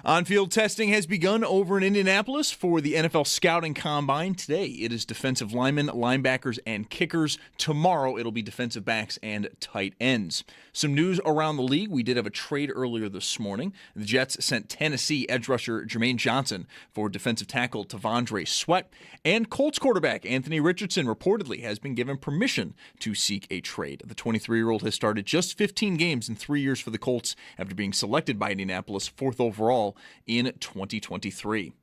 On-field testing has begun over in Indianapolis for the NFL Scouting Combine. Today, it is defensive linemen, linebackers, and kickers. Tomorrow, it'll be defensive backs and tight ends. Some news around the league. We did have a trade earlier this morning. The Jets sent Tennessee edge rusher Jermaine Johnson for defensive tackle Tavondre Sweat. And Colts quarterback Anthony Richardson reportedly has been given permission to seek a trade. The 23-year-old has started just 15 games in 3 years for the Colts after being selected by Indianapolis 4th overall in 2023.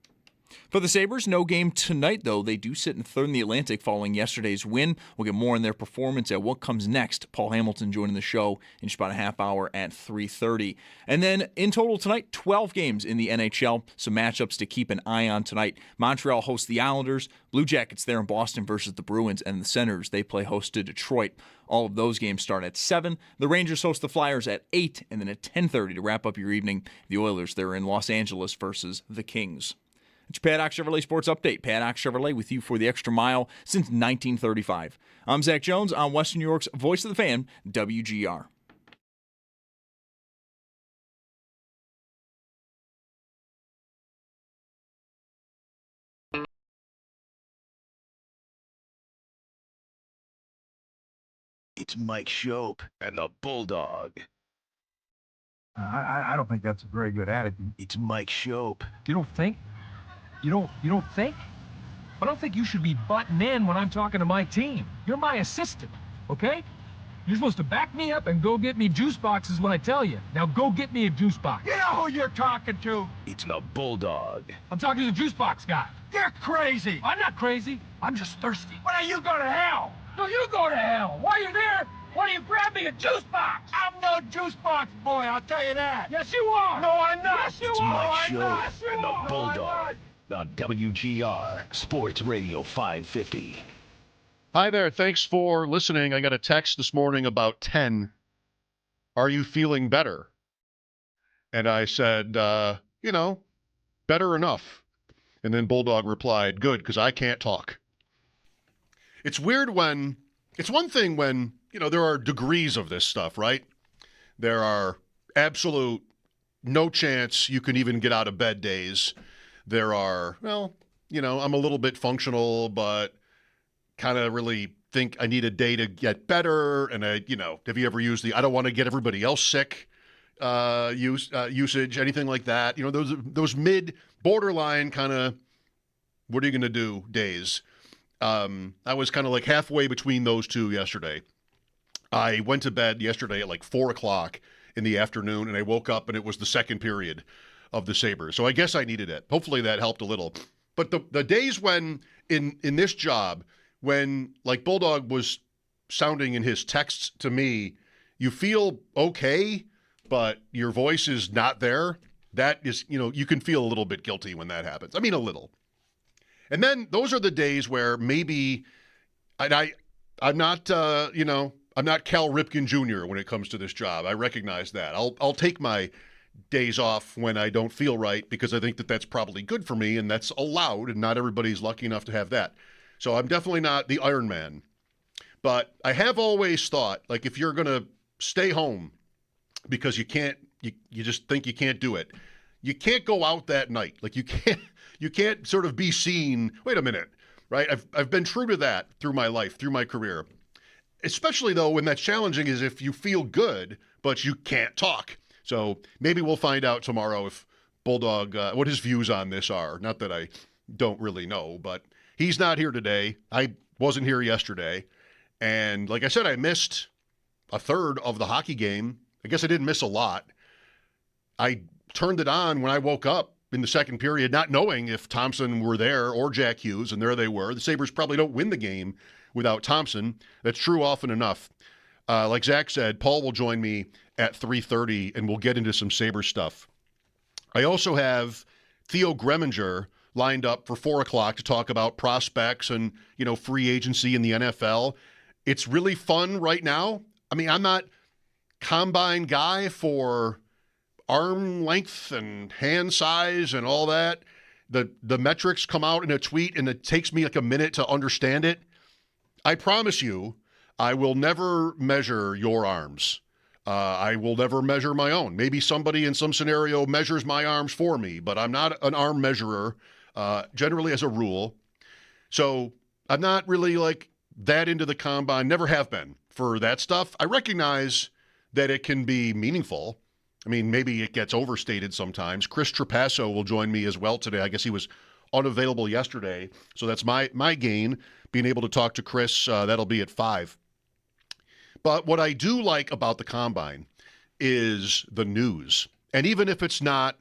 For the Sabres, no game tonight, though. They do sit in third in the Atlantic following yesterday's win. We'll get more on their performance at what comes next. Paul Hamilton joining the show in just about a half hour at 3:30. And then in total tonight, 12 games in the NHL. Some matchups to keep an eye on tonight. Montreal hosts the Islanders. Blue Jackets there in Boston versus the Bruins. And the Senators, they play host to Detroit. All of those games start at 7. The Rangers host the Flyers at 8. And then at 10:30 to wrap up your evening, the Oilers, they're in Los Angeles versus the Kings. It's your Paddock Chevrolet Sports Update. Paddock Chevrolet with you for the extra mile since 1935. I'm Zach Jones on Western New York's Voice of the Fan, WGR. It's Mike Schopp and the Bulldog. I don't think that's a very good attitude. It's Mike Schopp. You don't think? You don't think? I don't think you should be butting in when I'm talking to my team. You're my assistant, okay? You're supposed to back me up and go get me juice boxes when I tell you. Now go get me a juice box. You know who you're talking to? It's the Bulldog. I'm talking to the juice box guy. You're crazy. I'm not crazy. I'm just thirsty. Why don't you go to hell? No, you go to hell. While you're there, why don't you grab me a juice box? I'm no juice box boy, I'll tell you that. Yes, you are. No, I'm not. Yes, you It's are. Mike I'm not. Schopp Yes, you and the are. Bulldog on WGR Sports Radio 550. Hi there. Thanks for listening. I got a text this morning about 10. Are you feeling better? And I said, better enough. And then Bulldog replied, good, because I can't talk. It's weird it's one thing when, there are degrees of this stuff, right? There are absolute no chance you can even get out of bed days. There are, I'm a little bit functional, but kind of really think I need a day to get better. And have you ever used I don't want to get everybody else sick usage, anything like that? Those mid borderline kind of, what are you going to do days? I was kind of like halfway between those two yesterday. I went to bed yesterday at like 4 o'clock in the afternoon, and I woke up and it was the second period of the Sabres. So I guess I needed it. Hopefully that helped a little. But the days when in this job, when like Bulldog was sounding in his texts to me, you feel okay, but your voice is not there. That is, you can feel a little bit guilty when that happens. I mean, a little. And then those are the days where maybe I'm not Cal Ripken Jr. when it comes to this job. I recognize that. I'll take my days off when I don't feel right because I think that that's probably good for me and that's allowed, and not everybody's lucky enough to have that. So I'm definitely not the Iron Man. But I have always thought, like, if you're going to stay home because you just think you can't do it, you can't go out that night. Like, you can't sort of be seen, wait a minute, right? I've been true to that through my life, through my career. Especially, though, when that's challenging is if you feel good, but you can't talk. So maybe we'll find out tomorrow if Bulldog, what his views on this are. Not that I don't really know, but he's not here today. I wasn't here yesterday. And like I said, I missed a third of the hockey game. I guess I didn't miss a lot. I turned it on when I woke up in the second period, not knowing if Thompson were there or Jack Hughes, and there they were. The Sabres probably don't win the game without Thompson. That's true often enough. Like Zach said, Paul will join me at 3:30, and we'll get into some Sabres stuff. I also have Theo Greminger lined up for 4 o'clock to talk about prospects and, free agency in the NFL. It's really fun right now. I mean, I'm not combine guy for arm length and hand size and all that. The metrics come out in a tweet, and it takes me like a minute to understand it. I promise you, I will never measure your arms. I will never measure my own. Maybe somebody in some scenario measures my arms for me, but I'm not an arm measurer, generally as a rule. So I'm not really like that into the combine, never have been for that stuff. I recognize that it can be meaningful. I mean, maybe it gets overstated sometimes. Chris Trapasso will join me as well today. I guess he was unavailable yesterday, so that's my gain, being able to talk to Chris. That'll be at 5. But what I do like about the combine is the news. And even if it's not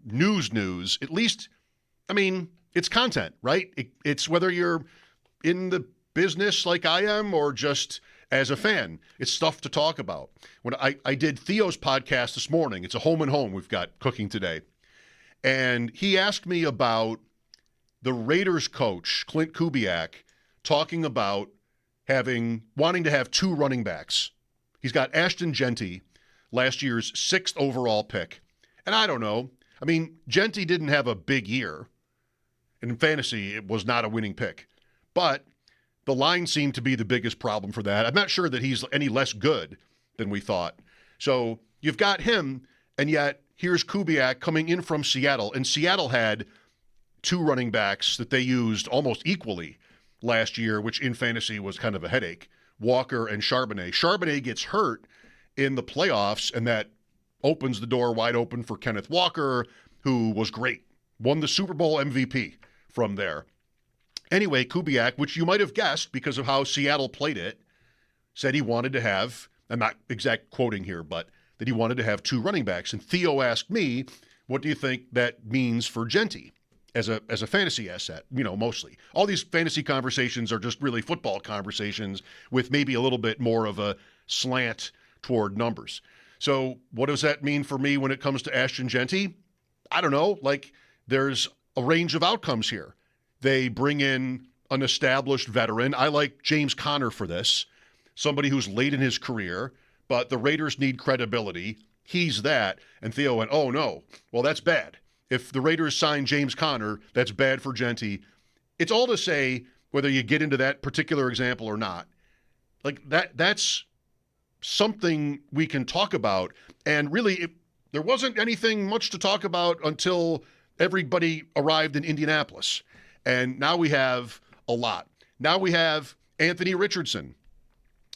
news, at least, I mean, it's content, right? It's whether you're in the business like I am or just as a fan, it's stuff to talk about. When I did Theo's podcast this morning, it's a home and home we've got cooking today. And he asked me about the Raiders coach, Clint Kubiak, talking about wanting to have 2 running backs. He's got Ashton Genty, last year's 6th overall pick. And I don't know. I mean, Genty didn't have a big year. In fantasy, it was not a winning pick. But the line seemed to be the biggest problem for that. I'm not sure that he's any less good than we thought. So you've got him, and yet here's Kubiak coming in from Seattle. And Seattle had 2 running backs that they used almost equally last year, which in fantasy was kind of a headache. Walker and Charbonnet. Charbonnet gets hurt in the playoffs, and that opens the door wide open for Kenneth Walker, who was great. Won the Super Bowl MVP from there. Anyway, Kubiak, which you might have guessed because of how Seattle played it, said he wanted to have, I'm not exact quoting here, but that he wanted to have 2 running backs. And Theo asked me, what do you think that means for Genty as a fantasy asset, mostly. All these fantasy conversations are just really football conversations with maybe a little bit more of a slant toward numbers. So what does that mean for me when it comes to Ashton Genty? I don't know. Like, there's a range of outcomes here. They bring in an established veteran. I like James Conner for this, somebody who's late in his career, but the Raiders need credibility. He's that. And Theo went, oh, no. Well, that's bad. If the Raiders sign James Conner, that's bad for Genty. It's all to say, whether you get into that particular example or not, like that's something we can talk about. And really, there wasn't anything much to talk about until everybody arrived in Indianapolis. And now we have a lot. Now we have Anthony Richardson,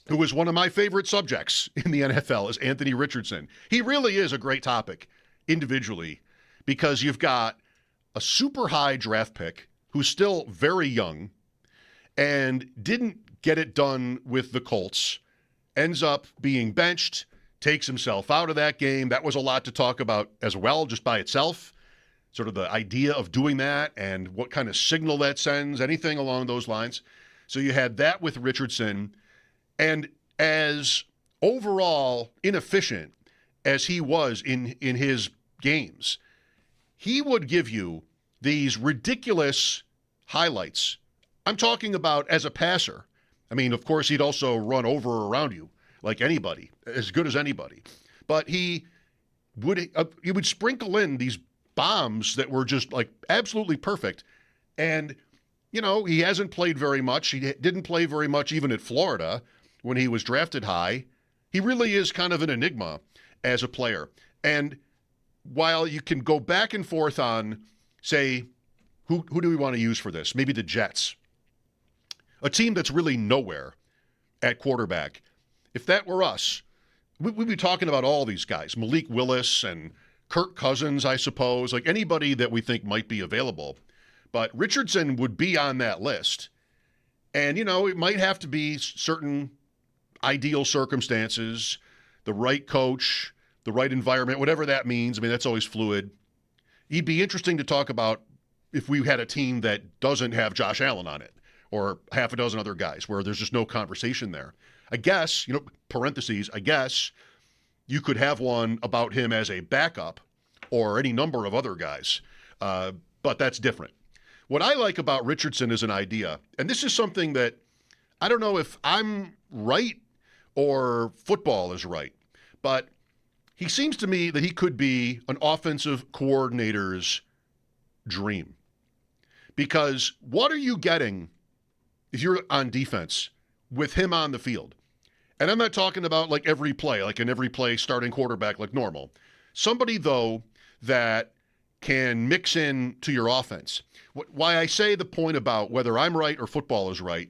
who is one of my favorite subjects in the NFL, is Anthony Richardson. He really is a great topic individually because you've got a super high draft pick who's still very young and didn't get it done with the Colts, ends up being benched, takes himself out of that game. That was a lot to talk about as well, just by itself. Sort of the idea of doing that and what kind of signal that sends, anything along those lines. So you had that with Richardson. And as overall inefficient as he was in his games, he would give you these ridiculous highlights. I'm talking about as a passer. I mean, of course, he'd also run over or around you like anybody, as good as anybody. But he would sprinkle in these bombs that were just like absolutely perfect. And, he hasn't played very much. He didn't play very much even at Florida when he was drafted high. He really is kind of an enigma as a player. And while you can go back and forth on, say, who do we want to use for this? Maybe the Jets. A team that's really nowhere at quarterback. If that were us, we'd be talking about all these guys. Malik Willis and Kirk Cousins, I suppose, like anybody that we think might be available. But Richardson would be on that list. And, it might have to be certain ideal circumstances, the right coach, the right environment, whatever that means. I mean, that's always fluid. He'd be interesting to talk about if we had a team that doesn't have Josh Allen on it or half a dozen other guys where there's just no conversation there. I guess, parentheses, I guess you could have one about him as a backup or any number of other guys, but that's different. What I like about Richardson is an idea, and this is something that I don't know if I'm right or football is right, but he seems to me that he could be an offensive coordinator's dream. Because what are you getting if you're on defense with him on the field? And I'm not talking about like every play, like an every play starting quarterback like normal. Somebody, though, that can mix in to your offense. Why I say the point about whether I'm right or football is right,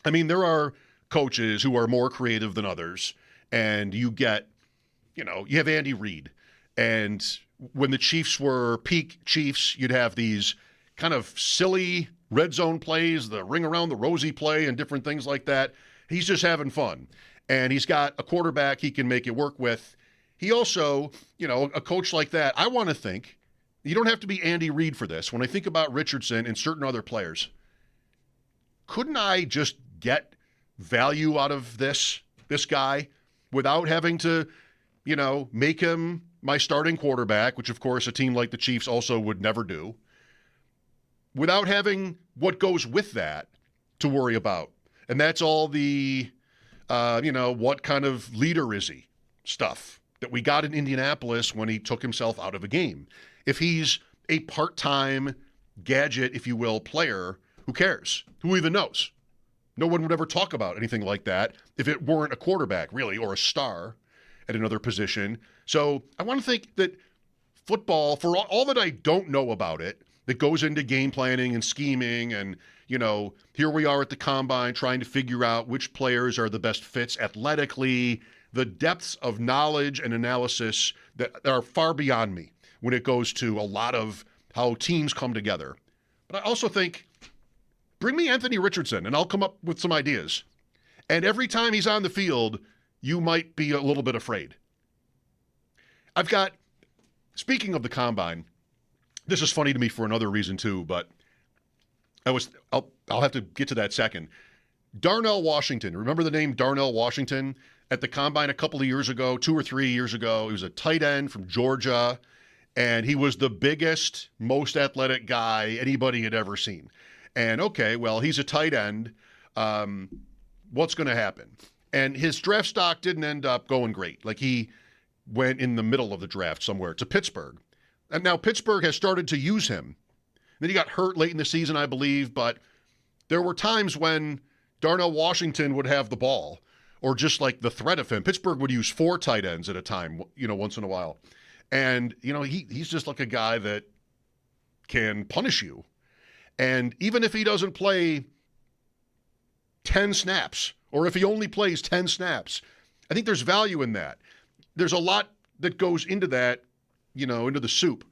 I mean, there are coaches who are more creative than others, and you have Andy Reid. And when the Chiefs were peak Chiefs, you'd have these kind of silly red zone plays, the ring around the rosy play and different things like that. He's just having fun. And he's got a quarterback he can make it work with. He also, a coach like that, I want to think, you don't have to be Andy Reid for this. When I think about Richardson and certain other players, couldn't I just get value out of this guy without having to, make him my starting quarterback, which of course a team like the Chiefs also would never do, without having what goes with that to worry about? And that's all the, what kind of leader is he stuff that we got in Indianapolis when he took himself out of a game. If he's a part-time gadget, if you will, player, who cares? Who even knows? No one would ever talk about anything like that if it weren't a quarterback, really, or a star at another position. So I want to think that football, for all that I don't know about it, that goes into game planning and scheming and, here we are at the combine trying to figure out which players are the best fits athletically, the depths of knowledge and analysis that are far beyond me when it goes to a lot of how teams come together. But I also think, bring me Anthony Richardson and I'll come up with some ideas. And every time he's on the field, you might be a little bit afraid. Speaking of the combine, this is funny to me for another reason too, but I'll have to get to that second. Darnell Washington, remember the name Darnell Washington? At the combine a couple of years ago, 2 or 3 years ago, he was a tight end from Georgia, and he was the biggest, most athletic guy anybody had ever seen. And okay, well, he's a tight end. What's going to happen? And his draft stock didn't end up going great. Like, he went in the middle of the draft somewhere to Pittsburgh. And now Pittsburgh has started to use him. Then he got hurt late in the season, I believe, but there were times when Darnell Washington would have the ball, or just like the threat of him. Pittsburgh would use 4 tight ends at a time, once in a while. And, he's just like a guy that can punish you. And even if he doesn't play 10 snaps, or if he only plays 10 snaps, I think there's value in that. There's a lot that goes into that, into the soup.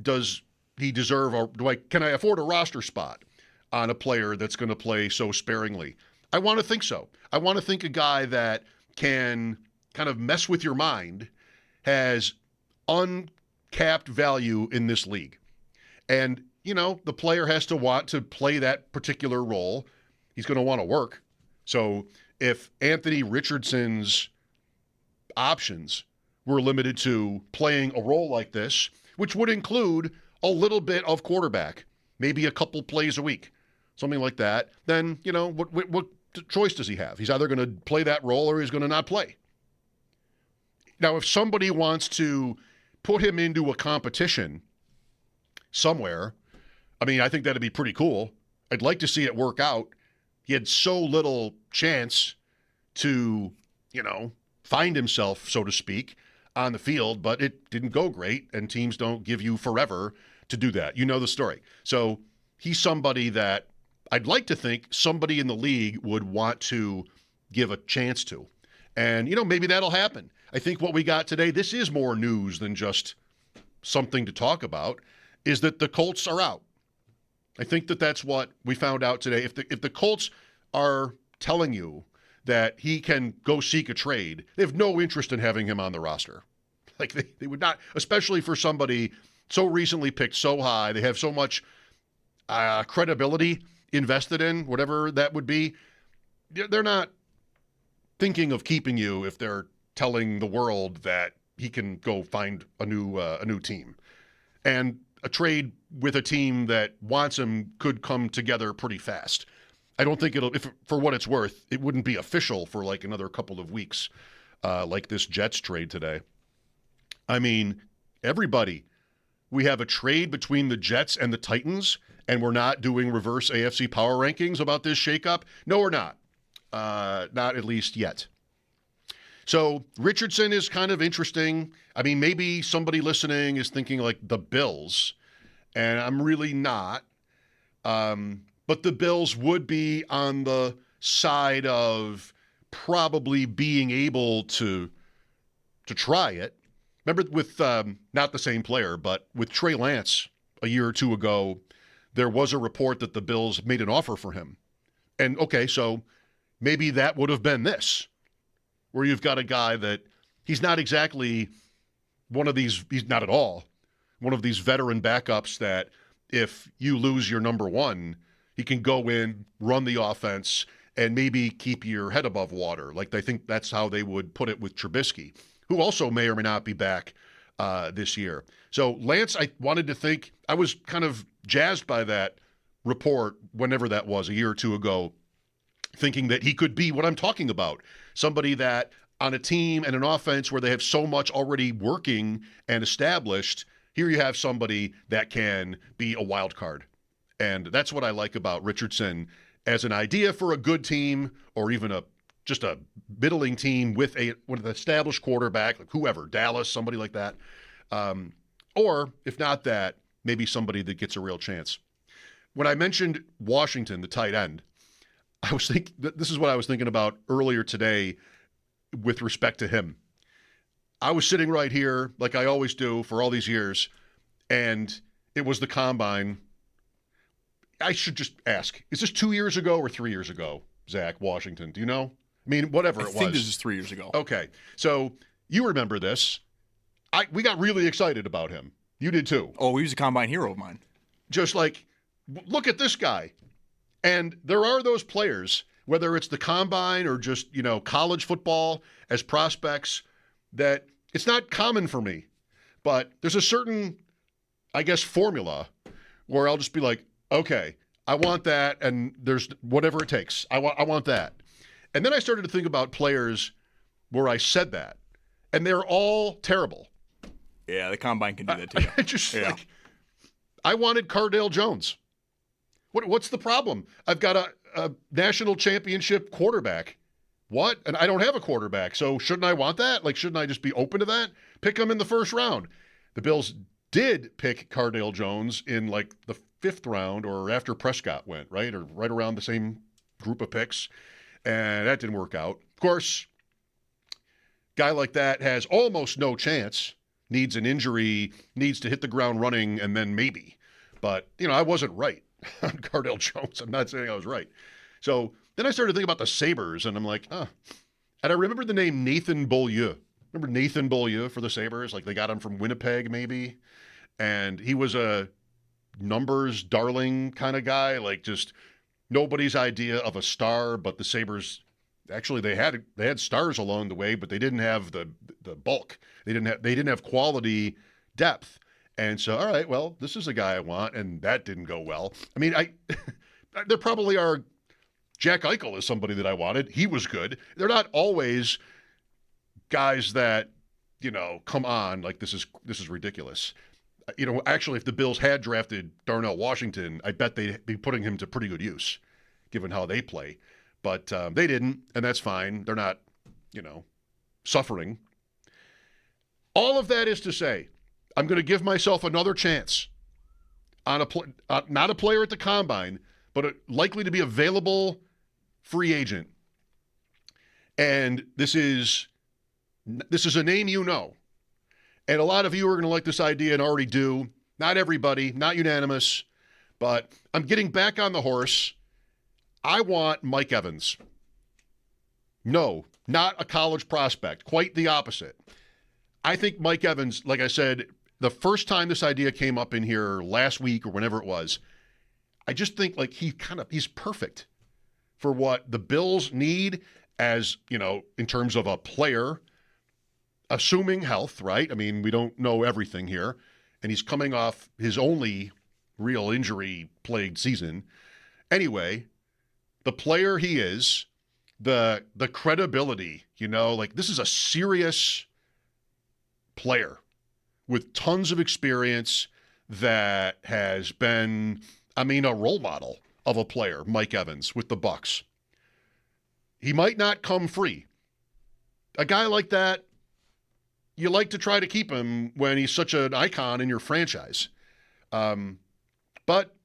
Does he deserve, or can I afford a roster spot on a player that's going to play so sparingly? I want to think so. I want to think a guy that can kind of mess with your mind has uncapped value in this league. And, the player has to want to play that particular role. He's going to want to work. So if Anthony Richardson's options were limited to playing a role like this, which would include a little bit of quarterback, maybe a couple plays a week, something like that, then, what choice does he have? He's either going to play that role or he's going to not play. Now, if somebody wants to put him into a competition somewhere, I think that'd be pretty cool. I'd like to see it work out. He had so little chance to, find himself, so to speak, on the field, but it didn't go great, and teams don't give you forever to do that. You know the story. So he's somebody that I'd like to think somebody in the league would want to give a chance to. And, maybe that'll happen. I think what we got today, this is more news than just something to talk about, is that the Colts are out. I think that's what we found out today. If the Colts are telling you that he can go seek a trade, they have no interest in having him on the roster. Like, they would not, especially for somebody so recently picked so high. They have so much credibility invested in, whatever that would be. They're not thinking of keeping you if they're telling the world that he can go find a new team. And a trade with a team that wants him could come together pretty fast. I don't think for what it's worth, it wouldn't be official for like another couple of weeks, like this Jets trade today. Everybody, we have a trade between the Jets and the Titans, and we're not doing reverse AFC power rankings about this shakeup. No, we're not. Not at least yet. So Richardson is kind of interesting. I mean, maybe somebody listening is thinking like the Bills, and I'm really not. But the Bills would be on the side of probably being able to try it. Remember with not the same player, but with Trey Lance a year or two ago, there was a report that the Bills made an offer for him. And okay, so maybe that would have been this, where you've got a guy that he's not exactly one of these, he's not at all one of these veteran backups that if you lose your number one, he can go in, run the offense, and maybe keep your head above water. Like I think that's how they would put it with Trubisky, who also may or may not be back this year. So Lance, I wanted to think, I was kind of jazzed by that report, whenever that was, a year or two ago, thinking that he could be what I'm talking about. Somebody that on a team and an offense where they have so much already working and established, here you have somebody that can be a wild card. And that's what I like about Richardson as an idea for a good team, or even just a middling team with an established quarterback, like whoever, Dallas, somebody like that. Or if not that, maybe somebody that gets a real chance. When I mentioned Washington, the tight end, I was thinking, this is what I was thinking about earlier today with respect to him. I was sitting right here, like I always do for all these years, and it was the combine. I should just ask, is this 2 years ago or 3 years ago, Zach, Washington? Do you know? I mean, whatever it was. I think this is 3 years ago. Okay. So you remember this. We got really excited about him. You did too. Oh, he was a combine hero of mine. Just like, look at this guy. And there are those players, whether it's the combine or just, college football as prospects, that it's not common for me. But there's a certain, I guess, formula where I'll just be like, okay, I want that, and there's whatever it takes. I want that. And then I started to think about players where I said that, and they're all terrible. Yeah, the combine can do that too. Like, I wanted Cardale Jones. What's the problem? I've got a national championship quarterback. What? And I don't have a quarterback, so shouldn't I want that? Like, shouldn't I just be open to that? Pick him in the first round. The Bills did pick Cardale Jones in like the 5th round, or after Prescott went, right? Or right around the same group of picks. And that didn't work out. Of course, guy like that has almost no chance, needs an injury, needs to hit the ground running, and then maybe. But, I wasn't right on Cardale Jones. I'm not saying I was right. So then I started thinking about the Sabres, and I'm like, And I remember the name Nathan Beaulieu. Remember Nathan Beaulieu for the Sabres? Like they got him from Winnipeg, maybe. And he was a numbers darling kind of guy, like just nobody's idea of a star. But the Sabres, actually, they had stars along the way, but they didn't have the bulk. They didn't have quality depth. And so, all right, well, this is a guy I want, and that didn't go well. I mean, there probably are. Jack Eichel is somebody that I wanted. He was good. They're not always guys that, come on, like this is ridiculous. Actually, if the Bills had drafted Darnell Washington, I bet they'd be putting him to pretty good use, given how they play. But they didn't, and that's fine. They're not, suffering. All of that is to say, I'm going to give myself another chance on not a player at the combine, but likely to be available free agent. And this is a name you know. And a lot of you are going to like this idea and already do. Not everybody, not unanimous, but I'm getting back on the horse. I want Mike Evans. No, not a college prospect. Quite the opposite. I think Mike Evans, like I said, the first time this idea came up in here last week or whenever it was, I just think like he's perfect for what the Bills need as, in terms of a player, assuming health, right? I mean, we don't know everything here. And he's coming off his only real injury-plagued season. Anyway, the player he is, the credibility, like this is a serious player with tons of experience that has been, a role model of a player, Mike Evans, with the Bucs. He might not come free. a guy like that, you like to try to keep him when he's such an icon in your franchise. But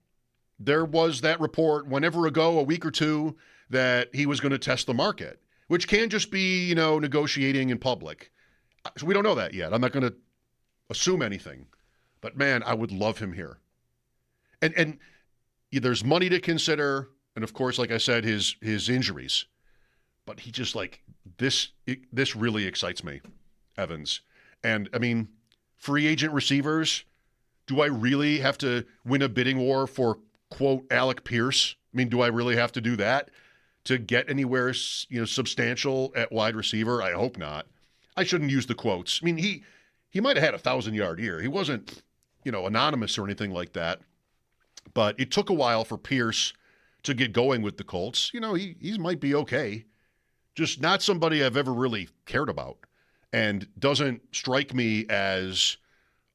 there was that report whenever ago, a week or two, that he was going to test the market, which can just be, negotiating in public. So we don't know that yet. I'm not going to assume anything. But, man, I would love him here. And there's money to consider. And, of course, like I said, his injuries. But he just, this really excites me, Evans. And, I mean, free agent receivers, do I really have to win a bidding war for, quote, Alec Pierce? I mean, do I really have to do that to get anywhere, substantial at wide receiver? I hope not. I shouldn't use the quotes. I mean, he might have had a 1,000-yard year. He wasn't, anonymous or anything like that. But it took a while for Pierce to get going with the Colts. He might be okay. Just not somebody I've ever really cared about, and doesn't strike me as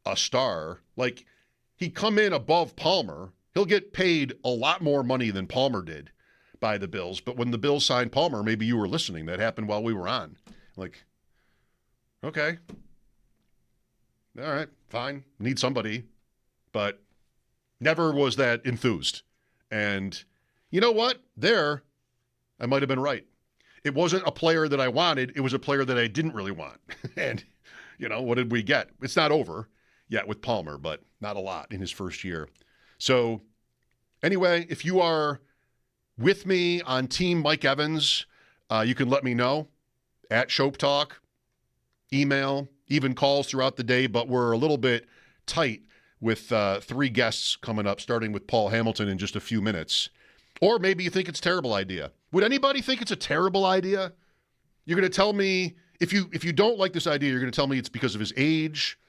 a star. Like, he'd come in above Palmer. He'll get paid a lot more money than Palmer did by the Bills. But when the Bills signed Palmer, maybe you were listening. That happened while we were on. Like, okay. All right, fine. Need somebody. But never was that enthused. And you know what? There, I might have been right. It wasn't a player that I wanted. It was a player that I didn't really want. And, what did we get? It's not over yet with Palmer, but not a lot in his first year. So, anyway, if you are with me on Team Mike Evans, you can let me know at Schopp Talk, email, even calls throughout the day, but we're a little bit tight with 3 guests coming up, starting with Paul Hamilton in just a few minutes. Or maybe you think it's a terrible idea. Would anybody think it's a terrible idea? You're going to tell me, if you don't like this idea, you're going to tell me it's because of his age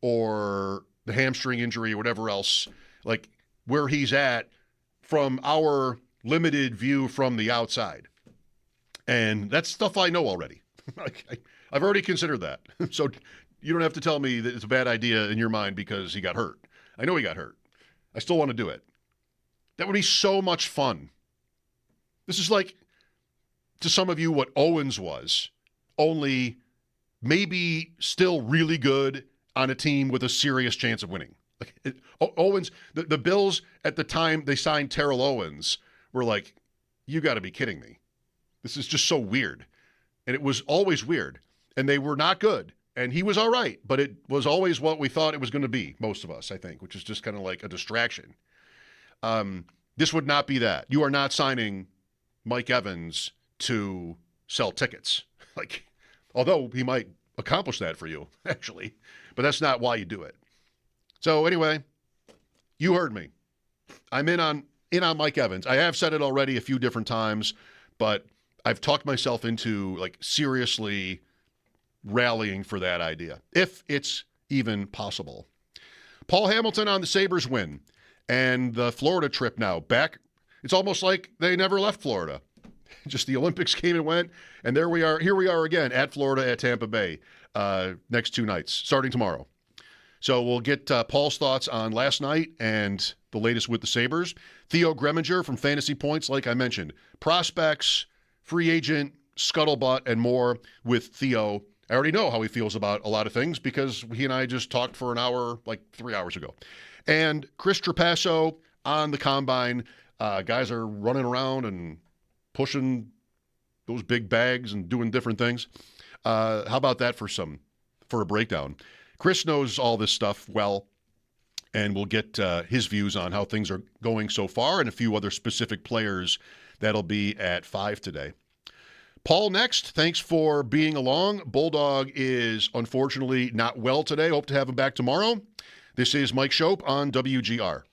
or the hamstring injury or whatever else, like where he's at from our limited view from the outside. And that's stuff I know already. I've already considered that. So you don't have to tell me that it's a bad idea in your mind because he got hurt. I know he got hurt. I still want to do it. That would be so much fun. This is like, to some of you, what Owens was, only maybe still really good on a team with a serious chance of winning. Owens, the Bills at the time they signed Terrell Owens were like, you got to be kidding me. This is just so weird. And it was always weird. And they were not good. And he was all right, but it was always what we thought it was going to be, most of us, I think, which is just kind of like a distraction. This would not be that. You are not signing Mike Evans to sell tickets. Although he might accomplish that for you, actually, but that's not why you do it. So anyway, you heard me. I'm in on Mike Evans. I have said it already a few different times, but I've talked myself into seriously rallying for that idea, if it's even possible. Paul Hamilton on the Sabres win. And the Florida trip now back, it's almost like they never left Florida. Just the Olympics came and went, and here we are again at Florida at Tampa Bay next 2 nights, starting tomorrow. So we'll get Paul's thoughts on last night and the latest with the Sabres. Theo Greminger from Fantasy Points, like I mentioned. Prospects, free agent, scuttlebutt, and more with Theo. I already know how he feels about a lot of things because he and I just talked for an hour, 3 hours ago. And Chris Trapasso on the combine. Guys are running around and pushing those big bags and doing different things. How about that for a breakdown? Chris knows all this stuff well, and we'll get his views on how things are going so far and a few other specific players. That'll be at 5 today. Paul next. Thanks for being along. Bulldog is unfortunately not well today. Hope to have him back tomorrow. This is Mike Schopp on WGR.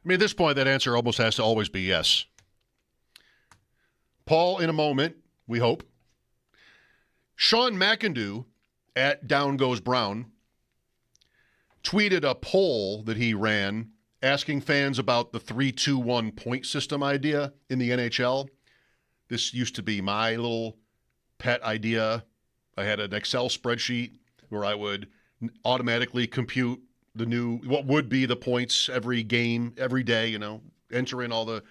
I mean, at this point, that answer almost has to always be yes. Paul, in a moment, we hope. Sean McIndoe at Down Goes Brown tweeted a poll that he ran asking fans about the 3-2-1 point system idea in the NHL. This used to be my little pet idea. I had an Excel spreadsheet where I would automatically compute what would be the points every game, every day, enter in all the.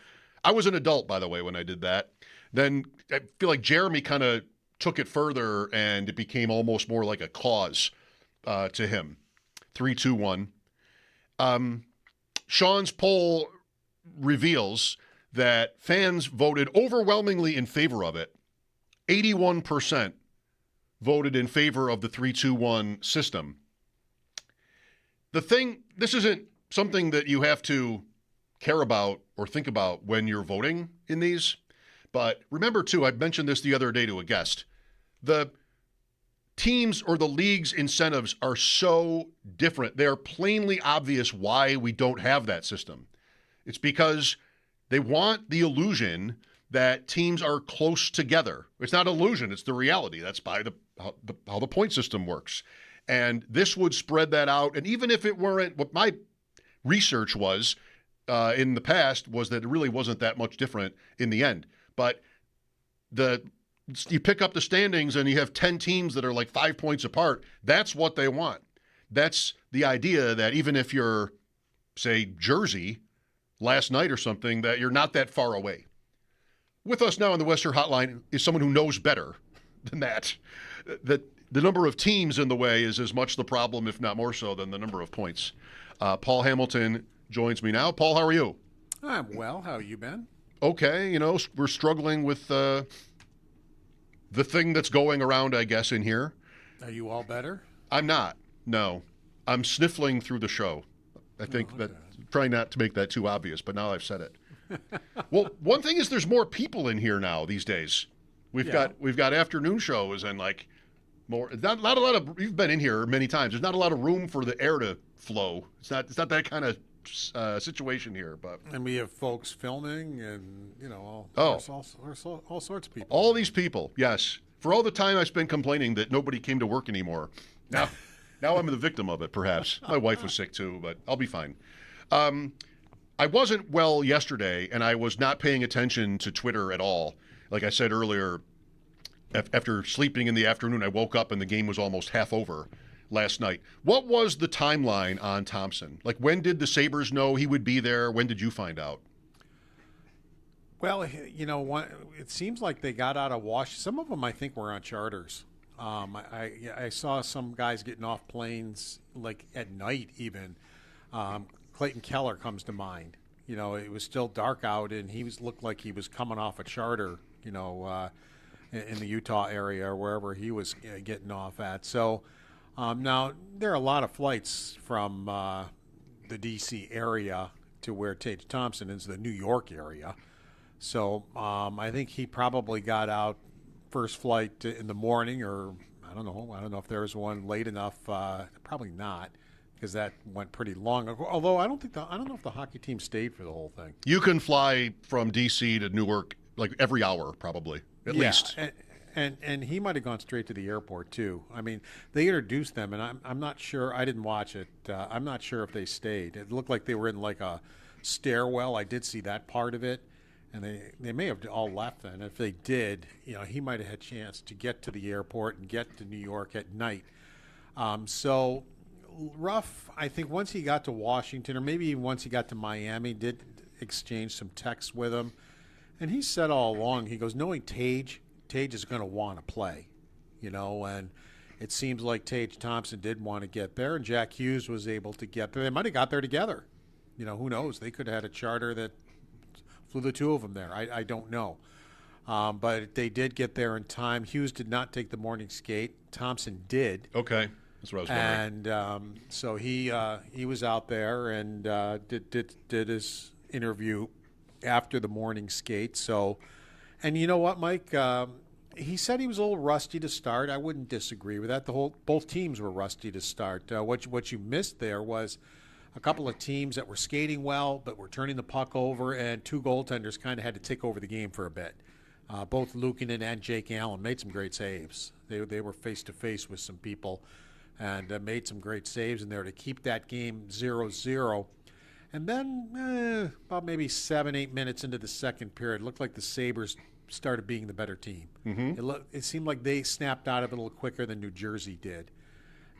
I was an adult, by the way, when I did that. Then I feel like Jeremy kind of took it further and it became almost more like a cause to him. 3-2-1. Sean's poll reveals that fans voted overwhelmingly in favor of it. 81% voted in favor of the 3-2-1 system. This isn't something that you have to care about or think about when you're voting in these. But remember, too, I mentioned this the other day to a guest. The teams or the league's incentives are so different. They are plainly obvious why we don't have that system. It's because they want the illusion that teams are close together. It's not illusion, it's the reality. That's by how the point system works. And this would spread that out. And even if it weren't, what my research was in the past was that it really wasn't that much different in the end. But you pick up the standings and you have 10 teams that are like 5 points apart. That's what they want. That's the idea that even if you're, say, Jersey last night or something, that you're not that far away. With us now on the Western Hotline is someone who knows better than that. That the number of teams in the way is as much the problem, if not more so, than the number of points. Paul Hamilton joins me now. Paul, how are you? I'm well. How you been? Okay. We're struggling with the thing that's going around, I guess, in here. Are you all better? I'm not. No. I'm sniffling through the show. I think that trying not to make that too obvious, but now I've said it. Well, one thing is there's more people in here now these days. We've got afternoon shows and like more. Not a lot of. You've been in here many times. There's not a lot of room for the air to flow. It's not that kind of situation here. But and we have folks filming and all sorts of people. All these people, yes. For all the time I spent complaining that nobody came to work anymore. Now I'm the victim of it. Perhaps my wife was sick too, but I'll be fine. I wasn't well yesterday, and I was not paying attention to Twitter at all. Like I said earlier, after sleeping in the afternoon, I woke up and the game was almost half over last night. What was the timeline on Thompson? Like, when did the Sabres know he would be there? When did you find out? Well, it seems like they got out of Washington. Some of them, I think, were on charters. I saw some guys getting off planes, like, at night even. Clayton Keller comes to mind. It was still dark out, and looked like he was coming off a charter, in the Utah area or wherever he was getting off at. So now there are a lot of flights from the D.C. area to where Tage Thompson is, the New York area. So I think he probably got out first flight in the morning, or I don't know if there was one late enough. Probably not, because that went pretty long. Although I don't know if the hockey team stayed for the whole thing. You can fly from D.C. to Newark like every hour, probably, at least. And he might have gone straight to the airport too. I mean, they introduced them, and I'm not sure. I didn't watch it. I'm not sure if they stayed. It looked like they were in like a stairwell. I did see that part of it, and they may have all left then. If they did, he might have had a chance to get to the airport and get to New York at night. So Ruff, I think once he got to Washington, or maybe even once he got to Miami, did exchange some texts with him. And he said all along, he goes, knowing Tage is going to want to play, and it seems like Tage Thompson did want to get there, and Jack Hughes was able to get there. They might have got there together. Who knows? They could have had a charter that flew the two of them there. I don't know. But they did get there in time. Hughes did not take the morning skate. Thompson did. Okay. That's what I was wondering. And so he was out there and did his interview after the morning skate. So, and you know what, Mike? He said he was a little rusty to start. I wouldn't disagree with that. Both teams were rusty to start. What you missed there was a couple of teams that were skating well but were turning the puck over, and two goaltenders kind of had to take over the game for a bit. Both Luukkonen and Jake Allen made some great saves. They were face-to-face with some people and made some great saves in there to keep that game 0-0. And then about maybe 7-8 minutes into the second period, it looked like the Sabres started being the better team. It seemed like they snapped out of it a little quicker than New Jersey did.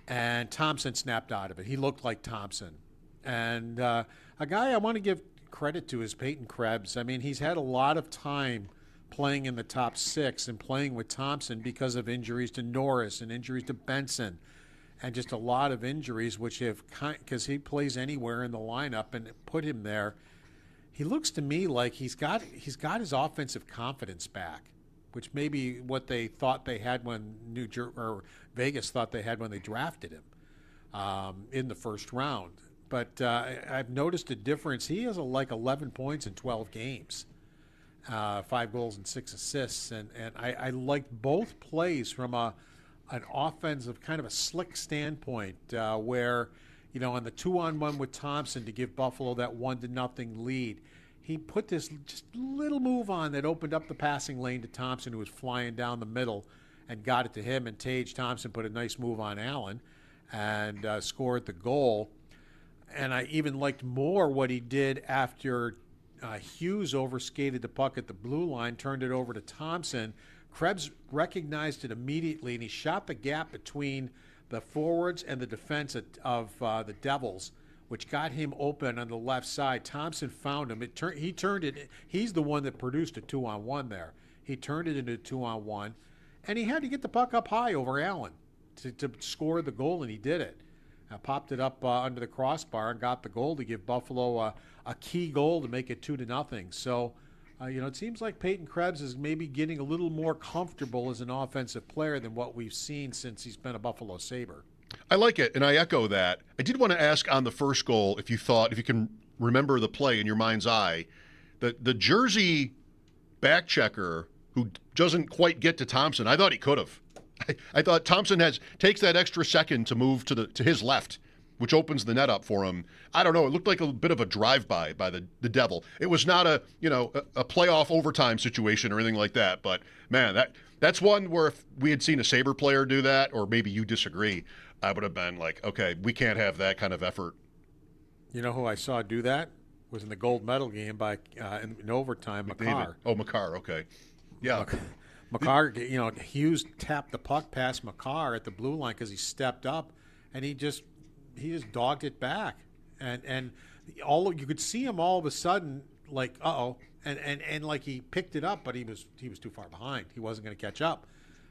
And Thompson snapped out of it. He looked like Thompson. And a guy I want to give credit to is Peyton Krebs. I mean, he's had a lot of time playing in the top six and playing with Thompson because of injuries to Norris and injuries to Benson and just a lot of injuries which have, because he plays anywhere in the lineup and put him there. He looks to me like he's got his offensive confidence back, which may be what they thought they had when Vegas thought they had when they drafted him in the first round. But I've noticed a difference. He has like 11 points in 12 games. 5 goals and 6 assists, and I liked both plays from an offensive kind of a slick standpoint, where, you know, on the 2-on-1 with Thompson to give Buffalo that 1-0 lead, he put this just little move on that opened up the passing lane to Thompson, who was flying down the middle, and got it to him. And Tage Thompson put a nice move on Allen and scored the goal. And I even liked more what he did after Hughes overskated the puck at the blue line, turned it over to Thompson. Krebs recognized it immediately, and he shot the gap between the forwards and the defense of the Devils, which got him open on the left side. Thompson found him. He turned it. He's the one that produced a 2-on-1 there. He turned it into a 2-on-1, and he had to get the puck up high over Allen to score the goal, and he did it. Popped it up under the crossbar and got the goal to give Buffalo a key goal to make it 2-0. So, it seems like Peyton Krebs is maybe getting a little more comfortable as an offensive player than what we've seen since he's been a Buffalo Sabre. I like it, and I echo that. I did want to ask on the first goal if you can remember the play in your mind's eye, the Jersey back checker who doesn't quite get to Thompson. I thought he could have. I thought Thompson takes that extra second to move to his left, which opens the net up for him. I don't know. It looked like a bit of a drive-by by the Devil. It was not a playoff overtime situation or anything like that. But man, that's one where if we had seen a Sabre player do that, or maybe you disagree, I would have been like, okay, we can't have that kind of effort. You know who I saw do that? Was in the gold medal game in overtime. Makar. Oh, Makar. Okay, yeah. Makar, Hughes tapped the puck past Makar at the blue line because he stepped up, and he just dogged it back, and you could see him all of a sudden like and like he picked it up, but he was too far behind. He wasn't going to catch up,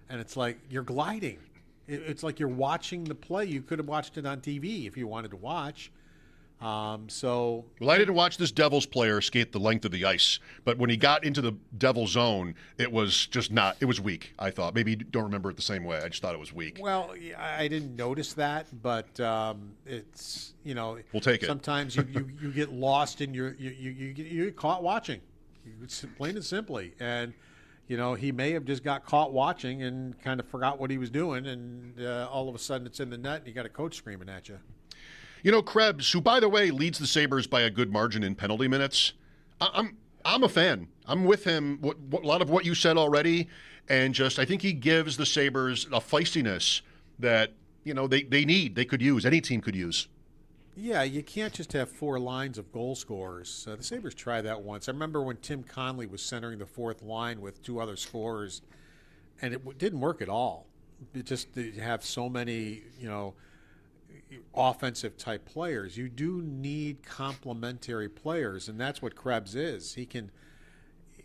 and it's like you're gliding. It's like you're watching the play. You could have watched it on TV if you wanted to watch. Well, I didn't watch this Devils player skate the length of the ice, but when he got into the Devil zone, it was just not. It was weak. I thought maybe you don't remember it the same way. I just thought it was weak. Well, I didn't notice that, but it's we'll take it. Sometimes you get lost in you get caught watching, plain and simply, and he may have just got caught watching and kind of forgot what he was doing, and all of a sudden it's in the net and you got a coach screaming at you. Krebs, who, by the way, leads the Sabres by a good margin in penalty minutes, I'm a fan. I'm with him. A lot of what you said already, and just I think he gives the Sabres a feistiness that they need. They could use. Any team could use. Yeah, you can't just have 4 lines of goal scorers. The Sabres tried that once. I remember when Tim Connolly was centering the fourth line with 2 other scorers, and it didn't work at all. Just to have so many, offensive type players. You do need complementary players, and that's what Krebs is. He can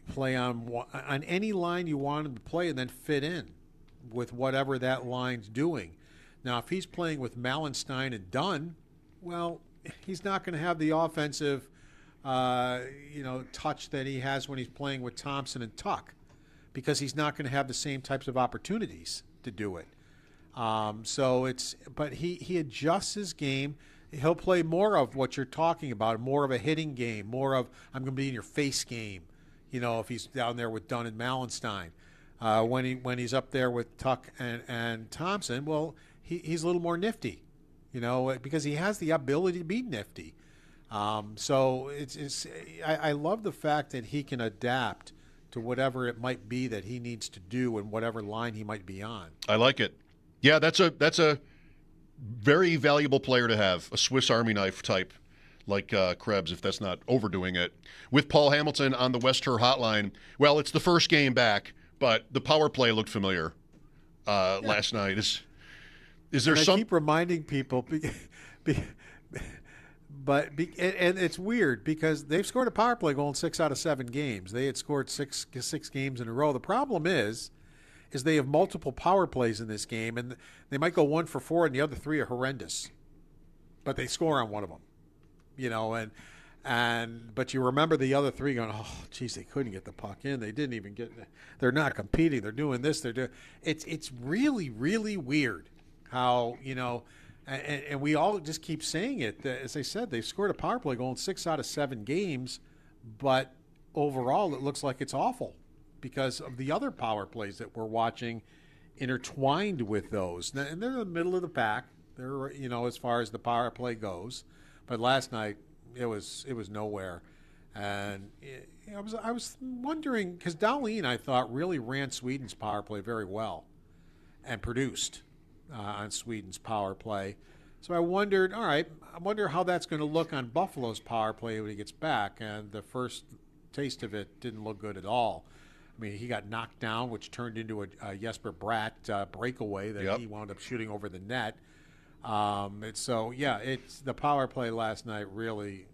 play on any line you want him to play and then fit in with whatever that line's doing. Now, if he's playing with Malenstein and Dunn, well, he's not going to have the offensive touch that he has when he's playing with Thompson and Tuck, because he's not going to have the same types of opportunities to do it. But he adjusts his game. He'll play more of what you're talking about, more of a hitting game, more of I'm going to be in your face game. If he's down there with Dunn and Malenstein, when he's up there with Tuck and Thompson, well, he's a little more nifty. because he has the ability to be nifty. So I love the fact that he can adapt to whatever it might be that he needs to do and whatever line he might be on. I like it. Yeah, that's a very valuable player to have, a Swiss Army knife type like Krebs, if that's not overdoing it. With Paul Hamilton on the West-Her hotline, well, it's the first game back, but the power play looked familiar last night. Is there and some? I keep reminding people, and it's weird because they've scored a power play goal in 6 out of 7 games. They had scored six games in a row. The problem is they have multiple power plays in this game, and they might go 1 for 4, and the other 3 are horrendous. But they score on one of them, but you remember the other 3 going, oh, geez, they couldn't get the puck in. They didn't even get. They're not competing. They're doing this. They're doing. It's really, really weird how And we all just keep saying it. As I said, they've scored a power play goal in 6 out of 7 games, but overall it looks like it's awful because of the other power plays that we're watching intertwined with those. And they're in the middle of the pack. They're, as far as the power play goes. But last night it was nowhere. And I was wondering, because Dahlin, I thought, really ran Sweden's power play very well and produced on Sweden's power play. So I wondered, all right, I wonder how that's going to look on Buffalo's power play when he gets back. And the first taste of it didn't look good at all. I mean, he got knocked down, which turned into a Jesper Bratt breakaway that he wound up shooting over the net. It's the power play last night really,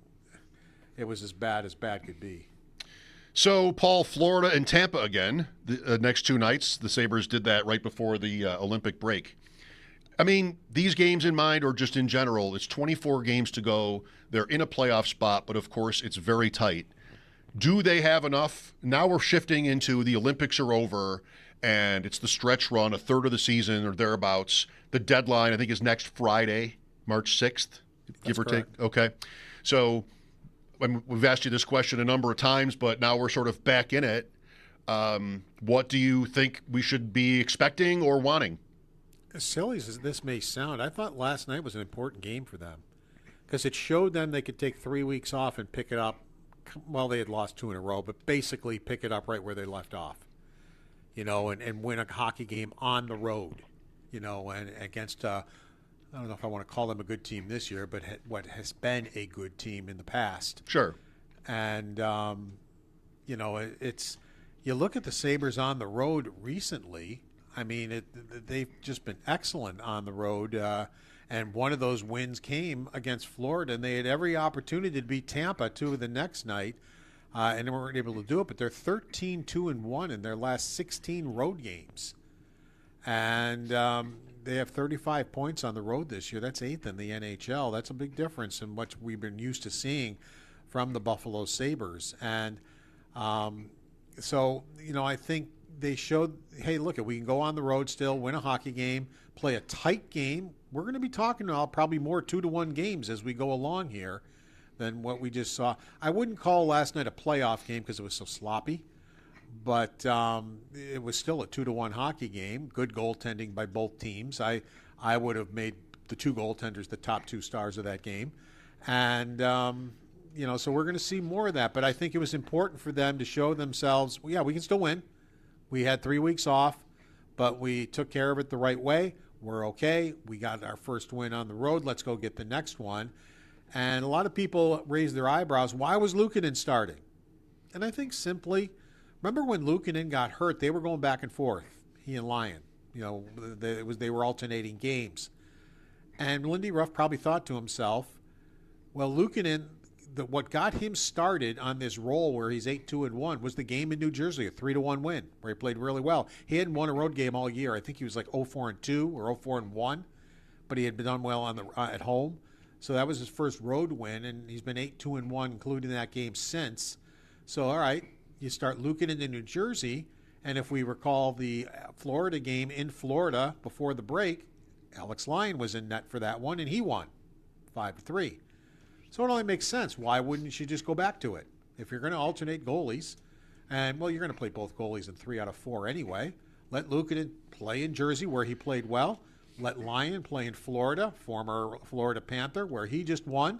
it was as bad could be. So, Paul, Florida and Tampa again, the next 2 nights. The Sabres did that right before the Olympic break. I mean, these games in mind, or just in general, it's 24 games to go. They're in a playoff spot, but of course it's very tight. Do they have enough? Now we're shifting into the Olympics are over, and it's the stretch run, a third of the season or thereabouts. The deadline, I think, is next Friday, March 6th, give or take. Okay. So we've asked you this question a number of times, but now we're sort of back in it. What do you think we should be expecting or wanting? As silly as this may sound, I thought last night was an important game for them because it showed them they could take 3 weeks off and pick it up. Well, they had lost 2 in a row, but basically pick it up right where they left off, and win a hockey game on the road, and against, I don't know if I want to call them a good team this year, but what has been a good team in the past. Sure. And, it's you look at the Sabres on the road recently. I mean, they've just been excellent on the road. And one of those wins came against Florida, and they had every opportunity to beat Tampa the next night, and they weren't able to do it. But they're 13-2-1 in their last 16 road games. And they have 35 points on the road this year. That's 8th in the NHL. That's a big difference in what we've been used to seeing from the Buffalo Sabres. And so, I think they showed, hey, look, we can go on the road still, win a hockey game, play a tight game. We're going to be talking about probably more 2-1 games as we go along here than what we just saw. I wouldn't call last night a playoff game because it was so sloppy, but it was still a 2-1 hockey game. Good goaltending by both teams. I would have made the 2 goaltenders the top 2 stars of that game. And, so we're going to see more of that. But I think it was important for them to show themselves, well, yeah, we can still win. We had 3 weeks off, but we took care of it the right way. We're okay. We got our first win on the road. Let's go get the next one. And a lot of people raised their eyebrows. Why was Luukkonen starting? And I think simply, remember when Luukkonen got hurt, they were going back and forth, he and Lyon. They were alternating games. And Lindy Ruff probably thought to himself, well, Luukkonen, what got him started on this roll where he's 8-2-1 was the game in New Jersey, a 3-1 win where he played really well. He hadn't won a road game all year. I think he was like 0-4-2 or 0-4-1, but he had been done well at home. So that was his first road win, and he's been 8-2-1, including that game since. So, all right, you start Luukkonen in New Jersey, and if we recall the Florida game in Florida before the break, Alex Lyon was in net for that one, and he won 5-3. So it only makes sense. Why wouldn't you just go back to it? If you're going to alternate goalies, and, well, you're going to play both goalies in 3 out of 4 anyway, let Luukkonen play in Jersey where he played well, let Lyon play in Florida, former Florida Panther, where he just won.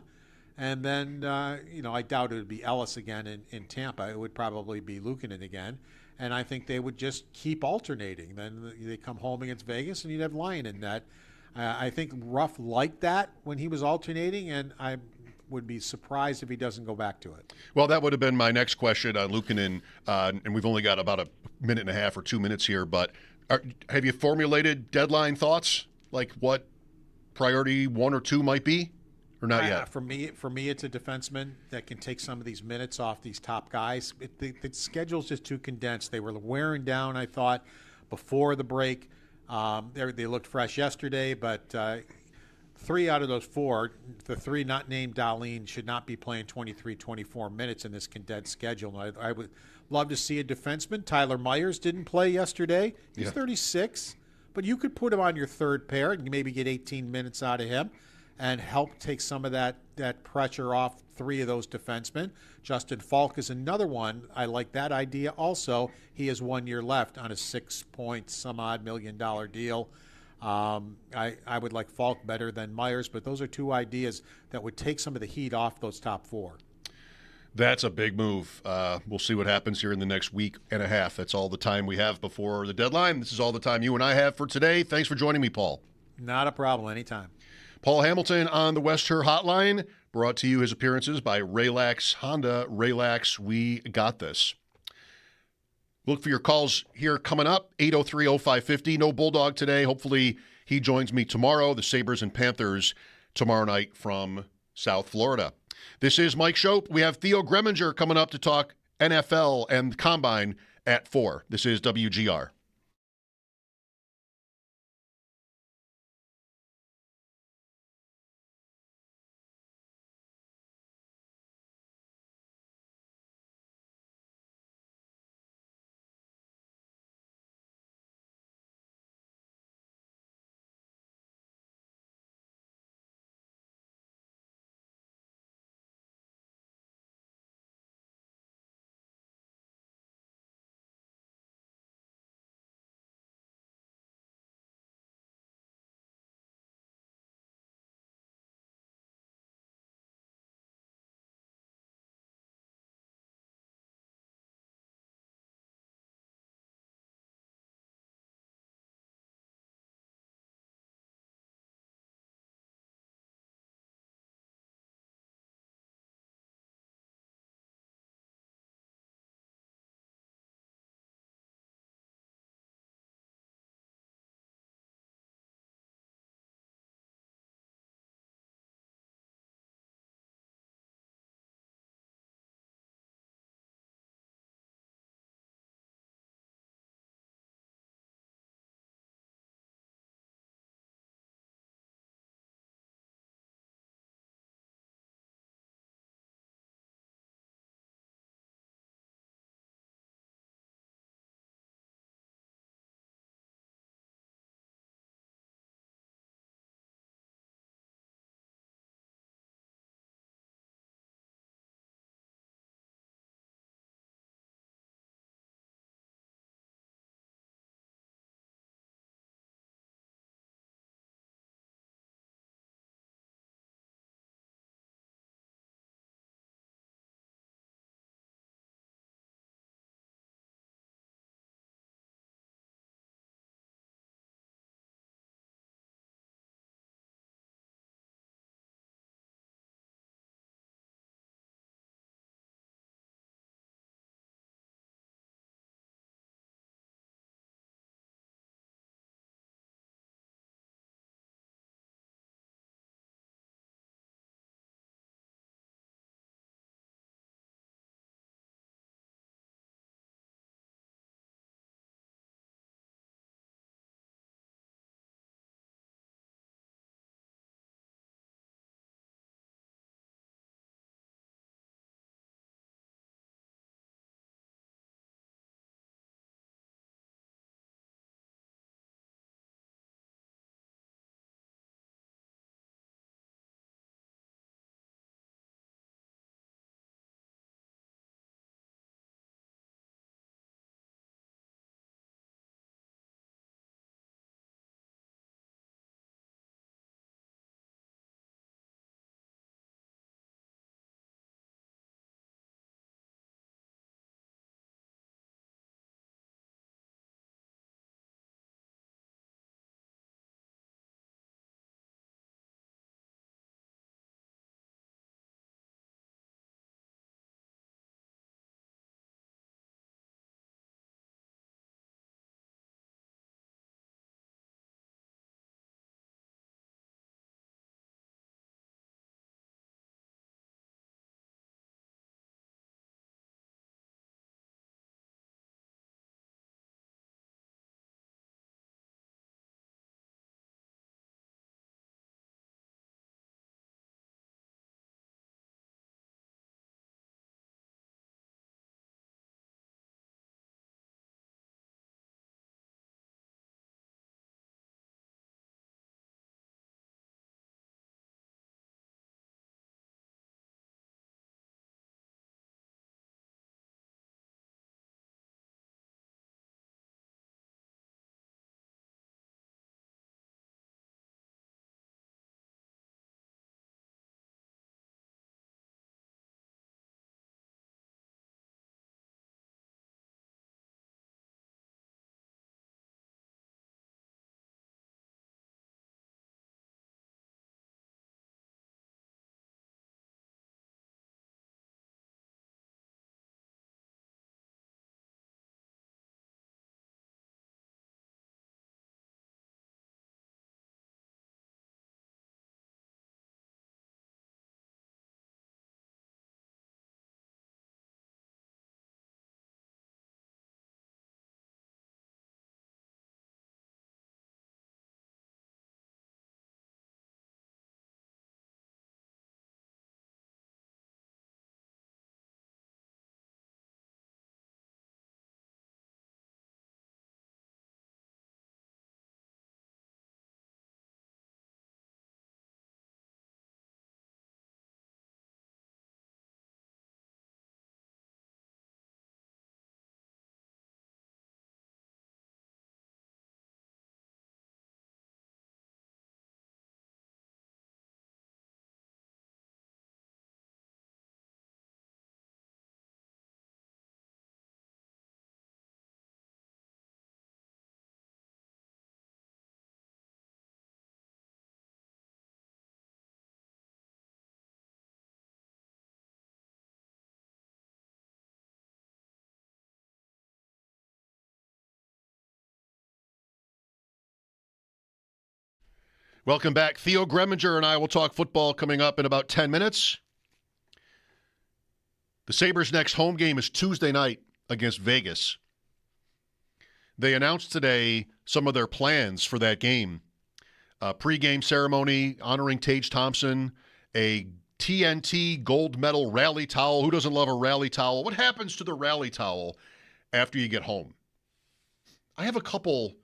And then, I doubt it would be Ellis again in Tampa. It would probably be Luukkonen again. And I think they would just keep alternating. Then they come home against Vegas, and you'd have Lyon in net. I think Ruff liked that when he was alternating, and I would be surprised if he doesn't go back to it. Well, that would have been my next question on Luukkonen, and we've only got about a minute and a half or 2 minutes here. But have you formulated deadline thoughts, like what priority 1 or 2 might be? Or not yet? For me, it's a defenseman that can take some of these minutes off these top guys. The schedule's just too condensed. They were wearing down, I thought, before the break. They looked fresh yesterday, but 3 out of those 4, the 3 not named Dahlin, should not be playing 23, 24 minutes in this condensed schedule. And I would love to see a defenseman. Tyler Myers didn't play yesterday. He's 36, but you could put him on your third pair and maybe get 18 minutes out of him and help take some of that pressure off 3 of those defensemen. Justin Falk is another one. I like that idea also. He has 1 year left on a $6-point-some-odd million deal. I would like Falk better than Myers, but those are 2 ideas that would take some of the heat off those top 4. That's a big move. We'll see what happens here in the next week and a half. That's all the time we have before the deadline. This is all the time you and I have for today. Thanks for joining me, Paul. Not a problem. Anytime. Paul Hamilton on the West Her Hotline, brought to you his appearances by Raylax Honda. Raylax, we got this. Look for your calls here coming up, 803-0550. No Bulldog today. Hopefully he joins me tomorrow. The Sabres and Panthers tomorrow night from South Florida. This is Mike Schopp. We have Theo Greminger coming up to talk NFL and Combine at 4. This is WGR. Welcome back. Theo Greminger and I will talk football coming up in about 10 minutes. The Sabres' next home game is Tuesday night against Vegas. They announced today some of their plans for that game. A pre-game ceremony honoring Tage Thompson, a TNT gold medal rally towel. Who doesn't love a rally towel? What happens to the rally towel after you get home? I have a couple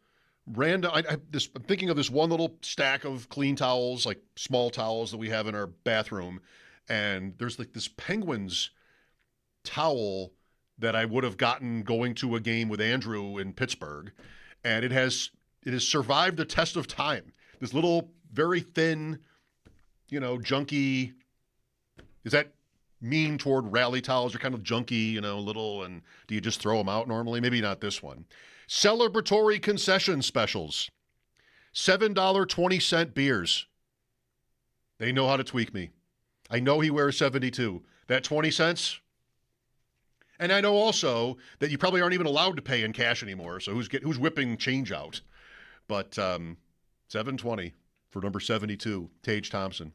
random. I'm thinking of this one little stack of clean towels, like small towels that we have in our bathroom, and there's like this Penguins towel that I would have gotten going to a game with Andrew in Pittsburgh, and it has survived the test of time. This little, very thin, junky. Is that mean toward rally towels? They're kind of junky, little, and do you just throw them out normally? Maybe not this one. Celebratory concession specials. $7.20 beers. They know how to tweak me. I know he wears 72. That 20 cents? And I know also that you probably aren't even allowed to pay in cash anymore, so who's whipping change out? But $7.20 for number 72, Tage Thompson.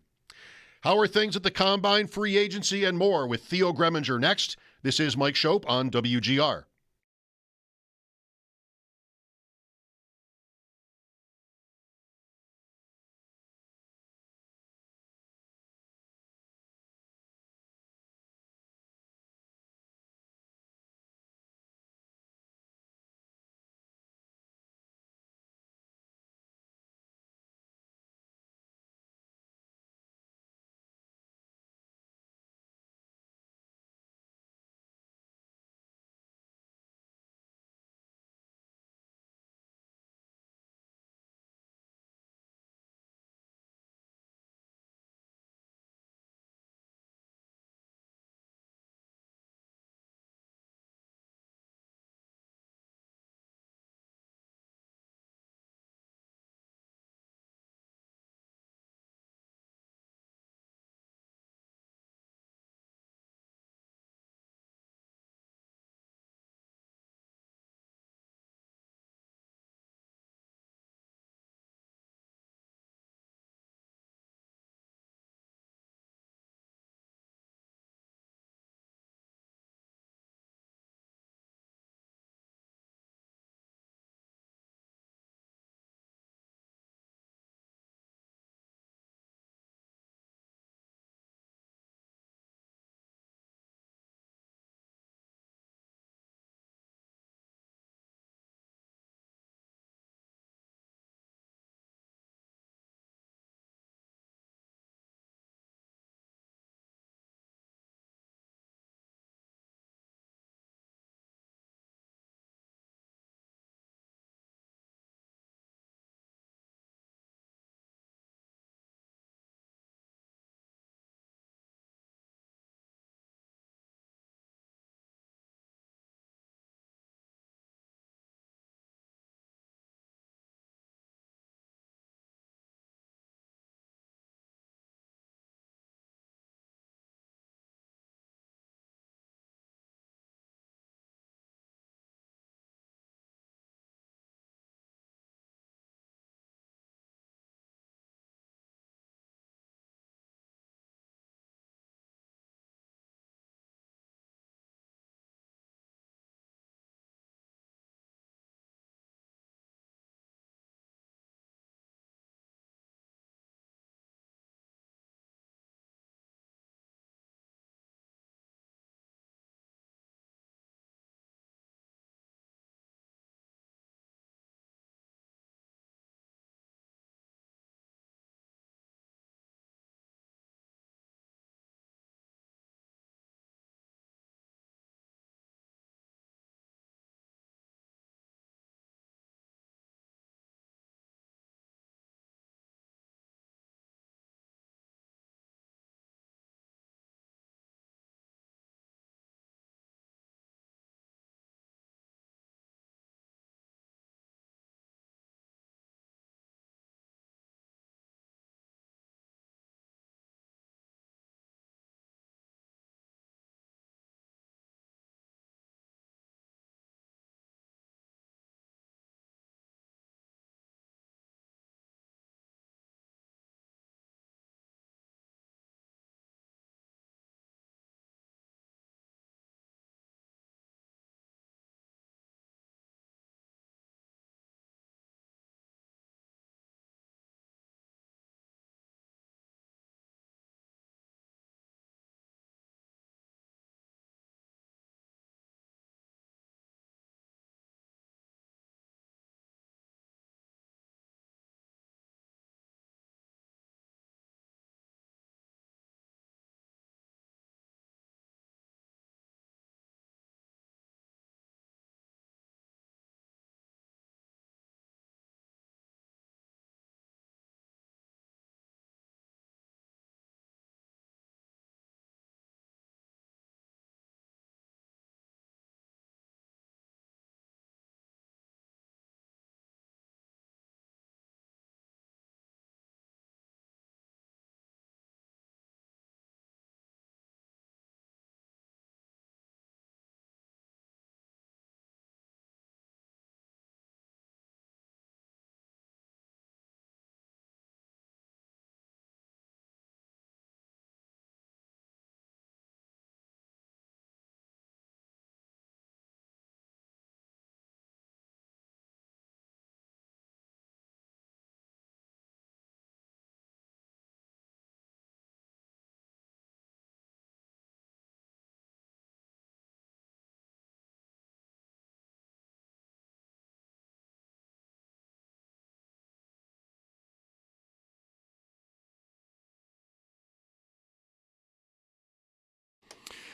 How are things at the Combine, free agency, and more with Theo Greminger next? This is Mike Schopp on WGR.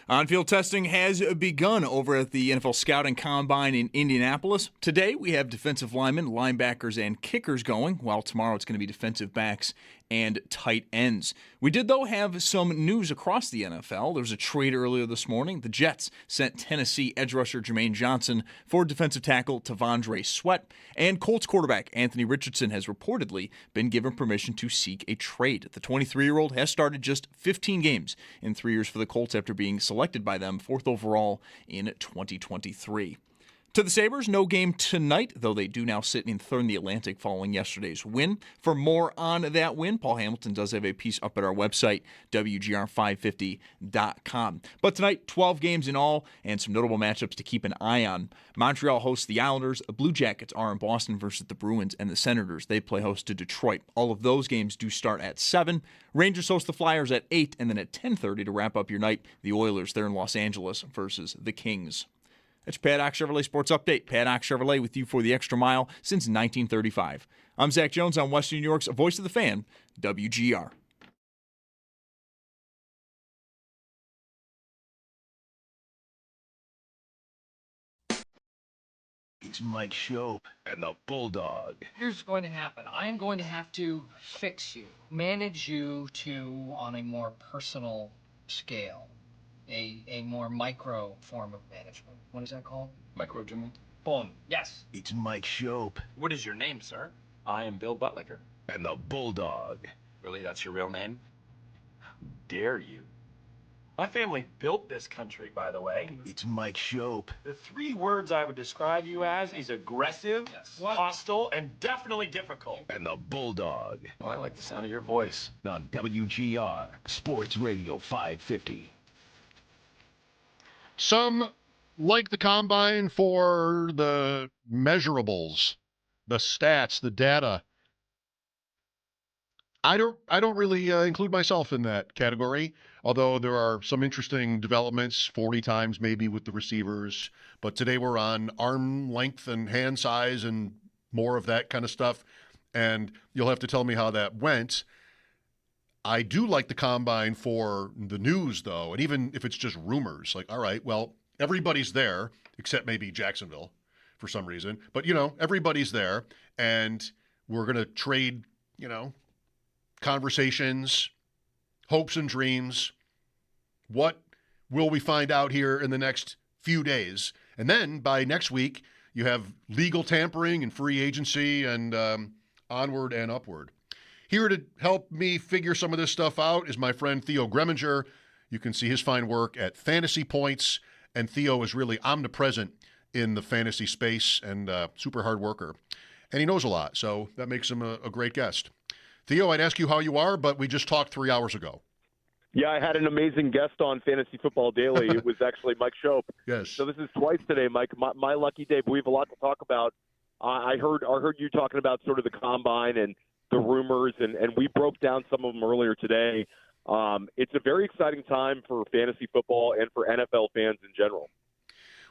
On-field testing has begun over at the NFL Scouting Combine in Indianapolis. Today, we have defensive linemen, linebackers, and kickers going, while tomorrow it's going to be defensive backs and tight ends. We did, though, have some news across the NFL. There was a trade earlier this morning. The Jets sent Tennessee edge rusher Jermaine Johnson for defensive tackle Tavondre Sweat, and Colts quarterback Anthony Richardson has reportedly been given permission to seek a trade. The 23-year-old has started just 15 games in 3 years for the Colts after being selected by them 4th overall in 2023. To the Sabres, no game tonight, though they do now sit in third in the Atlantic following yesterday's win. For more on that win, Paul Hamilton does have a piece up at our website, WGR550.com. But tonight, 12 games in all and some notable matchups to keep an eye on. Montreal hosts the Islanders. The Blue Jackets are in Boston versus the Bruins, and the Senators, they play host to Detroit. All of those games do start at 7. Rangers host the Flyers at 8, and then at 10:30 to wrap up your night, the Oilers, they're in Los Angeles versus the Kings. That's Paddock Chevrolet Sports Update. Paddock Chevrolet with you for the extra mile since 1935. I'm Zach Jones on Western New York's Voice of the Fan, WGR. It's Mike Schopp and the Bulldog. Here's what's going to happen. I am going to have to fix you, manage you to on a more personal scale, a more micro form of management. What is that called? Microgymming. Boom. Yes. It's Mike Schopp What is your name, sir? I am Bill Buttlicker. and the Bulldog. Really, that's your real name? How dare you? My family built this country, by the way. It's Mike Schopp The 3 words I would describe you as is aggressive, What? hostile, and definitely difficult. and the Bulldog Oh, I like the sound of your voice. on WGR Sports Radio 550. Some like the combine for the measurables, the stats, the data. I don't really include myself in that category, although there are some interesting developments, 40 times maybe with the receivers. But today we're on arm length and hand size and more of that kind of stuff. And you'll have to tell me how that went. I do like the combine for the news, though, and even if it's just rumors, like, all right, well, everybody's there, except maybe Jacksonville for some reason. But, everybody's there, and we're going to trade, conversations, hopes and dreams. What will we find out here in the next few days? And then by next week, you have legal tampering and free agency and onward and upward. Here to help me figure some of this stuff out is my friend Theo Greminger. You can see his fine work at Fantasy Points, and Theo is really omnipresent in the fantasy space and super hard worker. And he knows a lot, so that makes him a great guest. Theo, I'd ask you how you are, but we just talked 3 hours ago. Yeah, I had an amazing guest on Fantasy Football Daily. It was actually Mike Schopp. Yes. So this is twice today, Mike. My lucky day, but we have a lot to talk about. I heard you talking about sort of the combine and the rumors, and we broke down some of them earlier today. It's a very exciting time for fantasy football and for NFL fans in general.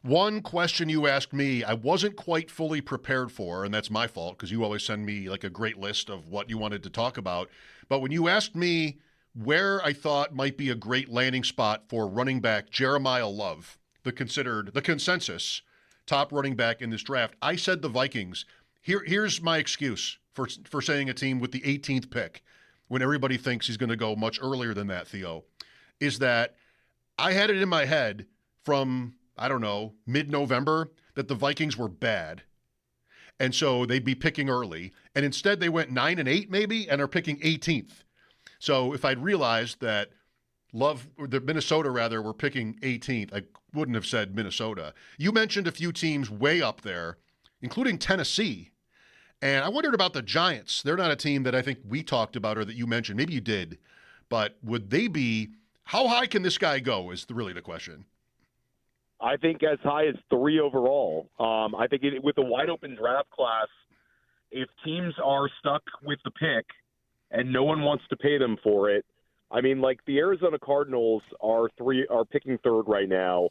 One question you asked me, I wasn't quite fully prepared for, and that's my fault because you always send me like a great list of what you wanted to talk about. But when you asked me where I thought might be a great landing spot for running back Jeremiah Love, the consensus top running back in this draft, I said the Vikings. Here's my excuse for saying a team with the 18th pick when everybody thinks he's going to go much earlier than that, Theo, is that I had it in my head from, I don't know, mid-November that the Vikings were bad. And so they'd be picking early. And instead they went 9 and 8 maybe and are picking 18th. So if I'd realized that Minnesota were picking 18th, I wouldn't have said Minnesota. You mentioned a few teams way up there, including Tennessee. And I wondered about the Giants. They're not a team that I think we talked about or that you mentioned. Maybe you did. But would they be – how high can this guy go is really the question. I think as high as 3 overall. I think with a wide-open draft class, if teams are stuck with the pick and no one wants to pay them for it, I mean, like the Arizona Cardinals are picking 3rd right now,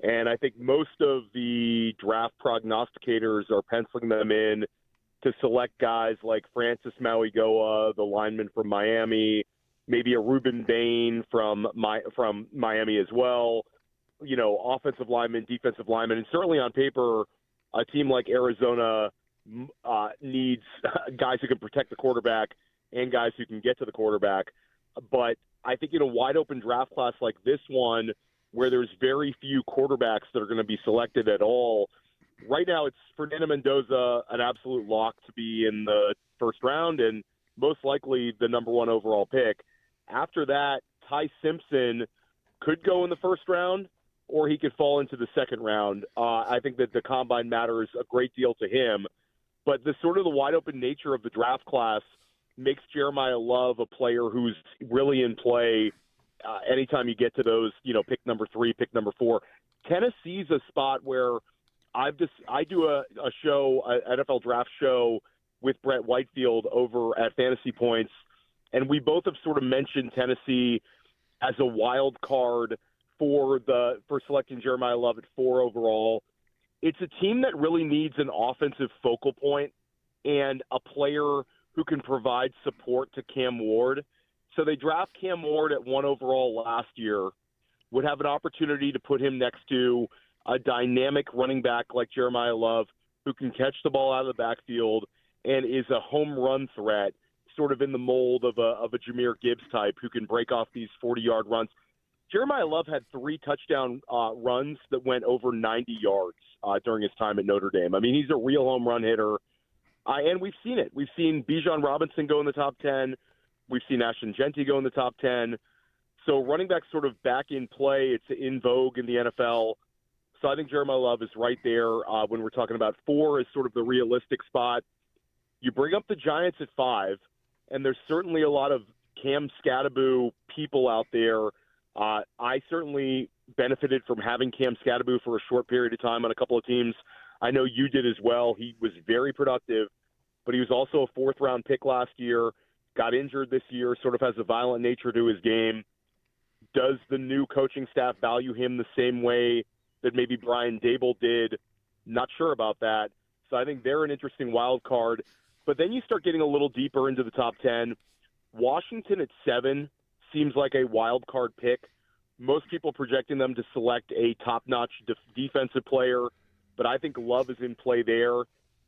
and I think most of the draft prognosticators are penciling them in to select guys like Francis Mauigoa, the lineman from Miami, maybe a Reuben Bain from Miami as well, offensive linemen, defensive linemen, and certainly on paper, a team like Arizona needs guys who can protect the quarterback and guys who can get to the quarterback. But I think in a wide open draft class like this one, where there's very few quarterbacks that are going to be selected at all, right now it's Fernando Mendoza an absolute lock to be in the first round and most likely the number 1 overall pick. After that, Ty Simpson could go in the first round or he could fall into the second round. I think that the combine matters a great deal to him. But the sort of the wide open nature of the draft class makes Jeremiah Love a player who's really in play anytime you get to those, pick number 3, pick number 4. Tennessee's a spot where I do a show, an NFL draft show with Brett Whitefield over at Fantasy Points, and we both have sort of mentioned Tennessee as a wild card for selecting Jeremiah Love at 4 overall. It's a team that really needs an offensive focal point and a player who can provide support to Cam Ward. So they draft Cam Ward at 1 overall last year, would have an opportunity to put him next to a dynamic running back like Jeremiah Love who can catch the ball out of the backfield and is a home run threat, sort of in the mold of a Jahmyr Gibbs type who can break off these 40-yard runs. Jeremiah Love had 3 touchdown runs that went over 90 yards during his time at Notre Dame. I mean, he's a real home run hitter. And we've seen it. We've seen Bijan Robinson go in the top 10. We've seen Ashton Genty go in the top 10. So running back sort of back in play. It's in vogue in the NFL. So I think Jeremiah Love is right there when we're talking about 4 is sort of the realistic spot. You bring up the Giants at 5, and there's certainly a lot of Cam Scattaboo people out there. I certainly benefited from having Cam Scattaboo for a short period of time on a couple of teams. I know you did as well. He was very productive, but he was also a 4th-round pick last year, got injured this year, sort of has a violent nature to his game. Does the new coaching staff value him the same way that maybe Brian Dable did? Not sure about that. So I think they're an interesting wild card. But then you start getting a little deeper into the top 10. Washington at 7 seems like a wild card pick. Most people projecting them to select a top-notch defensive player, but I think Love is in play there.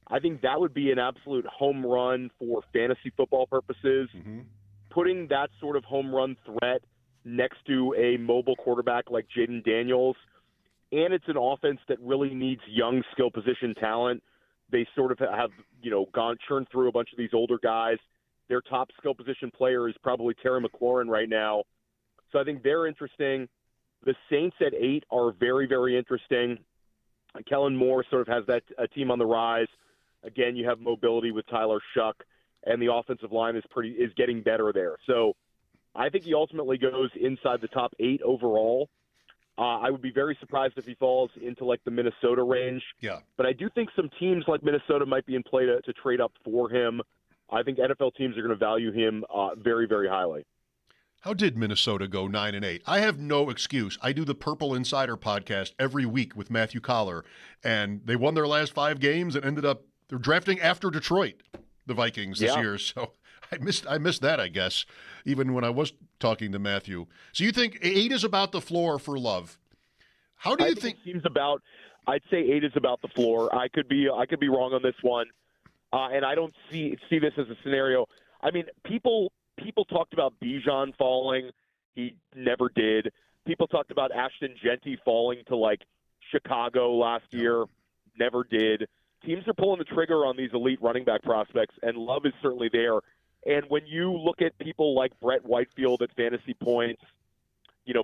I think that would be an absolute home run for fantasy football purposes. Mm-hmm. Putting that sort of home run threat next to a mobile quarterback like Jaden Daniels, and it's an offense that really needs young skill position talent. They sort of have, churned through a bunch of these older guys. Their top skill position player is probably Terry McLaurin right now. So I think they're interesting. The Saints at 8 are very, very interesting. Kellen Moore sort of has that a team on the rise. Again, you have mobility with Tyler Shuck, and the offensive line is getting better there. So I think he ultimately goes inside the top 8 overall. I would be very surprised if he falls into like the Minnesota range. Yeah. But I do think some teams like Minnesota might be in play to trade up for him. I think NFL teams are going to value him very, very highly. How did Minnesota go 9-8? I have no excuse. I do the Purple Insider podcast every week with Matthew Collar, and they won their last 5 games and ended up they're drafting after Detroit, the Vikings this year. So I missed that, I guess, even when I was talking to Matthew. So you think 8 is about the floor for Love? How do you think? It seems about. I'd say 8 is about the floor. I could be wrong on this one, and I don't see this as a scenario. I mean, people talked about Bijan falling. He never did. People talked about Ashton Genty falling to like Chicago last year. Never did. Teams are pulling the trigger on these elite running back prospects, and Love is certainly there. And when you look at people like Brett Whitefield at Fantasy Points,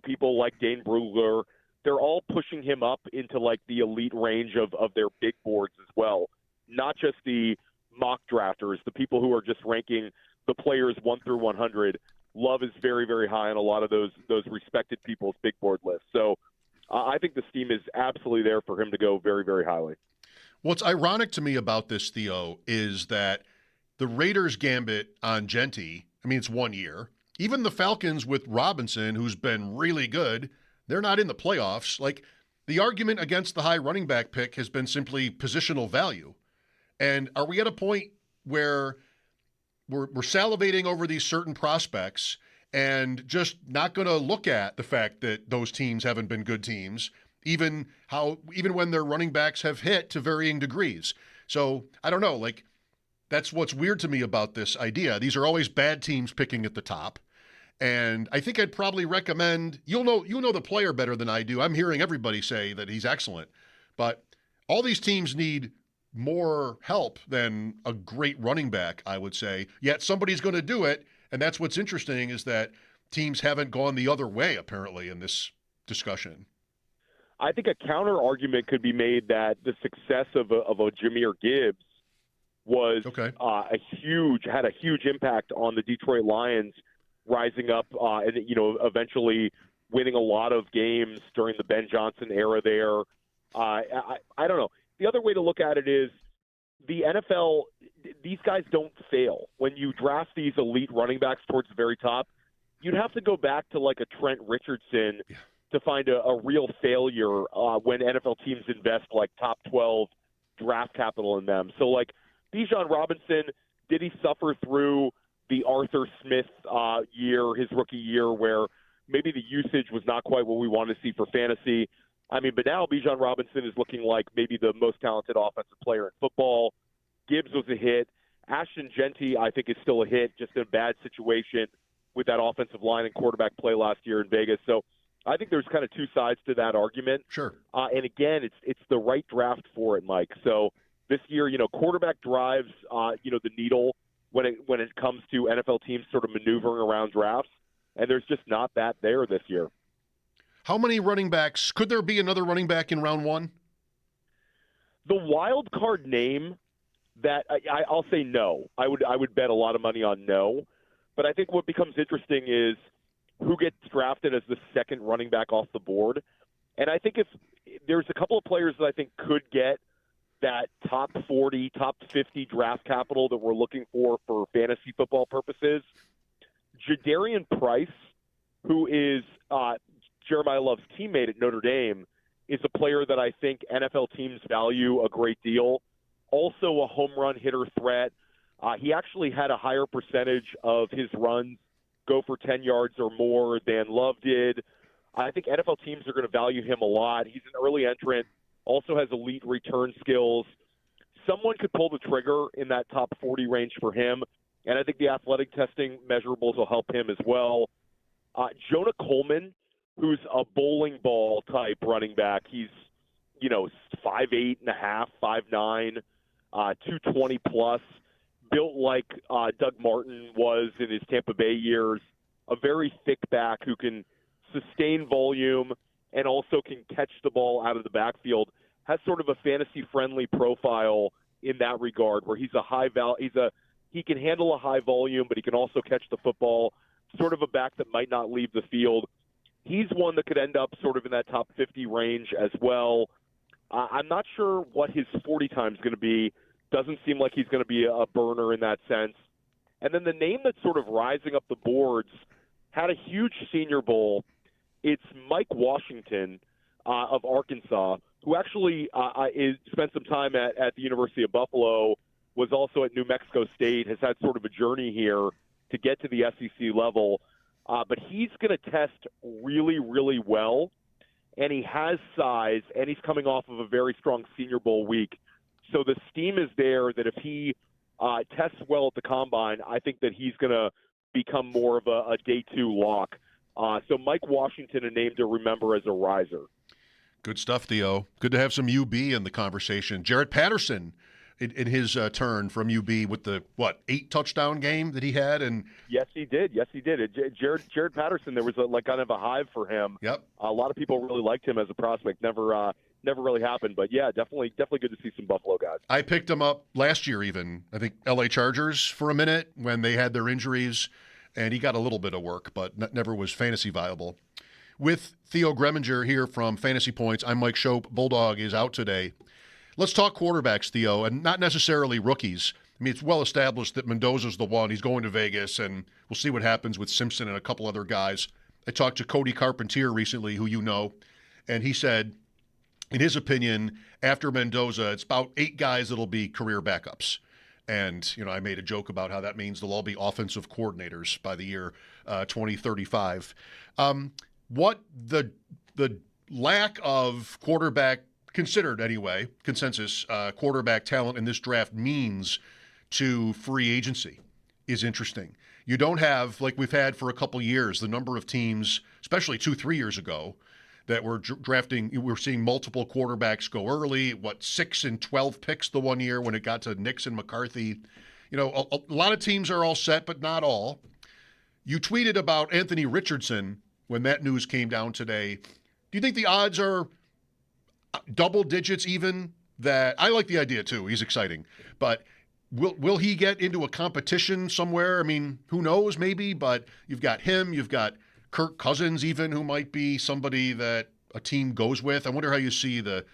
people like Dane Brugler, they're all pushing him up into like the elite range of their big boards as well. Not just the mock drafters, the people who are just ranking the players 1 through 100. Love is very, very high on a lot of those respected people's big board lists. So I think the steam is absolutely there for him to go very, very highly. What's ironic to me about this, Theo, is that the Raiders' gambit on Genty, I mean, it's 1 year. Even the Falcons with Robinson, who's been really good, they're not in the playoffs. Like, the argument against the high running back pick has been simply positional value. And are we at a point where we're salivating over these certain prospects, and just not going to look at the fact that those teams haven't been good teams, even when their running backs have hit to varying degrees. So I don't know, like that's what's weird to me about this idea. These are always bad teams picking at the top. And I think I'd probably recommend, you'll know the player better than I do. I'm hearing everybody say that he's excellent, but all these teams need more help than a great running back, I would say. Yet somebody's going to do it. And that's what's interesting is that teams haven't gone the other way, apparently, in this discussion. I think a counter argument could be made that the success of a Jahmyr Gibbs was had a huge impact on the Detroit Lions rising up and eventually winning a lot of games during the Ben Johnson era there. I don't know. The other way to look at it is the NFL, these guys don't fail. When you draft these elite running backs towards the very top, you'd have to go back to like a Trent Richardson to find a real failure when NFL teams invest like top 12 draft capital in them. So like Bijan Robinson, did he suffer through the Arthur Smith year, his rookie year, where maybe the usage was not quite what we wanted to see for fantasy? I mean, but now Bijan Robinson is looking like maybe the most talented offensive player in football. Gibbs was a hit. Ashton Genty, I think, is still a hit, just in a bad situation with that offensive line and quarterback play last year in Vegas. So I think there's kind of two sides to that argument. Sure. And again, it's the right draft for it, Mike. So this year, quarterback drives, the needle when it comes to NFL teams sort of maneuvering around drafts, and there's just not that there this year. How many running backs? Could there be another running back in round one? The wild card name that I'll say no. I would bet a lot of money on no. But I think what becomes interesting is who gets drafted as the second running back off the board. And I think if there's a couple of players that I think could get that top 40, top 50 draft capital that we're looking for fantasy football purposes. Jadarian Price, who is Jeremiah Love's teammate at Notre Dame, is a player that I think NFL teams value a great deal. Also a home run hitter threat. He actually had a higher percentage of his runs go for 10 yards or more than Love did. I think NFL teams are going to value him a lot. He's an early entrant, also has elite return skills. Someone could pull the trigger in that top 40 range for him, and I think the athletic testing measurables will help him as well. Jonah Coleman, who's a bowling ball type running back. He's, 5'8 and a half, 5'9", 220 plus, built like Doug Martin was in his Tampa Bay years, a very thick back who can sustain volume and also can catch the ball out of the backfield, has sort of a fantasy-friendly profile in that regard, where he's a high he can handle a high volume, but he can also catch the football, sort of a back that might not leave the field. He's one that could end up sort of in that top 50 range as well. I'm not sure what his 40 time is going to be. Doesn't seem like he's going to be a burner in that sense. And then the name that's sort of rising up the boards, had a huge Senior Bowl. It's Mike Washington of Arkansas, who actually spent some time at the University of Buffalo, was also at New Mexico State, has had sort of a journey here to get to the SEC level. But he's going to test really, really well, and he has size, and he's coming off of a very strong Senior Bowl week. So the steam is there that if he tests well at the Combine, I think that he's going to become more of a day two lock. So Mike Washington, a name to remember as a riser. Good stuff, Theo. Good to have some UB in the conversation. Jarrett Patterson in his turn from UB with the, 8-touchdown game that he had? And Yes, he did. Jared Patterson, there was kind of a hive for him. Yep. A lot of people really liked him as a prospect. Never really happened. But, yeah, definitely good to see some Buffalo guys. I picked him up last year even. I think L.A. Chargers for a minute when they had their injuries, and he got a little bit of work, but never was fantasy viable. With Theo Greminger here from Fantasy Points, I'm Mike Schopp. Bulldog is out today. Let's talk quarterbacks, Theo, and not necessarily rookies. I mean, it's well established that Mendoza's the one. He's going to Vegas, and we'll see what happens with Simpson and a couple other guys. I talked to Cody Carpentier recently, who you know, and he said, in his opinion, after Mendoza, it's about 8 guys that'll be career backups. And, I made a joke about how that means they'll all be offensive coordinators by the year 2035. What the lack of quarterback, considered anyway, consensus quarterback talent in this draft means to free agency is interesting. You don't have, like we've had for a couple years, the number of teams, especially 2-3 years ago, that were drafting. We're seeing multiple quarterbacks go early. 6 and 12 picks the one year when it got to Nixon, McCarthy. A lot of teams are all set, but not all. You tweeted about Anthony Richardson when that news came down today. Do you think the odds are double digits even? That I like the idea too. He's exciting, but will he get into a competition somewhere? I mean, who knows? Maybe, but you've got him. You've got Kirk Cousins, even, who might be somebody that a team goes with. I wonder how you see the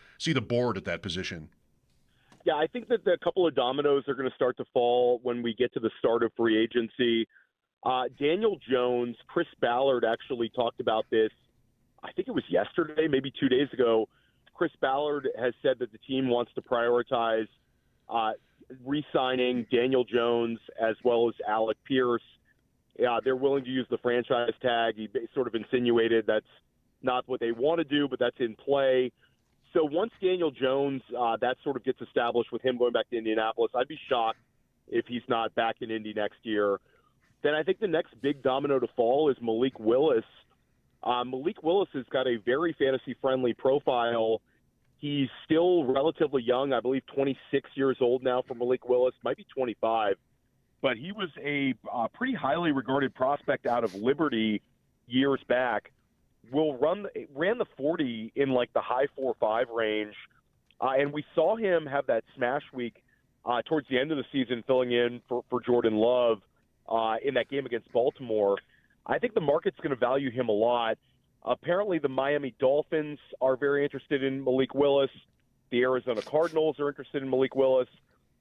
board at that position. Yeah, I think that a couple of dominoes are going to start to fall when we get to the start of free agency. Daniel Jones, Chris Ballard actually talked about this. I think it was yesterday, maybe 2 days ago. Chris Ballard has said that the team wants to prioritize re-signing Daniel Jones as well as Alec Pierce. They're willing to use the franchise tag. He sort of insinuated that's not what they want to do, but that's in play. So once Daniel Jones, that sort of gets established with him going back to Indianapolis, I'd be shocked if he's not back in Indy next year. Then I think the next big domino to fall is Malik Willis. Malik Willis has got a very fantasy-friendly profile. He's still relatively young, I believe 26 years old now for Malik Willis, might be 25. But he was a pretty highly regarded prospect out of Liberty years back. Ran the 40 in like the high 4.5 range, and we saw him have that smash week towards the end of the season, filling in for Jordan Love in that game against Baltimore. I think the market's going to value him a lot. Apparently, the Miami Dolphins are very interested in Malik Willis. The Arizona Cardinals are interested in Malik Willis.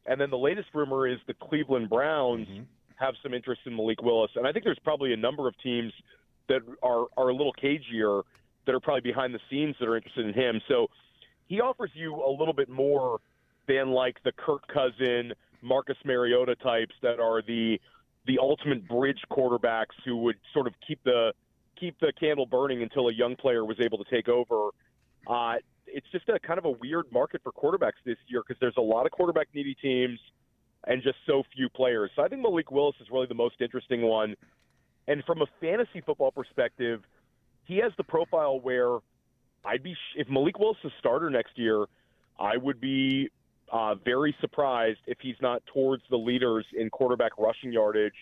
And then the latest rumor is the Cleveland Browns have some interest in Malik Willis. And I think there's probably a number of teams that are a little cagier that are probably behind the scenes that are interested in him. So he offers you a little bit more than like the Kirk Cousin, Marcus Mariota types that are the ultimate bridge quarterbacks who would sort of keep the candle burning until a young player was able to take over. It's just a kind of a weird market for quarterbacks this year because there's a lot of quarterback-needy teams and just so few players. So I think Malik Willis is really the most interesting one. And from a fantasy football perspective, he has the profile where if Malik Willis is a starter next year, I would be very surprised if he's not towards the leaders in quarterback rushing yardage.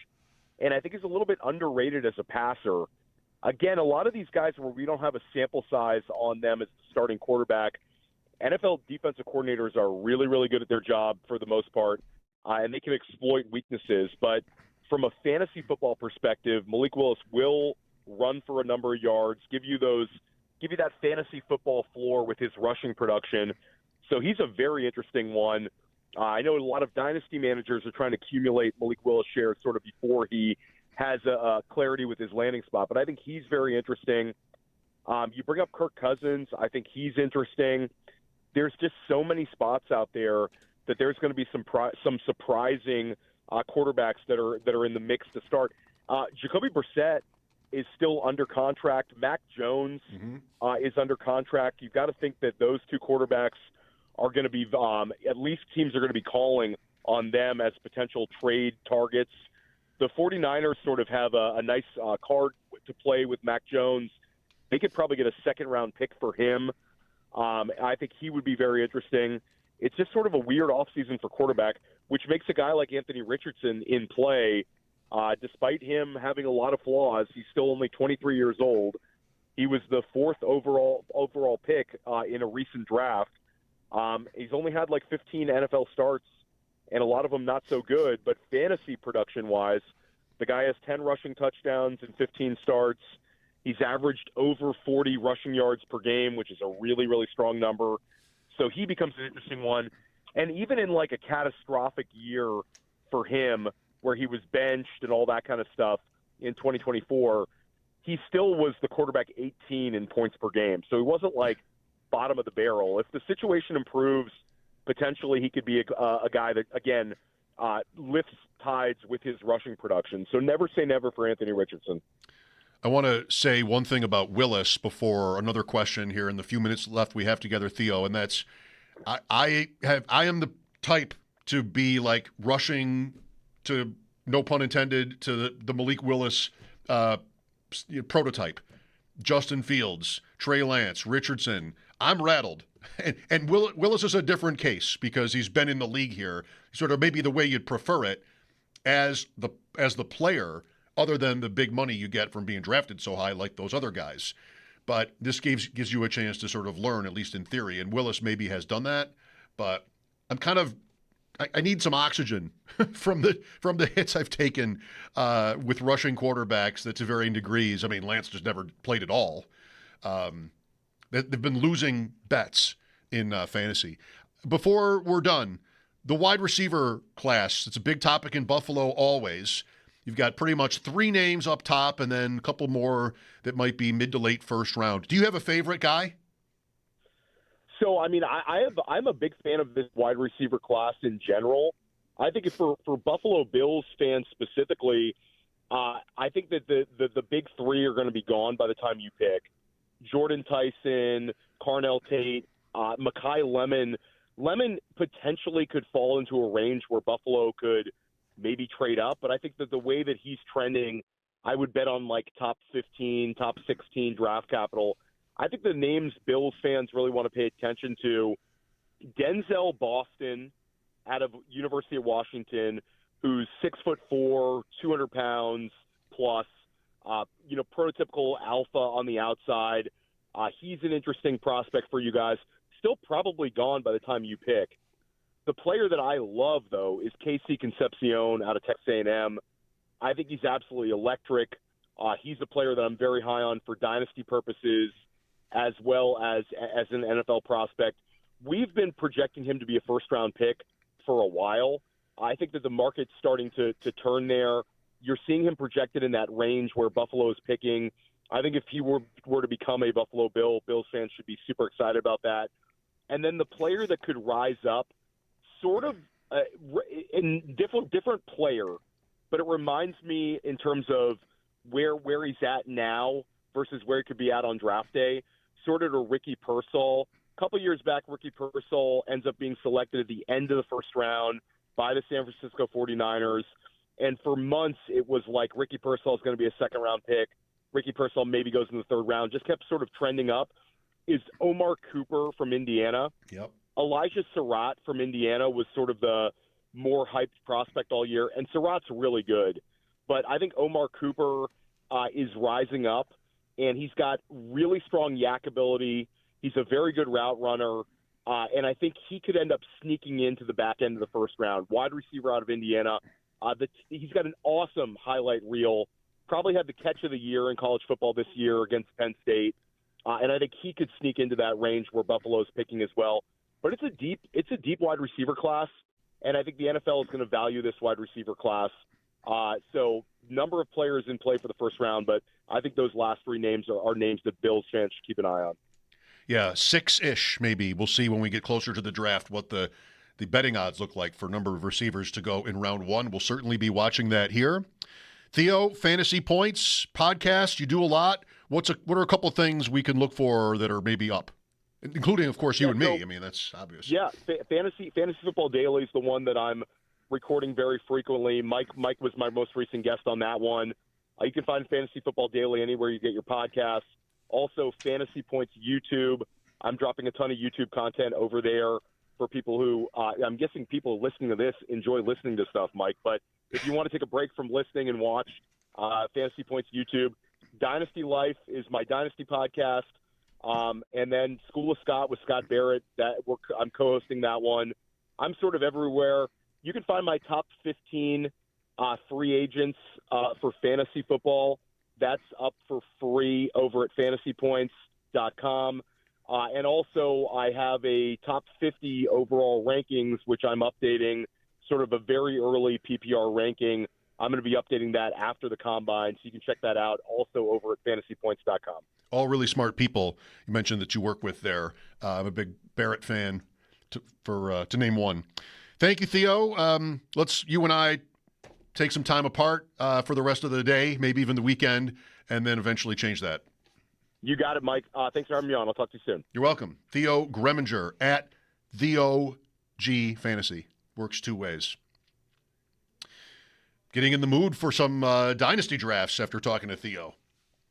And I think he's a little bit underrated as a passer. Again, a lot of these guys where we don't have a sample size on them as the starting quarterback, NFL defensive coordinators are really, really good at their job for the most part, and they can exploit weaknesses. But from a fantasy football perspective, Malik Willis will run for a number of yards, give you that fantasy football floor with his rushing production. So he's a very interesting one. I know a lot of dynasty managers are trying to accumulate Malik Willis shares sort of before he has a clarity with his landing spot, but I think he's very interesting. You bring up Kirk Cousins. I think he's interesting. There's just so many spots out there that there's going to be some surprising quarterbacks that are in the mix to start. Jacoby Brissett is still under contract. Mac Jones is under contract. You've got to think that those two quarterbacks are going to be at least teams are going to be calling on them as potential trade targets. The 49ers sort of have a nice card to play with Mac Jones. They could probably get a second-round pick for him. I think he would be very interesting. It's just sort of a weird offseason for quarterback, which makes a guy like Anthony Richardson in play. Despite him having a lot of flaws, he's still only 23 years old. He was the 4th overall pick in a recent draft. He's only had like 15 NFL starts, and a lot of them not so good, but fantasy production-wise, the guy has 10 rushing touchdowns and 15 starts. He's averaged over 40 rushing yards per game, which is a really, really strong number. So he becomes an interesting one. And even in like a catastrophic year for him, where he was benched and all that kind of stuff in 2024, he still was the quarterback 18 in points per game. So he wasn't like bottom of the barrel. If the situation improves, potentially he could be a guy that, again, lifts tides with his rushing production. So never say never for Anthony Richardson. I want to say one thing about Willis before another question here in the few minutes left we have together, Theo, and that's I am the type to be like rushing to, no pun intended, to the Malik Willis prototype. Justin Fields, Trey Lance, Richardson. I'm rattled. And Willis is a different case because he's been in the league here, sort of maybe the way you'd prefer it as the player, other than the big money you get from being drafted so high like those other guys. But this gives you a chance to sort of learn, at least in theory. And Willis maybe has done that, but I'm kind of I need some oxygen from the hits I've taken with rushing quarterbacks to varying degrees. I mean, Lance just never played at all. They've been losing bets in fantasy. Before we're done, the wide receiver class, it's a big topic in Buffalo always. You've got pretty much 3 names up top and then a couple more that might be mid to late first round. Do you have a favorite guy? So, I mean, I'm a big fan of this wide receiver class in general. I think for Buffalo Bills fans specifically, I think that the big 3 are going to be gone by the time you pick. Jordan Tyson, Carnell Tate, Mekhi Lemon. Lemon potentially could fall into a range where Buffalo could maybe trade up, but I think that the way that he's trending, I would bet on like top 15, top 16 draft capital. I think the names Bills fans really want to pay attention to, Denzel Boston out of University of Washington, who's 6'4", 200 pounds plus, prototypical alpha on the outside. He's an interesting prospect for you guys. Still probably gone by the time you pick. The player that I love, though, is Casey Concepcion out of Texas A&M. I think he's absolutely electric. He's a player that I'm very high on for dynasty purposes, as well as an NFL prospect. We've been projecting him to be a first-round pick for a while. I think that the market's starting to turn there. You're seeing him projected in that range where Buffalo is picking. I think if he were to become a Buffalo Bill, Bills fans should be super excited about that. And then the player that could rise up, sort of in different player, but it reminds me in terms of where he's at now versus where he could be at on draft day, sort of to Ricky Pearsall. A couple years back, Ricky Pearsall ends up being selected at the end of the first round by the San Francisco 49ers. And for months, it was like Ricky Pearsall is going to be a second-round pick. Ricky Pearsall maybe goes in the third round. Just kept sort of trending up. Is Omar Cooper from Indiana. Yep. Elijah Surratt from Indiana was sort of the more hyped prospect all year. And Surratt's really good. But I think Omar Cooper is rising up, and he's got really strong yak ability. He's a very good route runner. And I think he could end up sneaking into the back end of the first round. Wide receiver out of Indiana. He's got an awesome highlight reel. Probably had the catch of the year in college football this year against Penn State. And I think he could sneak into that range where Buffalo is picking as well. But it's a deep wide receiver class, and I think the NFL is going to value this wide receiver class. So number of players in play for the first round, but I think those last 3 names are names that Bills fans should keep an eye on. Yeah, 6-ish maybe. We'll see when we get closer to the draft what the betting odds look like for number of receivers to go in round 1. We'll certainly be watching that here. Theo, Fantasy Points podcast, you do a lot. What are a couple of things we can look for that are maybe up? Including, of course, you and me. I mean, that's obvious. Yeah, Fantasy Football Daily is the one that I'm recording very frequently. Mike was my most recent guest on that one. You can find Fantasy Football Daily anywhere you get your podcasts. Also, Fantasy Points YouTube. I'm dropping a ton of YouTube content over there for people who I'm guessing people listening to this enjoy listening to stuff, Mike. But if you want to take a break from listening and watch, Fantasy Points YouTube. Dynasty Life is my Dynasty podcast. And then School of Scott with Scott Barrett. I'm co-hosting that one. I'm sort of everywhere. You can find my top 15 free agents for fantasy football. That's up for free over at fantasypoints.com. And also I have a top 50 overall rankings, which I'm updating, sort of a very early PPR ranking. I'm going to be updating that after the Combine, so you can check that out also over at fantasypoints.com. All really smart people you mentioned that you work with there. I'm a big Barrett fan, to name one. Thank you, Theo. Let's you and I take some time apart for the rest of the day, maybe even the weekend, and then eventually change that. You got it, Mike. Thanks for having me on. I'll talk to you soon. You're welcome. Theo Greminger at TheoG Fantasy. Works two ways. Getting in the mood for some dynasty drafts after talking to Theo.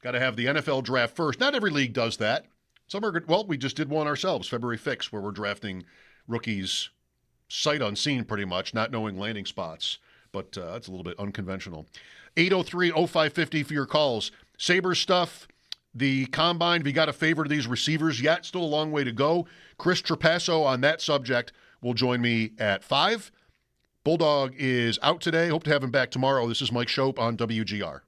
Got to have the NFL draft first. Not every league does that. Some are good. Well, we just did one ourselves, February 5th, where we're drafting rookies sight unseen pretty much, not knowing landing spots. But that's a little bit unconventional. 803-0550 for your calls. Sabres stuff, the Combine, have you got a favorite of these receivers yet? Still a long way to go. Chris Trapasso on that subject will join me at 5. Bulldog is out today. Hope to have him back tomorrow. This is Mike Schopp on WGR.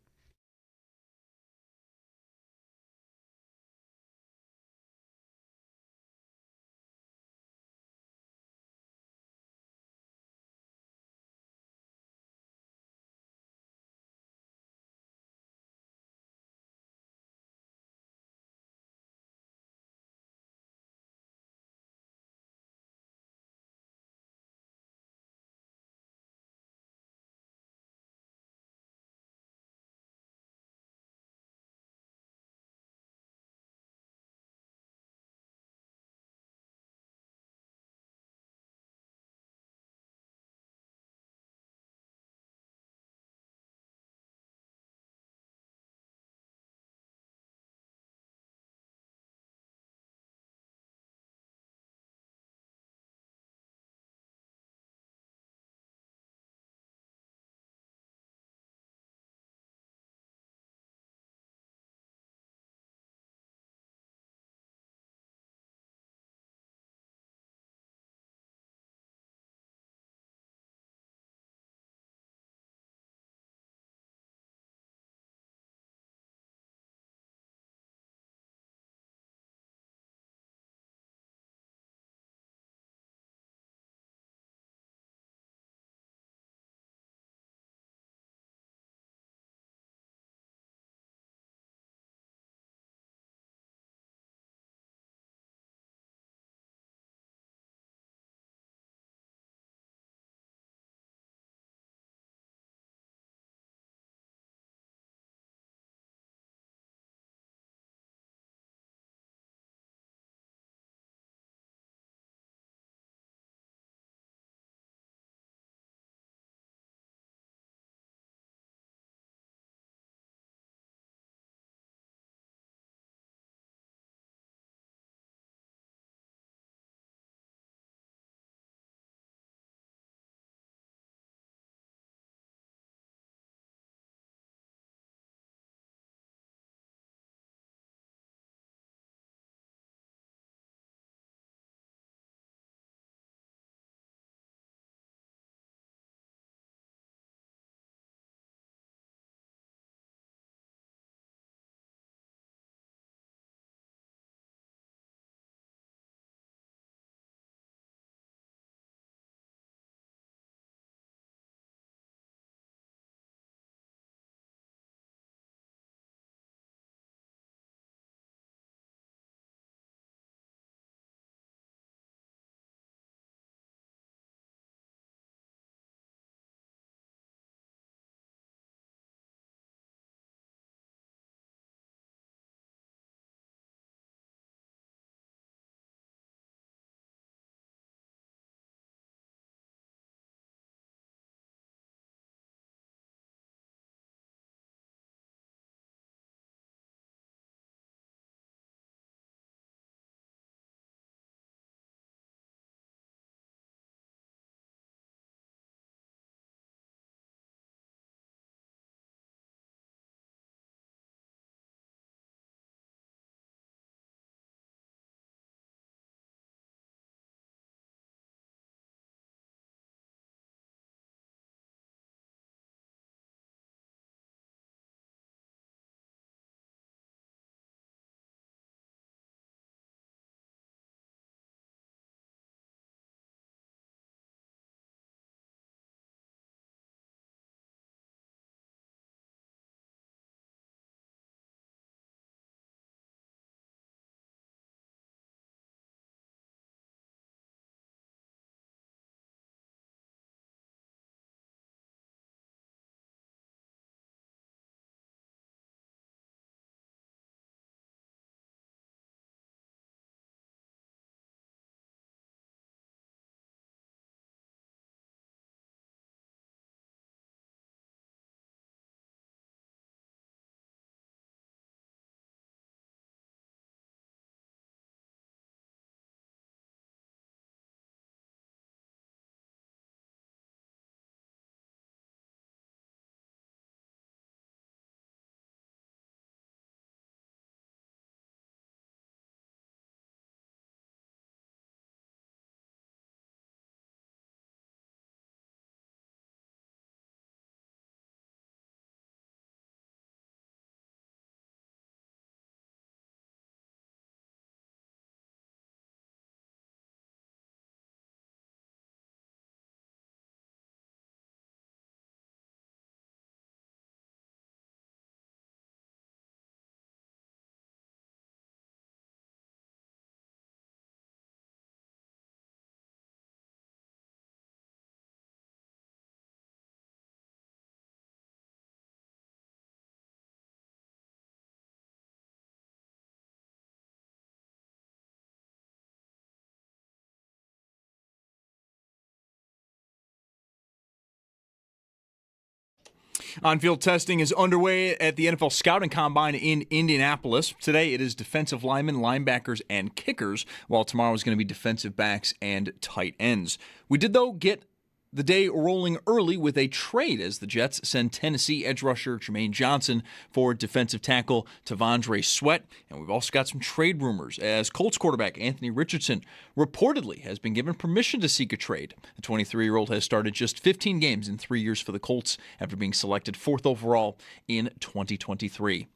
On-field testing is underway at the NFL Scouting Combine in Indianapolis. Today it is defensive linemen, linebackers, and kickers, while tomorrow is going to be defensive backs and tight ends. We did, though, get the day rolling early with a trade as the Jets send Tennessee edge rusher Jermaine Johnson for defensive tackle Tavondre Sweat. And we've also got some trade rumors as Colts quarterback Anthony Richardson reportedly has been given permission to seek a trade. The 23-year-old has started just 15 games in 3 years for the Colts after being selected 4th overall in 2023.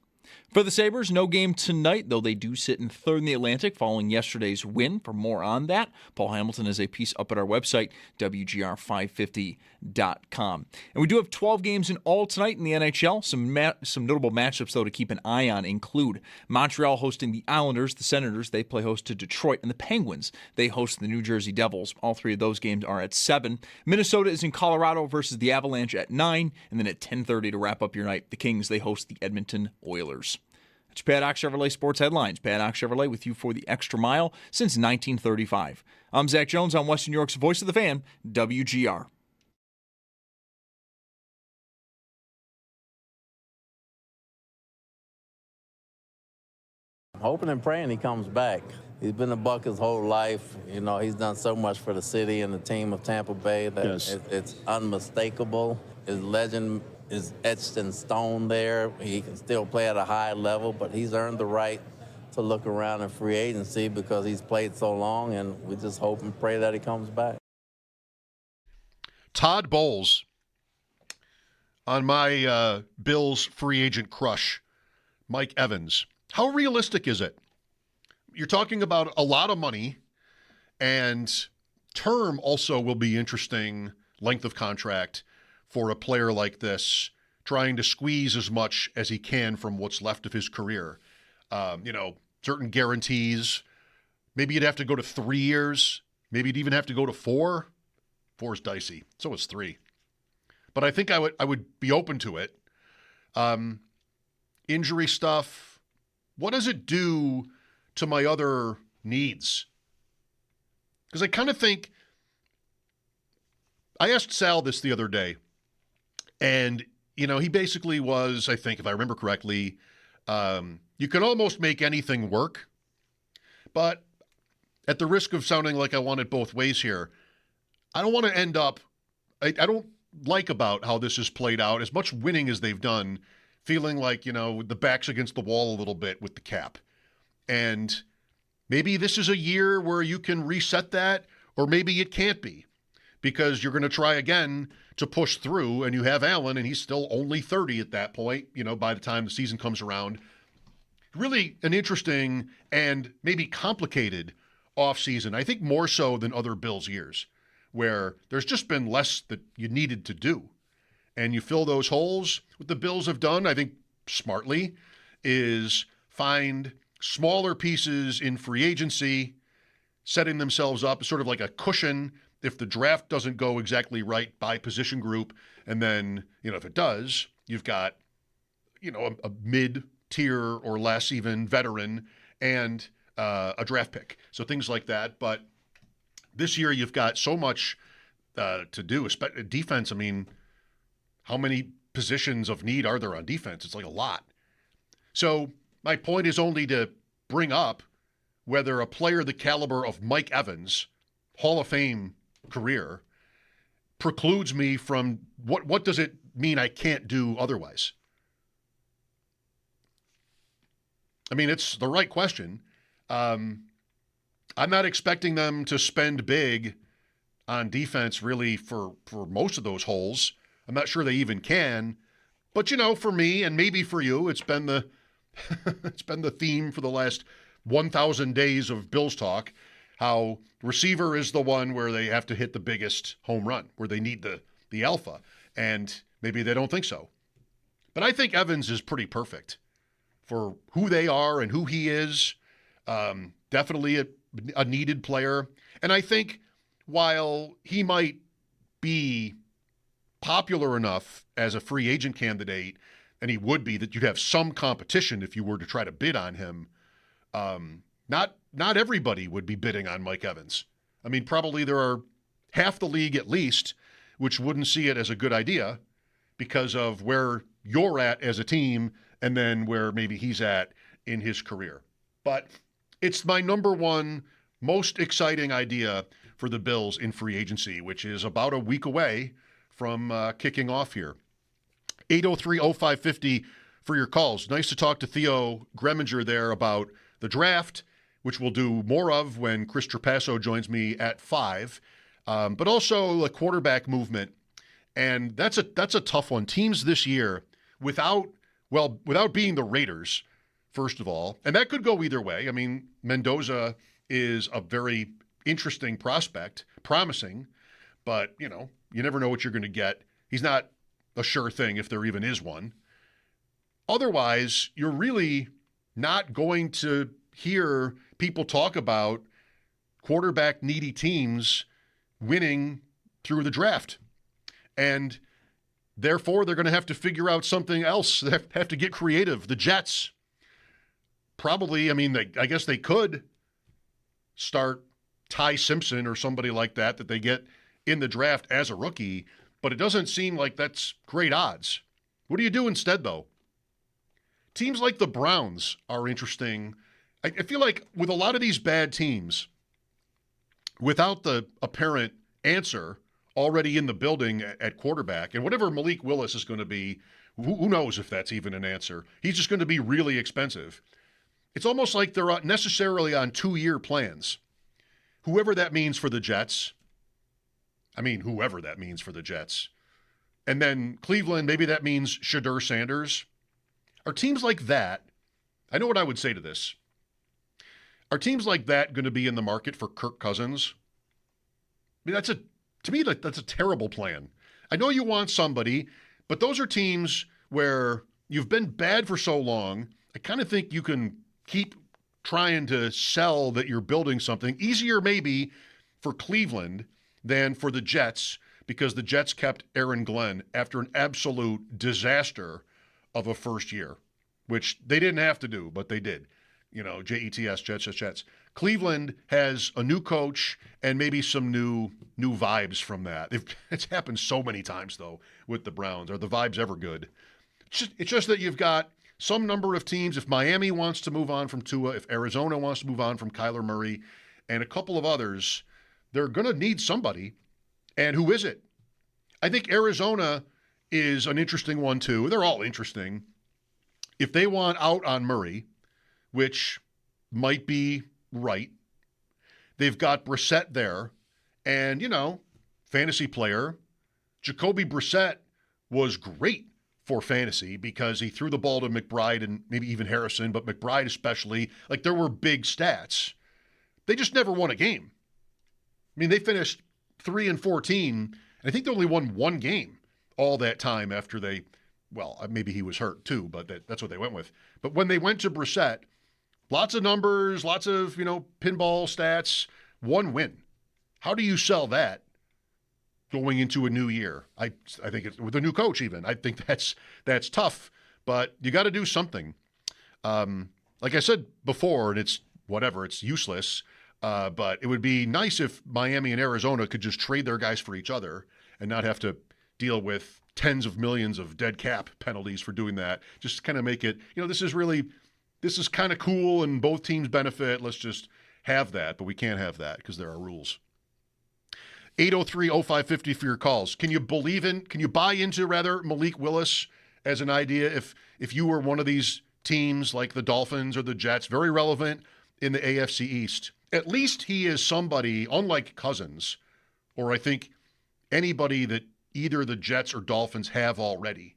For the Sabres, no game tonight, though they do sit in 3rd in the Atlantic following yesterday's win. For more on that, Paul Hamilton has a piece up at our website, WGR550.com. And we do have 12 games in all tonight in the NHL. Some notable matchups, though, to keep an eye on include Montreal hosting the Islanders, the Senators, they play host to Detroit, and the Penguins, they host the New Jersey Devils. All three of those games are at 7. Minnesota is in Colorado versus the Avalanche at 9, and then at 10:30 to wrap up your night, the Kings, they host the Edmonton Oilers. That's Paddock Chevrolet Sports Headlines. Paddock Chevrolet with you for the extra mile since 1935. I'm Zach Jones on Western New York's Voice of the Fan, WGR. I'm hoping and praying he comes back. He's been a Buck his whole life. You know, he's done so much for the city and the team of Tampa Bay that it's unmistakable. His legend is etched in stone there. He can still play at a high level, but he's earned the right to look around in free agency because he's played so long, and we just hope and pray that he comes back. Todd Bowles on my Bills free agent crush, Mike Evans. How realistic is it? You're talking about a lot of money, and term also will be interesting, length of contract for a player like this, trying to squeeze as much as he can from what's left of his career. Certain guarantees. Maybe you'd have to go to 3 years. Maybe you'd even have to go to 4. 4 is dicey. So is 3. But I think I would be open to it. Injury stuff. What does it do to my other needs? Because I kind of think, I asked Sal this the other day, and, he basically was, I think, if I remember correctly, you can almost make anything work. But at the risk of sounding like I want it both ways here, I don't want to end up, I don't like about how this has played out, as much winning as they've done, feeling like, the back's against the wall a little bit with the cap. And maybe this is a year where you can reset that, or maybe it can't be, because you're going to try again to push through, and you have Allen, and he's still only 30 at that point, by the time the season comes around. Really an interesting and maybe complicated offseason, I think more so than other Bills years, where there's just been less that you needed to do. And you fill those holes. What the Bills have done, I think smartly, is find smaller pieces in free agency, setting themselves up as sort of like a cushion if the draft doesn't go exactly right by position group. And then, if it does, you've got, a mid-tier or less even veteran and a draft pick. So things like that. But this year you've got so much to do. Defense, how many positions of need are there on defense? It's like a lot. So my point is only to bring up whether a player the caliber of Mike Evans, Hall of Fame career, precludes me from what does it mean I can't do otherwise? It's the right question. I'm not expecting them to spend big on defense really for most of those holes. I'm not sure they even can. But, for me and maybe for you, it's been the it's been the theme for the last 1,000 days of Bills talk, how receiver is the one where they have to hit the biggest home run, where they need the alpha. And maybe they don't think so. But I think Evans is pretty perfect for who they are and who he is. Definitely a needed player. And I think while he might be popular enough as a free agent candidate, and he would be, that you'd have some competition if you were to try to bid on him, not everybody would be bidding on Mike Evans. Probably there are half the league at least which wouldn't see it as a good idea, because of where you're at as a team and then where maybe he's at in his career. But it's my number one most exciting idea for the Bills in free agency, which is about a week away from kicking off here. 803-0550 for your calls. Nice to talk to Theo Greminger there about the draft, which we'll do more of when Chris Trapasso joins me at 5, but also the quarterback movement. And that's a tough one. Teams this year, without being the Raiders, first of all, and that could go either way. I mean, Mendoza is a very interesting prospect, promising, but, you never know what you're going to get. He's not a sure thing if there even is one. Otherwise, you're really not going to hear people talk about quarterback needy teams winning through the draft. And therefore, they're going to have to figure out something else. They have to get creative. The Jets, probably, I guess they could start Ty Simpson or somebody like that they get in the draft as a rookie, but it doesn't seem like that's great odds. What do you do instead, though? Teams like the Browns are interesting. I feel like with a lot of these bad teams, without the apparent answer already in the building at quarterback, and whatever Malik Willis is going to be, who knows if that's even an answer. He's just going to be really expensive. It's almost like they're necessarily on 2-year plans. Whoever that means for the Jets. Whoever that means for the Jets. And then Cleveland, maybe that means Shadur Sanders. Are teams like that, I know what I would say to this. Are teams like that going to be in the market for Kirk Cousins? That's a terrible plan. I know you want somebody, but those are teams where you've been bad for so long. I kind of think you can keep trying to sell that you're building something. Easier maybe for Cleveland than for the Jets, because the Jets kept Aaron Glenn after an absolute disaster of a first year, which they didn't have to do, but they did. Jets, Jets. Cleveland has a new coach and maybe some new vibes from that. It's happened so many times, though, with the Browns. Are the vibes ever good? It's just that you've got some number of teams. If Miami wants to move on from Tua, if Arizona wants to move on from Kyler Murray, and a couple of others, they're going to need somebody. And who is it? I think Arizona is an interesting one, too. They're all interesting. If they want out on Murray, which might be right, they've got Brissett there. And, fantasy player, Jacoby Brissett was great for fantasy because he threw the ball to McBride and maybe even Harrison, but McBride especially. Like, there were big stats. They just never won a game. They finished 3-14, and I think they only won one game all that time after maybe he was hurt too, but that's what they went with. But when they went to Brissett, lots of numbers, lots of, pinball stats, one win. How do you sell that going into a new year? I think it's with a new coach even. I think that's tough, but you got to do something. Like I said before, and it's useless, but it would be nice if Miami and Arizona could just trade their guys for each other and not have to deal with tens of millions of dead cap penalties for doing that. Just kind of make it, this is kind of cool and both teams benefit. Let's just have that, but we can't have that because there are rules. 803-0550 for your calls. Can you buy into Malik Willis as an idea if you were one of these teams like the Dolphins or the Jets, very relevant in the AFC East? At least he is somebody, unlike Cousins, or I think anybody that either the Jets or Dolphins have already.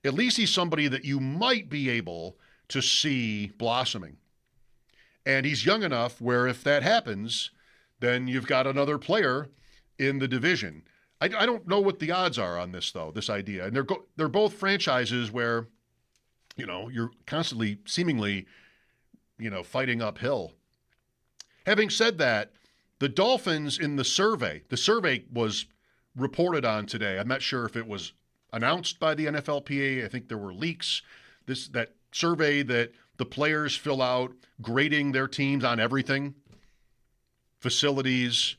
At least he's somebody that you might be able to see blossoming. And he's young enough where if that happens, then you've got another player in the division. I don't know what the odds are on this, though, this idea. And they're both franchises where, you're constantly, seemingly, fighting uphill. Having said that, the Dolphins in the survey was reported on today. I'm not sure if it was announced by the NFLPA. I think there were leaks. That survey that the players fill out, grading their teams on everything, facilities,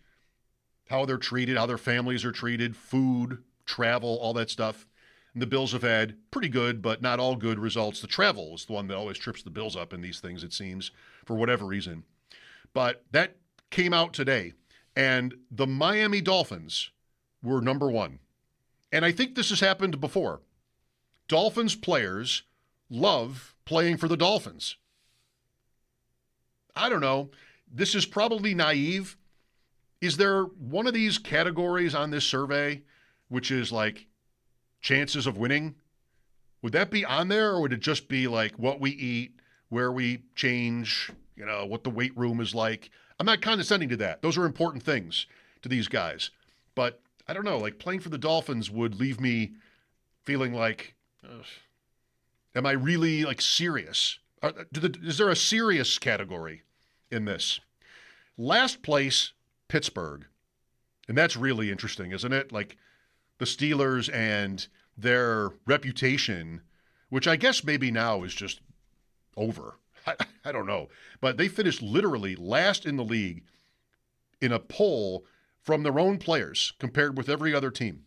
how they're treated, how their families are treated, food, travel, all that stuff. And the Bills have had pretty good, but not all good results. The travel is the one that always trips the Bills up in these things, it seems, for whatever reason. But that came out today, and the Miami Dolphins were number one. And I think this has happened before. Dolphins players love playing for the Dolphins. I don't know. This is probably naive. Is there one of these categories on this survey which is like chances of winning? Would that be on there, or would it just be like what we eat, where we change, what the weight room is like? I'm not condescending to that. Those are important things to these guys. But I don't know, like playing for the Dolphins would leave me feeling like, am I really like serious? Is there a serious category in this? Last place, Pittsburgh. And that's really interesting, isn't it? Like the Steelers and their reputation, which I guess maybe now is just over. I don't know. But they finished literally last in the league in a poll from their own players compared with every other team.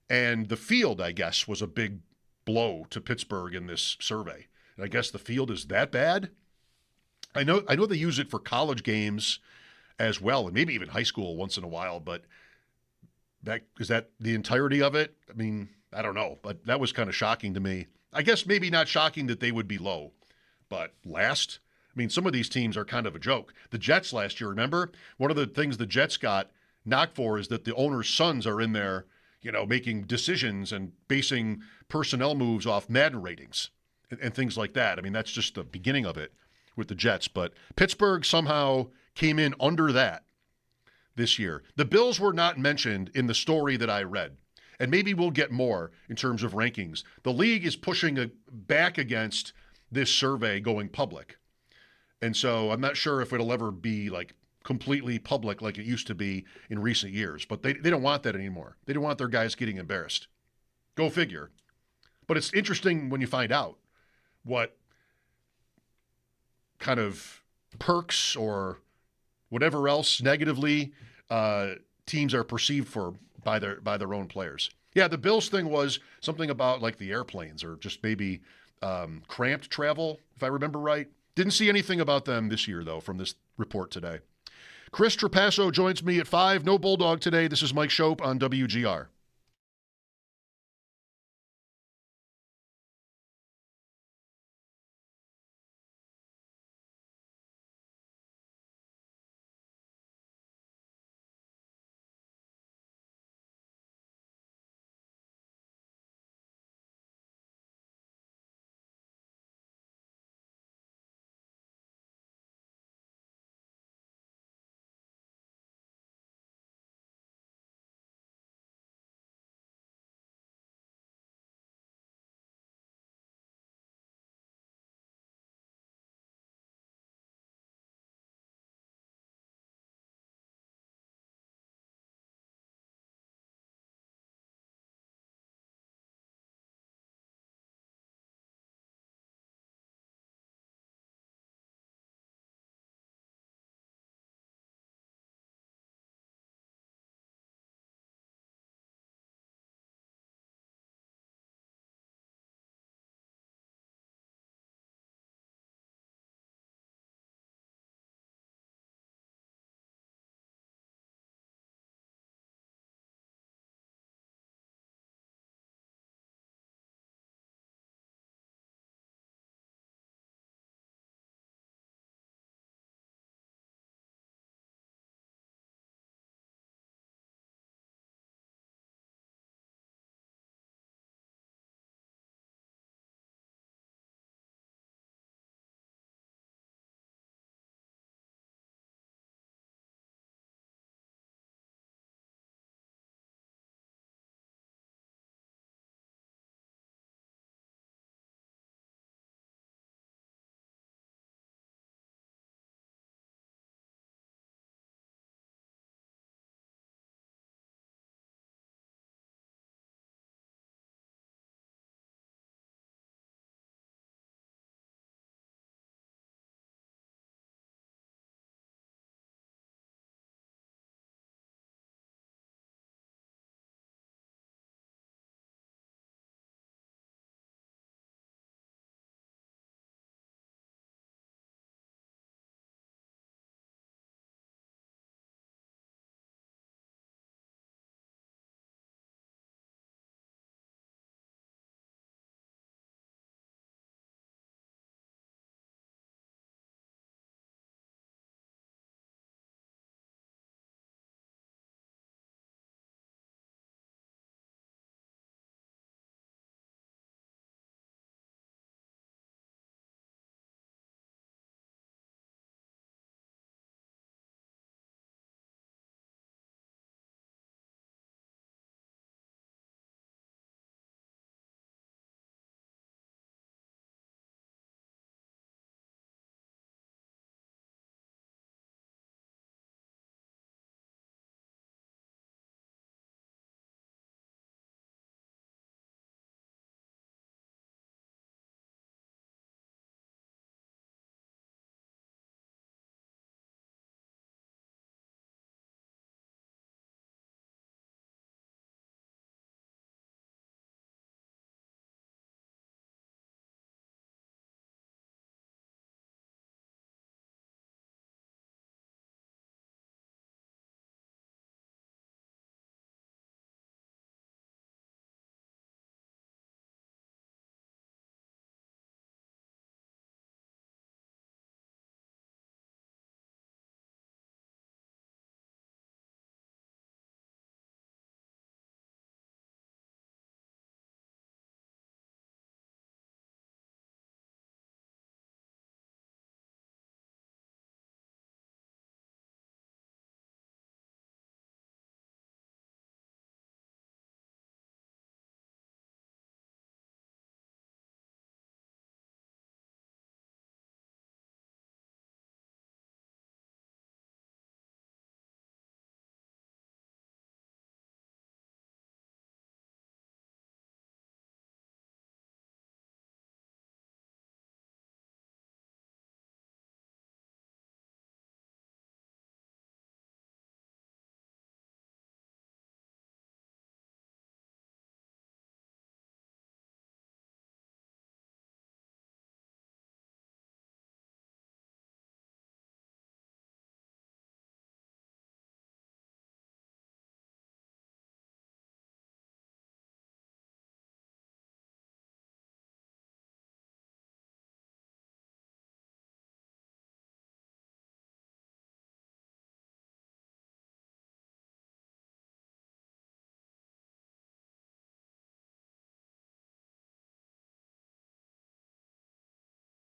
And the field, I guess, was a big blow to Pittsburgh in this survey. And I guess the field is that bad. I know they use it for college games as well, and maybe even high school once in a while, but is that the entirety of it? I mean, I don't know, but that was kind of shocking to me. I guess maybe not shocking that they would be low, but last? I mean, some of these teams are kind of a joke. The Jets last year, remember? One of the things the Jets got knocked for is that the owner's sons are in there, making decisions and basing personnel moves off Madden ratings and things like that. I mean, that's just the beginning of it with the Jets. But Pittsburgh somehow came in under that this year. The Bills were not mentioned in the story that I read. And maybe we'll get more in terms of rankings. The league is pushing back against this survey going public. And so I'm not sure if it'll ever be like completely public like it used to be in recent years. But they don't want that anymore. They don't want their guys getting embarrassed. Go figure. But it's interesting when you find out what kind of perks or whatever else negatively teams are perceived for by their own players. Yeah, the Bills thing was something about like the airplanes or just maybe cramped travel, if I remember right. Didn't see anything about them this year, though, from this report today. Chris Trapasso joins me at 5. No Bulldog today. This is Mike Schopp on WGR.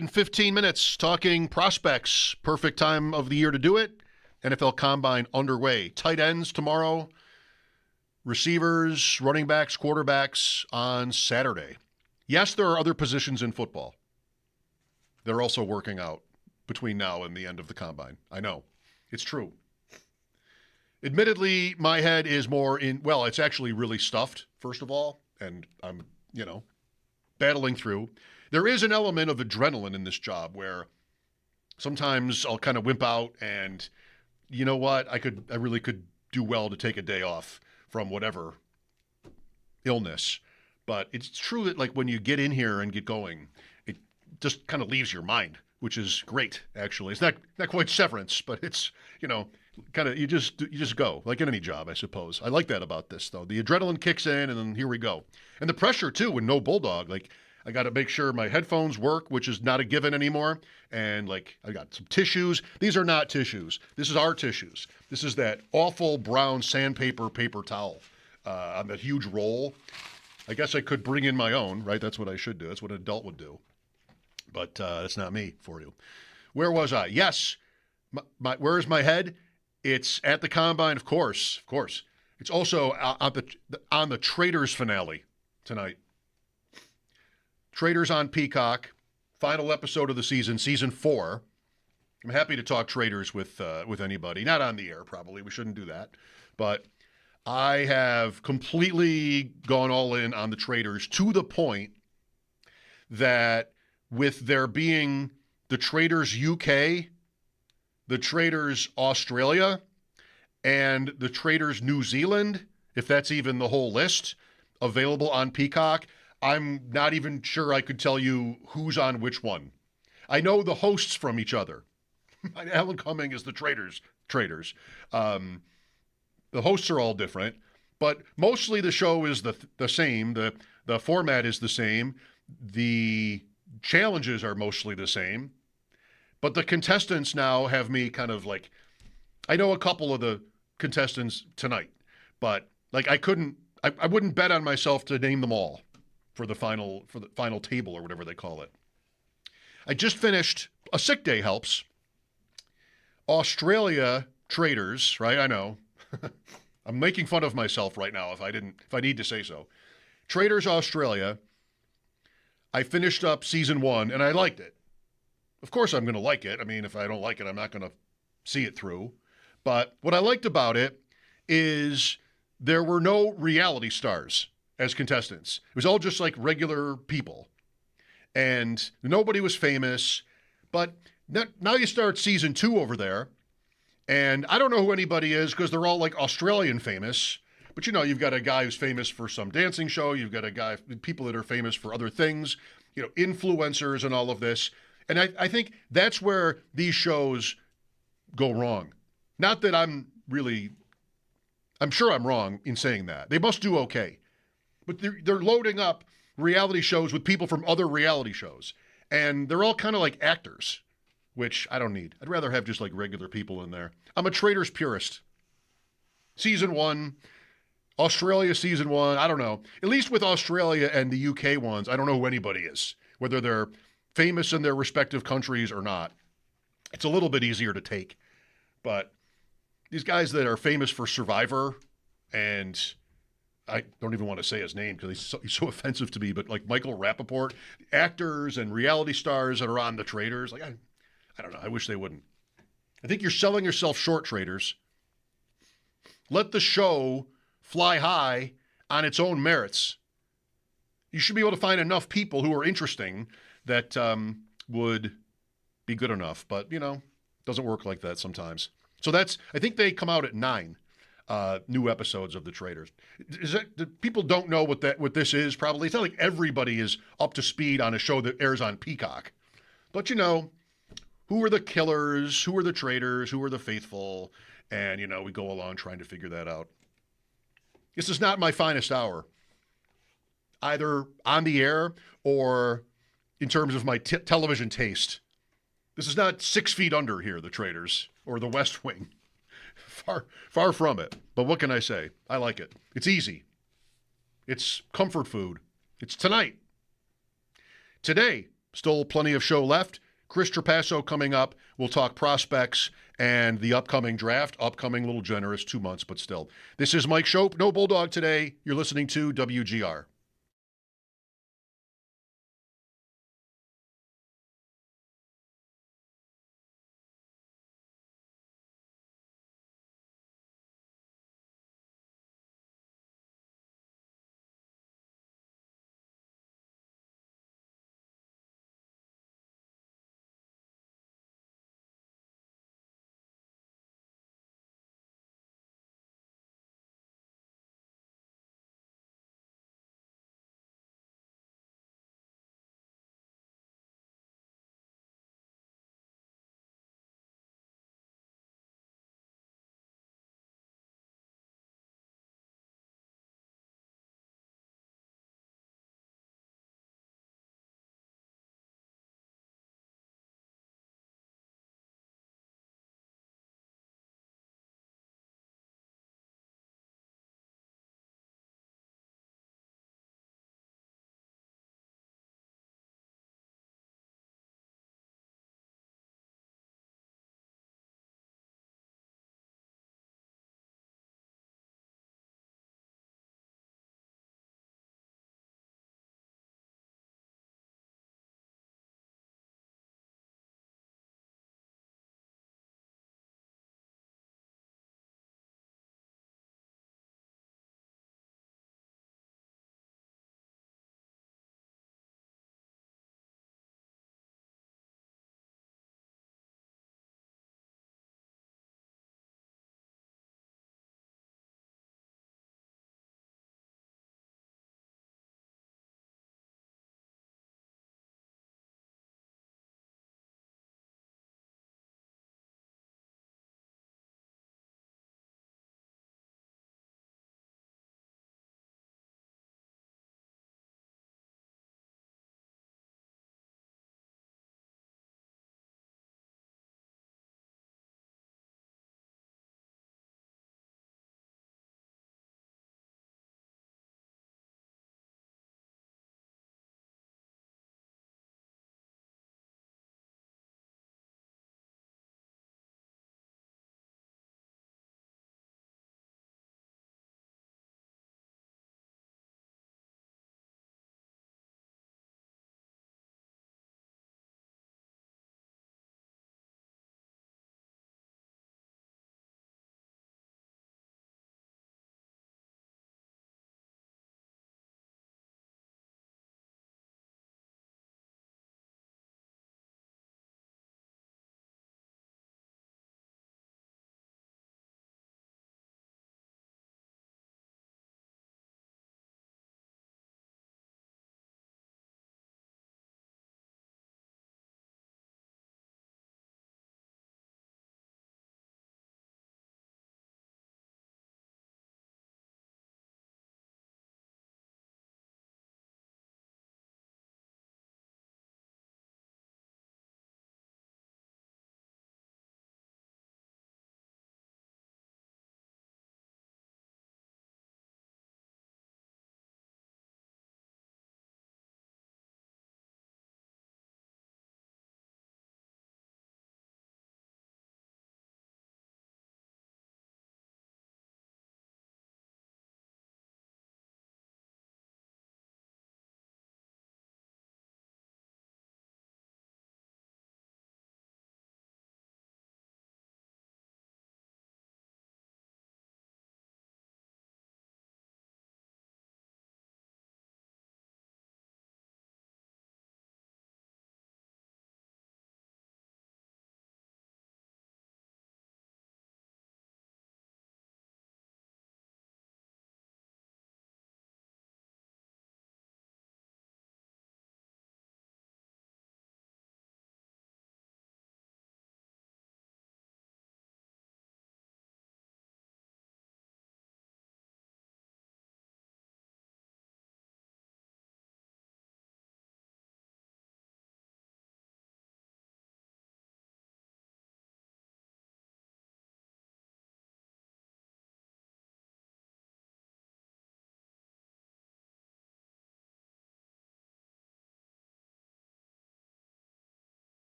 in 15 minutes talking prospects. Perfect time of the year to do it. NFL Combine underway. Tight ends tomorrow. Receivers, running backs, quarterbacks on Saturday. Yes, there are other positions in football. They're also working out between now and the end of the Combine. I know. It's true. Admittedly, my head is more in, well, it's actually really stuffed, first of all, and I'm, battling through. There is an element of adrenaline in this job where sometimes I'll kind of wimp out and, you know what, I really could do well to take a day off from whatever illness. But it's true that, like, when you get in here and get going, it just kind of leaves your mind, which is great, actually. It's not quite severance, but it's, kind of, you just go, like in any job, I suppose. I like that about this, though. The adrenaline kicks in, and then here we go. And the pressure, too, with no Bulldog. Like, I got to make sure my headphones work, which is not a given anymore. And, like, I got some tissues. These are not tissues. This is our tissues. This is that awful brown sandpaper paper towel on that huge roll. I guess I could bring in my own, right? That's what I should do. That's what an adult would do. But that's not me for you. Where was I? Yes. Where is my head? It's at the Combine, of course. It's also on the Traitors finale tonight. Traitors on Peacock, final episode of the season 4. I'm happy to talk Traitors with anybody. Not on the air, probably. We shouldn't do that. But I have completely gone all in on the Traitors to the point that with there being the Traitors UK, the Traitors Australia, and the Traitors New Zealand, if that's even the whole list, available on Peacock, I'm not even sure I could tell you who's on which one. I know the hosts from each other. Alan Cumming is the Traitors. The hosts are all different, but mostly the show is the same. The format is the same. The challenges are mostly the same. But the contestants now have me kind of like, I know a couple of the contestants tonight, but like I wouldn't bet on myself to name them all for the final table or whatever they call it. I just finished, a sick day helps, Australia Traitors, right? I know. I'm making fun of myself right now if I need to say so. Traitors Australia. I finished up season 1 and I liked it. Of course I'm going to like it. I mean, if I don't like it, I'm not going to see it through. But what I liked about it is there were no reality stars as contestants. It was all just like regular people. And nobody was famous. But now you start season 2 over there. And I don't know who anybody is because they're all like Australian famous. But you've got a guy who's famous for some dancing show. You've got people that are famous for other things, influencers and all of this. And I think that's where these shows go wrong. Not that I'm sure I'm wrong in saying that. They must do okay. But they're loading up reality shows with people from other reality shows. And they're all kind of like actors, which I don't need. I'd rather have just like regular people in there. I'm a Traitors purist. Season 1, Australia season 1, I don't know. At least with Australia and the UK ones, I don't know who anybody is, whether they're famous in their respective countries or not. It's a little bit easier to take. But these guys that are famous for Survivor, and I don't even want to say his name because he's so offensive to me, but like Michael Rappaport, actors and reality stars that are on the Traitors, like I don't know, I wish they wouldn't. I think you're selling yourself short, Traitors. Let the show fly high on its own merits. You should be able to find enough people who are interesting that would be good enough. But, it doesn't work like that sometimes. So I think they come out at 9 new episodes of The Traitors. People don't know what this is, probably. It's not like everybody is up to speed on a show that airs on Peacock. But, who are the killers? Who are the traitors? Who are the faithful? And, we go along trying to figure that out. This is not my finest hour, either on the air or in terms of my television taste. This is not 6 Feet Under here, The Traitors, or The West Wing. Far from it. But what can I say? I like it. It's easy. It's comfort food. It's tonight. Today, Still plenty of show left. Chris Trapasso coming up. We'll talk prospects and the upcoming draft. Upcoming, a little generous, 2 months, but still. This is Mike Schopp. No Bulldog today. You're listening to WGR.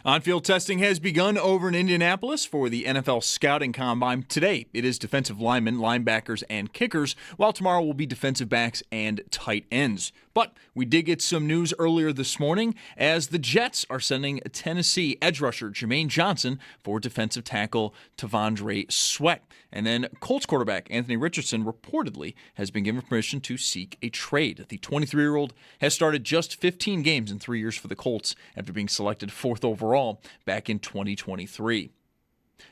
On-field testing has begun over in Indianapolis for the NFL Scouting Combine. Today, it is defensive linemen, linebackers, and kickers, while tomorrow will be defensive backs and tight ends. But we did get some news earlier this morning as the Jets are sending Tennessee edge rusher Jermaine Johnson for defensive tackle Tavondre Sweat. And then Colts quarterback Anthony Richardson reportedly has been given permission to seek a trade. The 23-year-old has started just 15 games in 3 years for the Colts after being selected fourth overall back in 2023.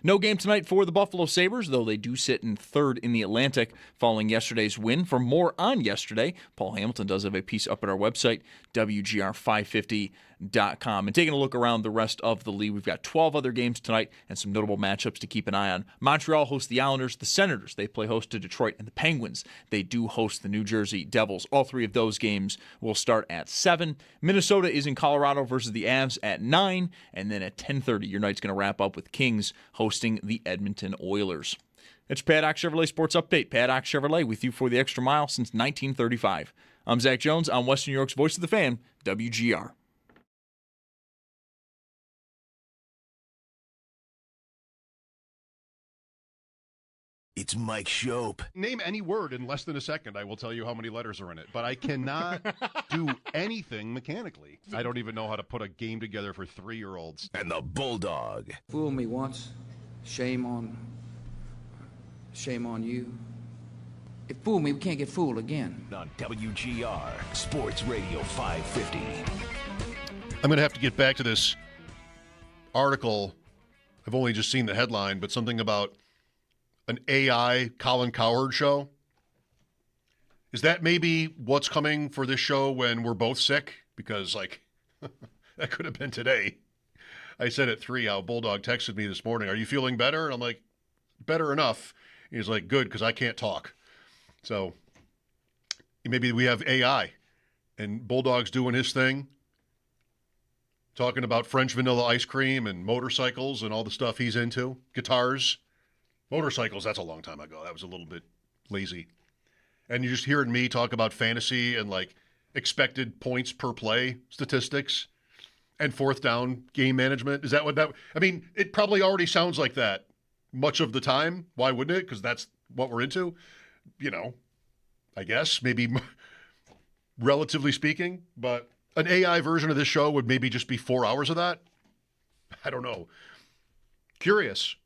No game tonight for the Buffalo Sabres, though they do sit in third in the Atlantic following yesterday's win. For more on yesterday, Paul Hamilton does have a piece up at our website, WGR550.com. And taking a look around the rest of the league, we've got 12 other games tonight and some notable matchups to keep an eye on. Montreal hosts the Islanders, the Senators. They play host to Detroit, and the Penguins. They do host the New Jersey Devils. All three of those games will start at 7. Minnesota is in Colorado versus the Avs at 9. And then at 10:30, your night's going to wrap up with Kings hosting the Edmonton Oilers. It's Paddock Chevrolet Sports Update. Paddock Chevrolet with you for the extra mile since 1935. I'm Zach Jones. I'm Western New York's voice of the fan, WGR. It's Mike Schopp. Name any word in less than a second. I will tell you how many letters are in it. But I cannot do anything mechanically. I don't even know how to put a game together for 3-year-olds. And the Bulldog. Fool me once, shame on you. If fool me, we can't get fooled again. On WGR Sports Radio 550. I'm going to have to get back to this article. I've only just seen the headline, but something about an AI Colin Cowherd show. Is that maybe what's coming for this show when we're both sick? Because, that could have been today. I said at 3 how Bulldog texted me this morning, "Are you feeling better?" And I'm like, "Better enough." He's like, "Good, because I can't talk." So maybe we have AI and Bulldog's doing his thing, talking about French vanilla ice cream and motorcycles and all the stuff he's into, guitars. Motorcycles, that's a long time ago. That was a little bit lazy. And you're just hearing me talk about fantasy and expected points per play statistics and fourth down game management. Is that what that, I mean, it probably already sounds like that much of the time. Why wouldn't it? Because that's what we're into, I guess, maybe relatively speaking. But an AI version of this show would maybe just be 4 hours of that. I don't know. Curious.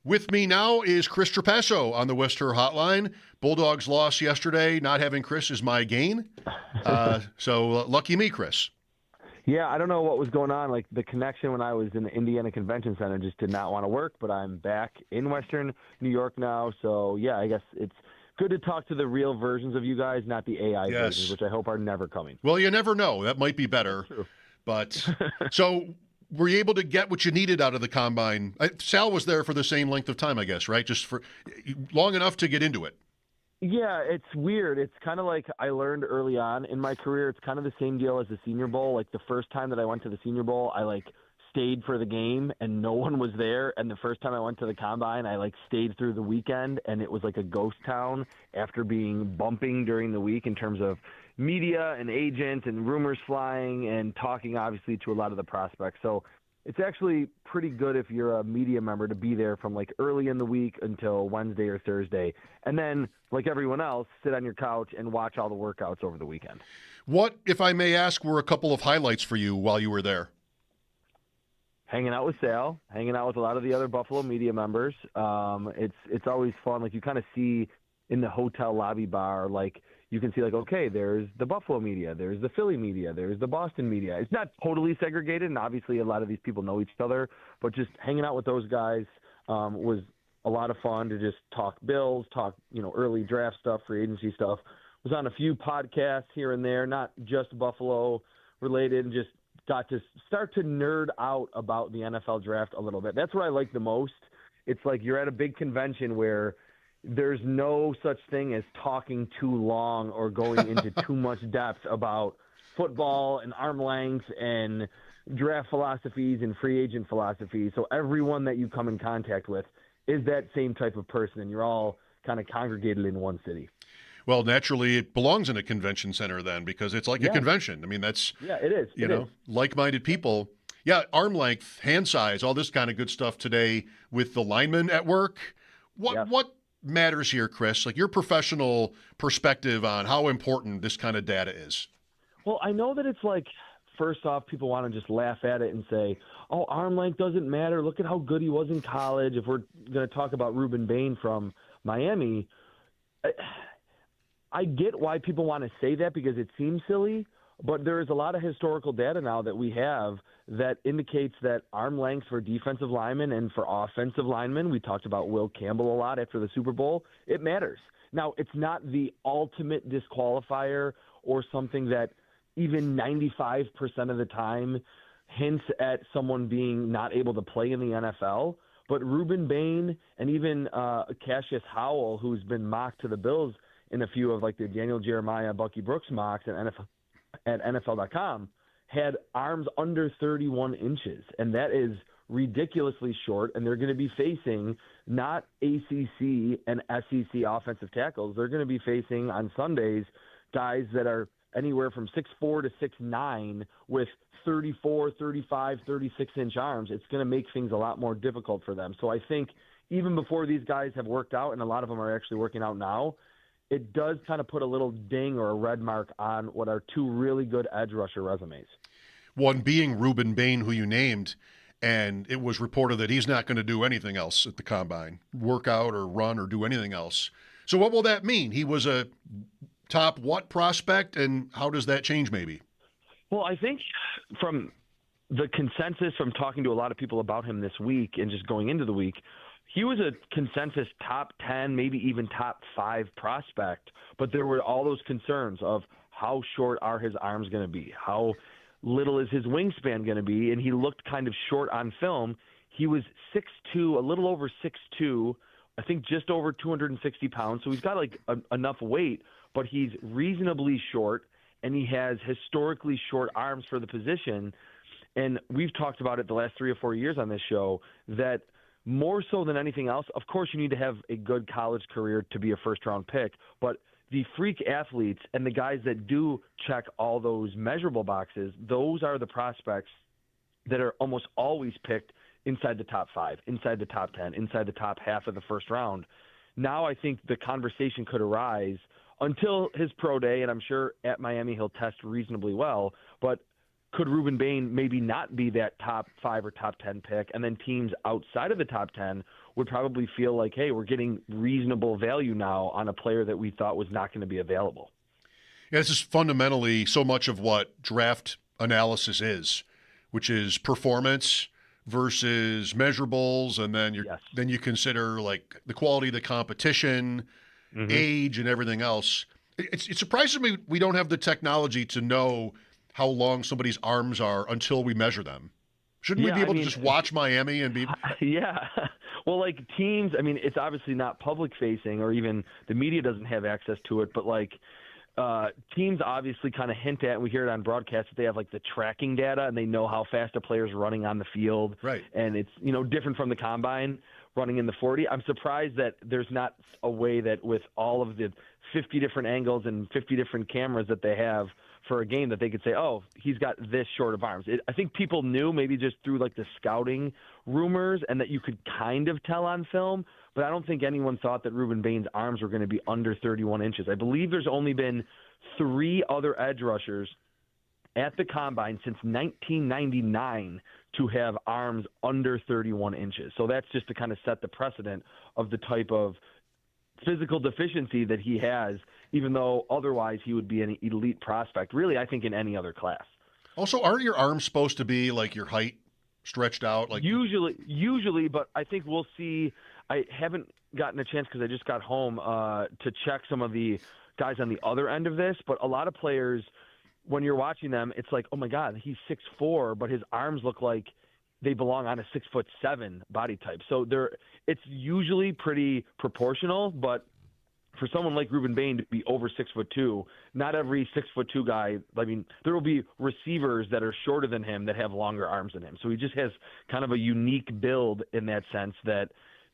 With me now is Chris Trapasso on the Wester Hotline. Bulldogs lost yesterday. Not having Chris is my gain. So lucky me, Chris. Yeah, I don't know what was going on. The connection when I was in the Indiana Convention Center just did not want to work, but I'm back in Western New York now. So, yeah, I guess it's good to talk to the real versions of you guys, not the AI versions, which I hope are never coming. Well, you never know. That might be better. True. But so were you able to get what you needed out of the combine? Sal was there for the same length of time, I guess, right? Just for long enough to get into it. Yeah, it's weird. It's kind of like I learned early on in my career. It's kind of the same deal as the Senior Bowl. The first time that I went to the Senior Bowl, I stayed for the game and no one was there. And the first time I went to the combine, I stayed through the weekend and it was like a ghost town after being bumping during the week in terms of media and agents and rumors flying and talking obviously to a lot of the prospects. So it's actually pretty good if you're a media member to be there from early in the week until Wednesday or Thursday. And then, like everyone else, sit on your couch and watch all the workouts over the weekend. What, if I may ask, were a couple of highlights for you while you were there? Hanging out with Sal, hanging out with a lot of the other Buffalo media members. It's always fun. You kind of see in the hotel lobby bar, you can see okay, there's the Buffalo media, there's the Philly media, there's the Boston media. It's not totally segregated, and obviously a lot of these people know each other, but just hanging out with those guys was a lot of fun to just talk Bills, talk, early draft stuff, free agency stuff. Was on a few podcasts here and there, not just Buffalo related, and just got to start to nerd out about the NFL draft a little bit. That's what I like the most. It's you're at a big convention where there's no such thing as talking too long or going into too much depth about football and arm length and draft philosophies and free agent philosophies. So everyone that you come in contact with is that same type of person, and you're all kind of congregated in one city. Well, naturally, it belongs in a convention center then, because it's like a convention. I mean, that's it is. Like-minded people. Yeah, arm length, hand size, all this kind of good stuff today with the linemen at work. What matters here, Chris? Like your professional perspective on how important this kind of data is. Well, I know that it's like, first off, people want to just laugh at it and say, oh, arm length doesn't matter. Look at how good he was in college. If we're going to talk about Ruben Bain from Miami, I get why people want to say that because it seems silly, but there is a lot of historical data now that we have that indicates that arm length for defensive linemen and for offensive linemen, we talked about Will Campbell a lot after the Super Bowl, it matters. Now, it's not the ultimate disqualifier or something that even 95% of the time hints at someone being not able to play in the NFL. But Ruben Bain and even Cassius Howell, who's been mocked to the Bills in a few of like the Daniel Jeremiah, Bucky Brooks mocks at NFL.com, had arms under 31 inches. And that is ridiculously short. And they're going to be facing not ACC and SEC offensive tackles. They're going to be facing on Sundays guys that are anywhere from 6'4" to 6'9" with 34, 35, 36-inch arms. It's going to make things a lot more difficult for them. So I think even before these guys have worked out, and a lot of them are actually working out now, it does kind of put a little ding or a red mark on what are two really good edge rusher resumes. One being Ruben Bain, who you named, and it was reported that he's not going to do anything else at the Combine, work out or run or do anything else. So what will that mean? He was a top what prospect, and how does that change maybe? Well, I think from the consensus from talking to a lot of people about him this week and just going into the week, he was a consensus top 10, maybe even top 5 prospect, but there were all those concerns of how short are his arms going to be? How little is his wingspan going to be? And he looked kind of short on film. He was 6'2", a little over 6'2", I think just over 260 pounds. So he's got like enough weight, but he's reasonably short, and he has historically short arms for the position. And we've talked about it the last 3 or 4 years on this show that more so than anything else, of course you need to have a good college career to be a first-round pick, but the freak athletes and the guys that do check all those measurable boxes, those are the prospects that are almost always picked inside the top 5, inside the top 10, inside the top half of the first round. Now I think the conversation could arise until his pro day, and I'm sure at Miami he'll test reasonably well, but could Ruben Bain maybe not be that top 5 or top 10 pick, and then teams outside of the top 10 would probably feel like, hey, we're getting reasonable value now on a player that we thought was not going to be available. Yeah, this is fundamentally so much of what draft analysis is, which is performance versus measurables, and then then you consider like the quality of the competition, age, and everything else. It surprises me we don't have the technology to know how long somebody's arms are until we measure them. Shouldn't we be able to just watch Miami and be? Yeah. Well, like teams, I mean, it's obviously not public facing, or even the media doesn't have access to it, but like teams obviously kind of hint at, and we hear it on broadcast, that they have like the tracking data and they know how fast a player's running on the field. Right. And it's, different from the combine running in the 40. I'm surprised that there's not a way that with all of the 50 different angles and 50 different cameras that they have for a game that they could say, oh, he's got this short of arms. I think people knew maybe just through like the scouting rumors and that you could kind of tell on film, but I don't think anyone thought that Ruben Bain's arms were going to be under 31 inches. I believe there's only been 3 other edge rushers at the Combine since 1999 to have arms under 31 inches. So that's just to kind of set the precedent of the type of physical deficiency that he has, even though otherwise he would be an elite prospect, really, I think, in any other class. Also, aren't your arms supposed to be like your height stretched out? Like Usually, but I think we'll see. I haven't gotten a chance because I just got home to check some of the guys on the other end of this, but a lot of players, when you're watching them, it's like, oh my God, he's 6'4", but his arms look like they belong on a 6'7" body type. So it's usually pretty proportional, but for someone like Ruben Bain to be over 6'2", not every 6'2" guy, I mean, there will be receivers that are shorter than him that have longer arms than him. So he just has kind of a unique build in that sense that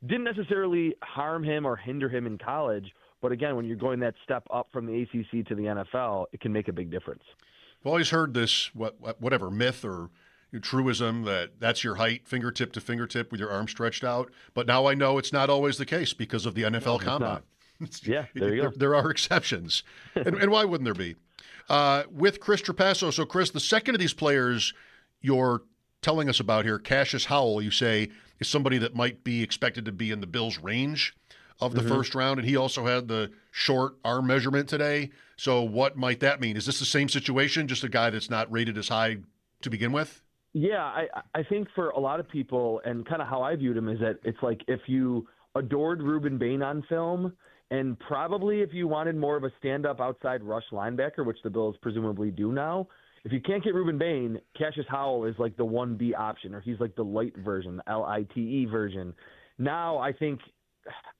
didn't necessarily harm him or hinder him in college. But again, when you're going that step up from the ACC to the NFL, it can make a big difference. I've always heard this, whatever myth or truism that that's your height, fingertip to fingertip with your arm stretched out. But now I know it's not always the case because of the NFL Combine. Yeah, there you go. There are exceptions. and why wouldn't there be? With Chris Trapasso, so Chris, the second of these players you're telling us about here, Cassius Howell, you say is somebody that might be expected to be in the Bills' range of the first round, and he also had the short arm measurement today. So what might that mean? Is this the same situation, just a guy that's not rated as high to begin with? Yeah, I think for a lot of people, and kind of how I viewed him, is that it's like if you adored Reuben Bain on film, and probably if you wanted more of a stand-up outside rush linebacker, which the Bills presumably do now, if you can't get Reuben Bain, Cassius Howell is like the 1B option, or he's like the light version, the LITE version. Now I think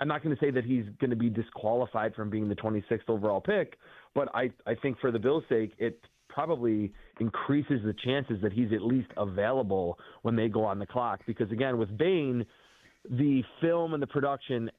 I'm not going to say that he's going to be disqualified from being the 26th overall pick, but I think for the Bills' sake, it probably increases the chances that he's at least available when they go on the clock. Because, again, with Bain, the film and the production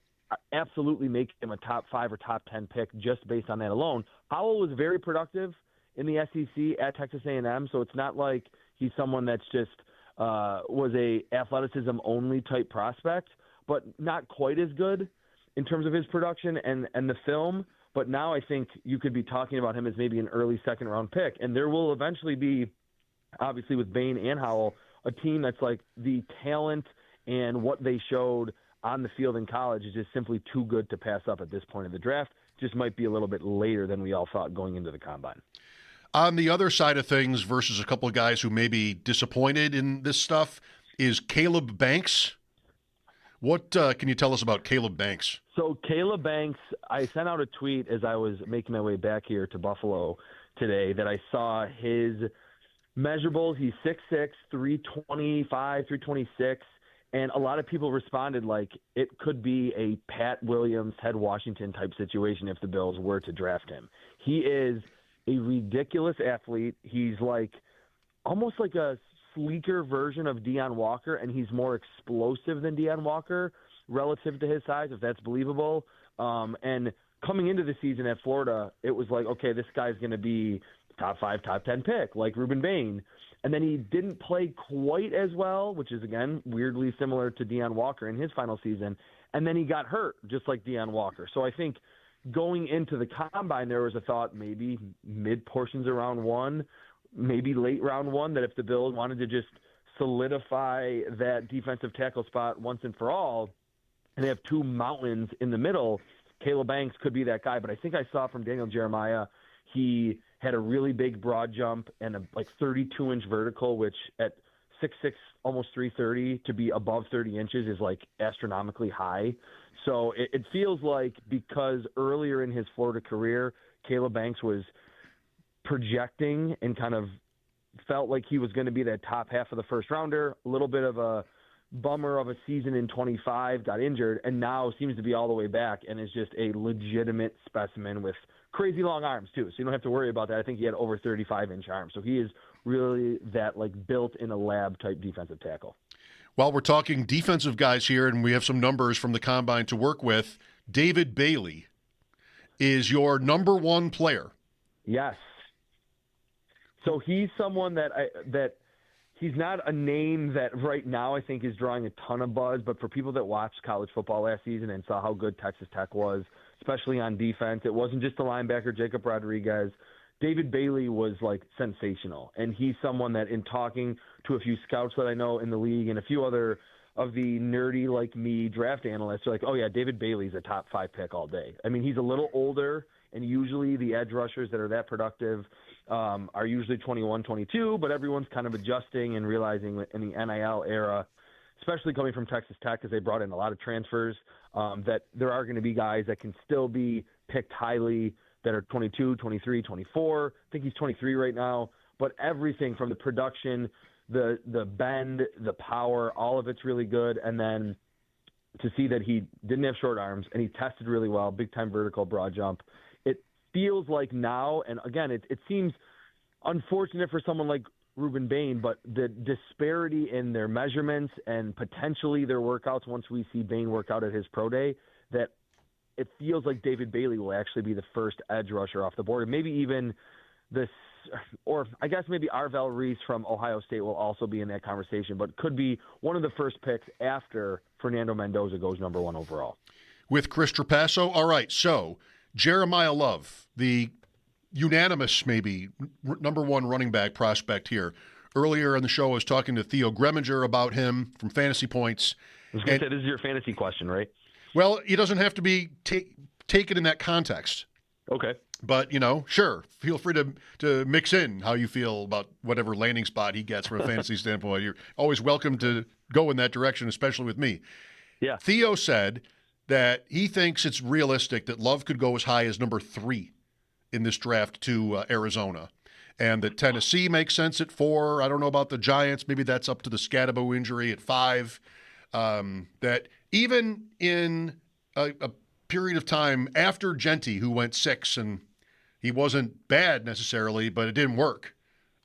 absolutely make him a top 5 or top 10 pick just based on that alone. Howell was very productive in the SEC at Texas A&M, so it's not like he's someone that's just was a athleticism-only type prospect, but not quite as good in terms of his production and the film. But now I think you could be talking about him as maybe an early second-round pick. And there will eventually be, obviously with Bain and Howell, a team that's like the talent and what they showed on the field in college is just simply too good to pass up at this point of the draft. Just might be a little bit later than we all thought going into the Combine. On the other side of things, versus a couple of guys who may be disappointed in this stuff, is Caleb Banks. What can you tell us about Caleb Banks? So Caleb Banks, I sent out a tweet as I was making my way back here to Buffalo today that I saw his measurables. He's 6'6", 325, 326, and a lot of people responded like it could be a Pat Williams, Ted Washington type situation if the Bills were to draft him. He is a ridiculous athlete. He's like almost like a sleeker version of Deion Walker, and he's more explosive than Deion Walker relative to his size, if that's believable. And coming into the season at Florida, it was like, okay, this guy's going to be top 5, top 10 pick, like Reuben Bain. And then he didn't play quite as well, which is, again, weirdly similar to Deion Walker in his final season. And then he got hurt, just like Deion Walker. So I think going into the Combine, there was a thought maybe mid-portions of round 1, maybe late round 1, that if the Bills wanted to just solidify that defensive tackle spot once and for all, and they have two mountains in the middle, Caleb Banks could be that guy. But I think I saw from Daniel Jeremiah, he had a really big broad jump and a 32-inch vertical, which at 6'6", almost 330, to be above 30 inches is like astronomically high. So it feels like because earlier in his Florida career, Caleb Banks was projecting and kind of felt like he was going to be that top half of the first rounder, a little bit of a bummer of a season in 25, got injured, and now seems to be all the way back and is just a legitimate specimen with crazy long arms too. So you don't have to worry about that. I think he had over 35-inch arms. So he is really that built in a lab type defensive tackle. While we're talking defensive guys here, and we have some numbers from the Combine to work with, David Bailey is your number one player. Yes. So he's someone that he's not a name that right now I think is drawing a ton of buzz, but for people that watched college football last season and saw how good Texas Tech was, especially on defense, it wasn't just the linebacker, Jacob Rodriguez. David Bailey was sensational, and he's someone that in talking to a few scouts that I know in the league and a few other of the nerdy like me draft analysts are like, oh yeah, David Bailey's a top 5 pick all day. I mean, he's a little older, and usually the edge rushers that are that productive are usually 21, 22, but everyone's kind of adjusting and realizing that in the NIL era, especially coming from Texas Tech, because they brought in a lot of transfers, that there are going to be guys that can still be picked highly that are 22, 23, 24. I think he's 23 right now. But everything from the production, the bend, the power, all of it's really good. And then to see that he didn't have short arms and he tested really well, big-time vertical broad jump, it feels like now, and again, it seems unfortunate for someone like Reuben Bain, but the disparity in their measurements and potentially their workouts once we see Bain work out at his pro day, that it feels like David Bailey will actually be the first edge rusher off the board, and maybe even this, or I guess maybe Arvell Reese from Ohio State will also be in that conversation, but could be one of the first picks after Fernando Mendoza goes number 1 overall. With Chris Trapasso. All right, so Jeremiah Love, the unanimous maybe number 1 running back prospect here. Earlier in the show, I was talking to Theo Greminger about him from Fantasy Points. I was going to say, this is your fantasy question, right? Well, he doesn't have to be taken in that context. Okay. But, sure, feel free to mix in how you feel about whatever landing spot he gets from a fantasy standpoint. You're always welcome to go in that direction, especially with me. Yeah. Theo said that he thinks it's realistic that Love could go as high as number 3 in this draft to Arizona, and that Tennessee makes sense at 4. I don't know about the Giants. Maybe that's up to the Scadabo injury at 5. That even in a period of time after Genty, who went 6, and he wasn't bad necessarily, but it didn't work,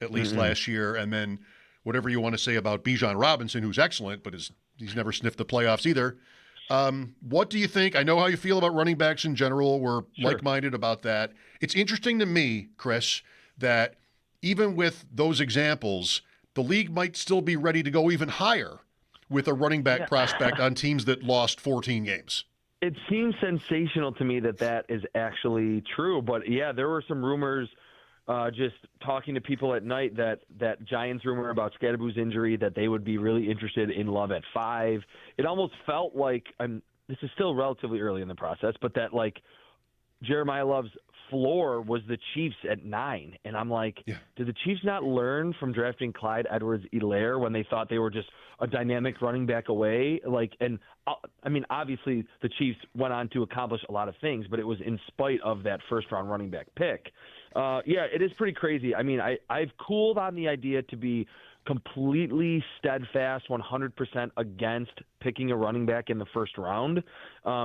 at least last year. And then whatever you want to say about Bijan Robinson, who's excellent, but he's never sniffed the playoffs either. What do you think? I know how you feel about running backs in general. We're like-minded about that. It's interesting to me, Chris, that even with those examples, the league might still be ready to go even higher with a running back prospect on teams that lost 14 games. It seems sensational to me that is actually true. But, yeah, there were some rumors just talking to people at night that Giants rumor about Scadabu's injury, that they would be really interested in Love at 5. It almost felt like this is still relatively early in the process, but that, like, Jeremiah Love's floor was the Chiefs at 9. And I'm like, did the Chiefs not learn from drafting Clyde Edwards-Helaire when they thought they were just a dynamic running back away? Obviously the Chiefs went on to accomplish a lot of things, but it was in spite of that first-round running back pick. It is pretty crazy. I mean, I've cooled on the idea to be completely steadfast 100% against picking a running back in the first round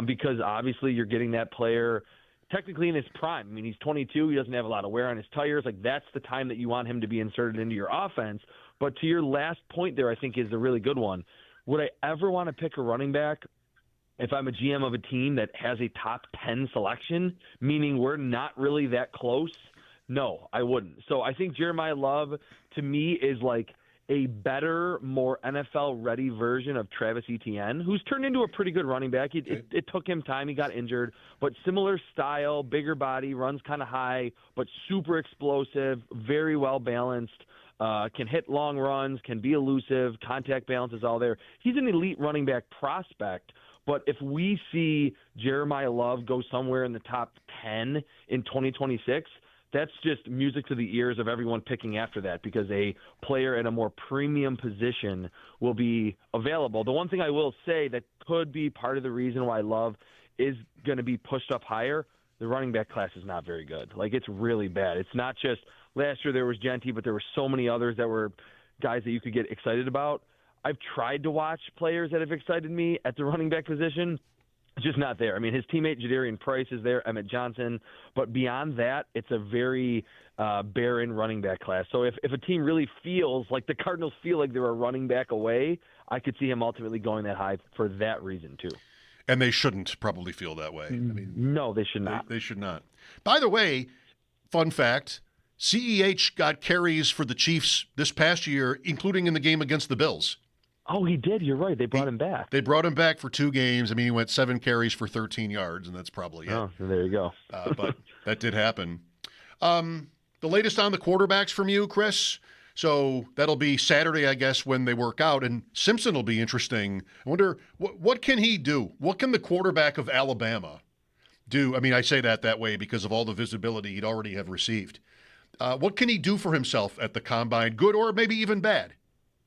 because obviously you're getting that player technically in his prime. I mean, he's 22. He doesn't have a lot of wear on his tires. Like, that's the time that you want him to be inserted into your offense. But to your last point there, I think is a really good one. Would I ever want to pick a running back if I'm a GM of a team that has a top 10 selection, meaning we're not really that close? No, I wouldn't. So I think Jeremiah Love, to me, is like a better, more NFL-ready version of Travis Etienne, who's turned into a pretty good running back. It took him time. He got injured. But similar style, bigger body, runs kind of high, but super explosive, very well-balanced, can hit long runs, can be elusive, contact balance is all there. He's an elite running back prospect. But if we see Jeremiah Love go somewhere in the top 10 in 2026, that's just music to the ears of everyone picking after that because a player at a more premium position will be available. The one thing I will say that could be part of the reason why Love is going to be pushed up higher, the running back class is not very good. Like, it's really bad. It's not just last year there was Genty, but there were so many others that were guys that you could get excited about. I've tried to watch players that have excited me at the running back position. It's just not there. I mean, his teammate Jadarian Price is there, Emmett Johnson, but beyond that, it's a very barren running back class. So if a team really feels like the Cardinals feel like they're a running back away, I could see him ultimately going that high for that reason too. And they shouldn't probably feel that way. I mean, no, they should not. They should not. By the way, fun fact, CEH got carries for the Chiefs this past year, including in the game against the Bills. Oh, he did. You're right. They brought him back. They brought him back for 2 games. I mean, he went 7 carries for 13 yards, and that's probably it. Oh, there you go. But that did happen. The latest on the quarterbacks from you, Chris. So that'll be Saturday, I guess, when they work out. And Simpson will be interesting. I wonder, what can he do? What can the quarterback of Alabama do? I mean, I say that way because of all the visibility he'd already have received. What can he do for himself at the Combine, good or maybe even bad?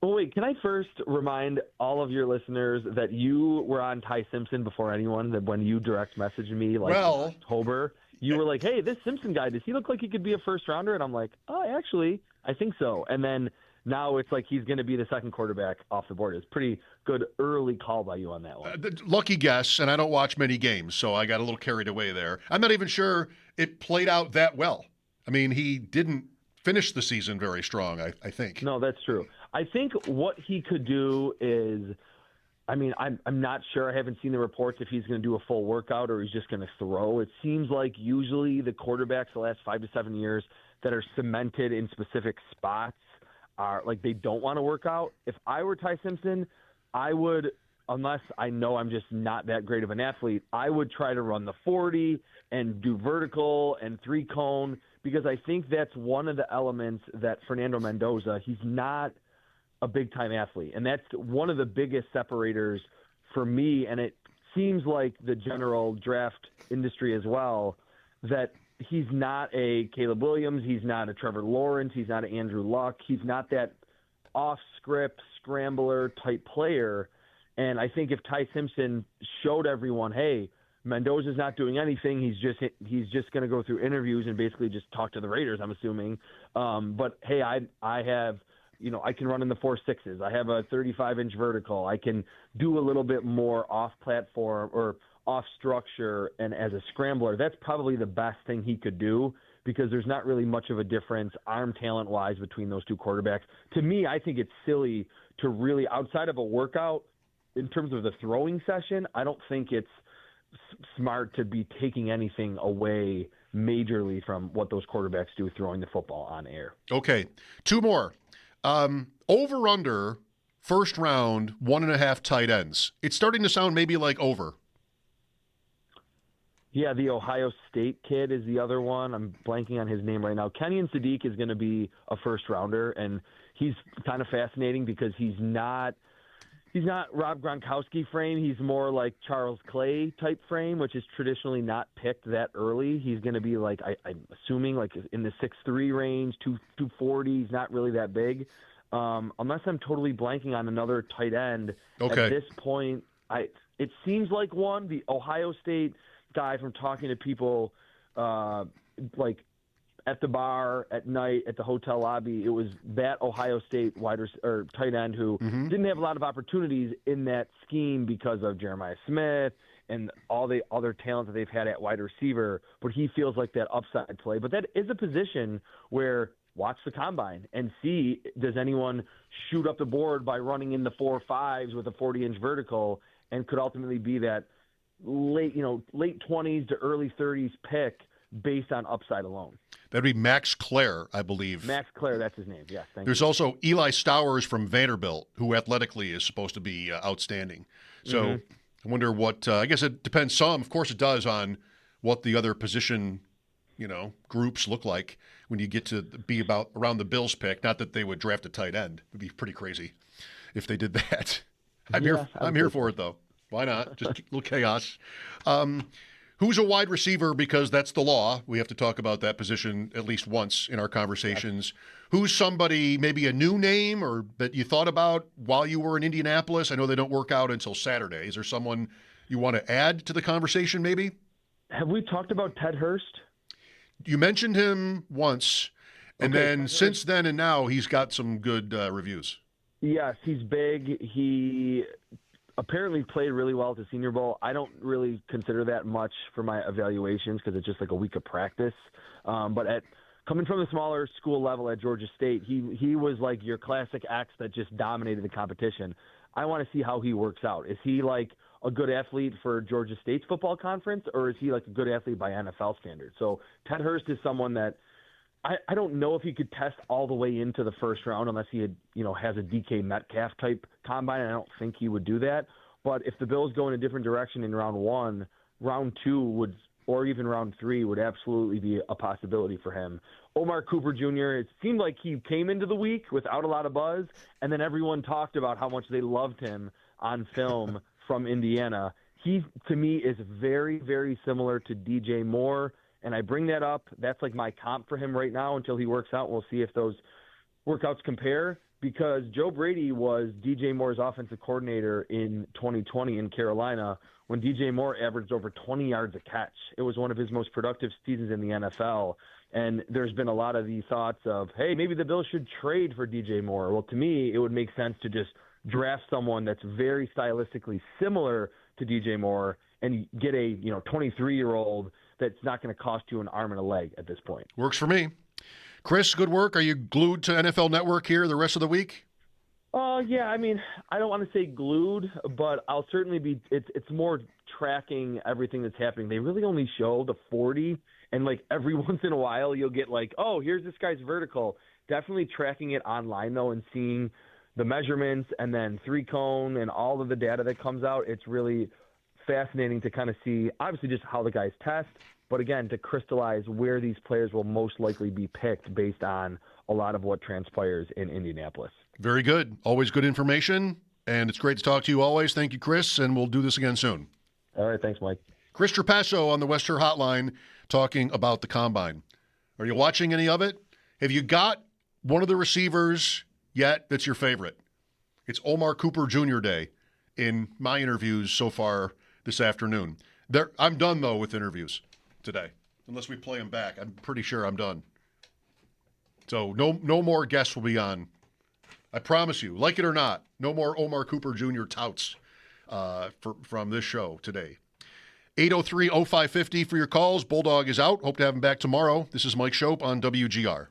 Well, wait, can I first remind all of your listeners that you were on Ty Simpson before anyone, that when you direct messaged me in October, you were like, hey, this Simpson guy, does he look like he could be a first-rounder? And I'm like, oh, actually, I think so. And then now it's like he's going to be the second quarterback off the board. It's pretty good early call by you on that one. Lucky guess, and I don't watch many games, so I got a little carried away there. I'm not even sure it played out that well. I mean, he didn't finish the season very strong, I think. No, that's true. I think what he could do is, I mean, I'm not sure. I haven't seen the reports if he's going to do a full workout or he's just going to throw. It seems like usually the quarterbacks the last 5 to 7 years, that are cemented in specific spots are like they don't want to work out. If I were Ty Simpson, I would, unless I know I'm just not that great of an athlete, I would try to run the 40 and do vertical and 3-cone, because I think that's one of the elements that Fernando Mendoza, he's not a big-time athlete. And that's one of the biggest separators for me, and it seems like the general draft industry as well, that he's not a Caleb Williams, he's not a Trevor Lawrence, he's not an Andrew Luck, he's not that off-script scrambler type player. And I think if Ty Simpson showed everyone, hey, Mendoza's not doing anything, he's just going to go through interviews and basically just talk to the Raiders, I'm assuming. But hey, I have, I can run in the 4.6s. I have a 35-inch vertical. I can do a little bit more off platform or off structure, and as a scrambler, that's probably the best thing he could do, because there's not really much of a difference arm talent wise between those two quarterbacks. To me, I think it's silly to really, outside of a workout, in terms of the throwing session, I don't think it's smart to be taking anything away majorly from what those quarterbacks do throwing the football on air. Okay, 2 more. Over under first round 1.5 tight ends. It's starting to sound maybe like over. Yeah, the Ohio State kid is the other one. I'm blanking on his name right now. Kenyon Sadiq is going to be a first rounder, and he's kind of fascinating because he's not Rob Gronkowski frame. He's more like Charles Clay type frame, which is traditionally not picked that early. He's going to be like, I'm assuming like in the 6'3" range, 240. He's not really that big. Unless I'm totally blanking on another tight end. Okay. At this point, it seems like one, the Ohio State guy, from talking to people like at the bar at night at the hotel lobby, it was that Ohio State tight end who didn't have a lot of opportunities in that scheme because of Jeremiah Smith and all the other talent that they've had at wide receiver, but he feels like that upside play. But that is a position where watch the combine and see, does anyone shoot up the board by running in the 4.5s with a 40-inch vertical, and could ultimately be that late 20s to early 30s pick based on upside alone. That'd be Max Clare, I believe. Max Clare, that's his name. Yes, thank There's you. also Eli Stowers from Vanderbilt, who athletically is supposed to be outstanding. So I wonder what, I guess it depends some, of course it does, on what the other position, groups look like when you get to be about around the Bills pick. Not that they would draft a tight end. It would be pretty crazy if they did that. I'm here for it, though. Why not? Just a little chaos. Who's a wide receiver? Because that's the law. We have to talk about that position at least once in our conversations. Who's somebody, maybe a new name or that you thought about while you were in Indianapolis? I know they don't work out until Saturday. Is there someone you want to add to the conversation maybe? Have we talked about Ted Hurst? You mentioned him once, and then since then and now, he's got some good reviews. Yes, he's big. He apparently played really well at the Senior Bowl. I don't really consider that much for my evaluations because it's just like a week of practice. But coming from the smaller school level at Georgia State, he was like your classic X that just dominated the competition. I want to see how he works out. Is he like a good athlete for Georgia State's football conference, or is he like a good athlete by NFL standards? So Ted Hurst is someone that I don't know if he could test all the way into the first round unless he had, has a DK Metcalf type combine. And I don't think he would do that. But if the Bills go in a different direction in round 1, round 2 or even round 3 would absolutely be a possibility for him. Omar Cooper Jr., it seemed like he came into the week without a lot of buzz, and then everyone talked about how much they loved him on film from Indiana. He, to me, is very, very similar to DJ Moore. And I bring that up. That's like my comp for him right now until he works out. We'll see if those workouts compare, because Joe Brady was DJ Moore's offensive coordinator in 2020 in Carolina when DJ Moore averaged over 20 yards a catch. It was one of his most productive seasons in the NFL. And there's been a lot of the thoughts of, hey, maybe the Bills should trade for DJ Moore. Well, to me, it would make sense to just draft someone that's very stylistically similar to DJ Moore and get a 23-year-old that's not going to cost you an arm and a leg at this point. Works for me. Chris, good work. Are you glued to NFL Network here the rest of the week? Yeah, I mean, I don't want to say glued, but I'll certainly be. It's more tracking everything that's happening. They really only show the 40, and like every once in a while, you'll get like, oh, here's this guy's vertical. Definitely tracking it online though, and seeing the measurements, and then 3-cone, and all of the data that comes out. It's really fascinating to kind of see, obviously, just how the guys test, but again, to crystallize where these players will most likely be picked based on a lot of what transpires in Indianapolis. Very good. Always good information, and it's great to talk to you always. Thank you, Chris, and we'll do this again soon. All right, thanks, Mike. Chris Trapasso on the Western Hotline talking about the Combine. Are you watching any of it? Have you got one of the receivers yet that's your favorite? It's Omar Cooper Jr. Day in my interviews so far this afternoon. I'm done, though, with interviews today. Unless we play them back. I'm pretty sure I'm done. So no more guests will be on. I promise you, like it or not, no more Omar Cooper Jr. touts from this show today. 803-0550 for your calls. Bulldog is out. Hope to have him back tomorrow. This is Mike Schopp on WGR.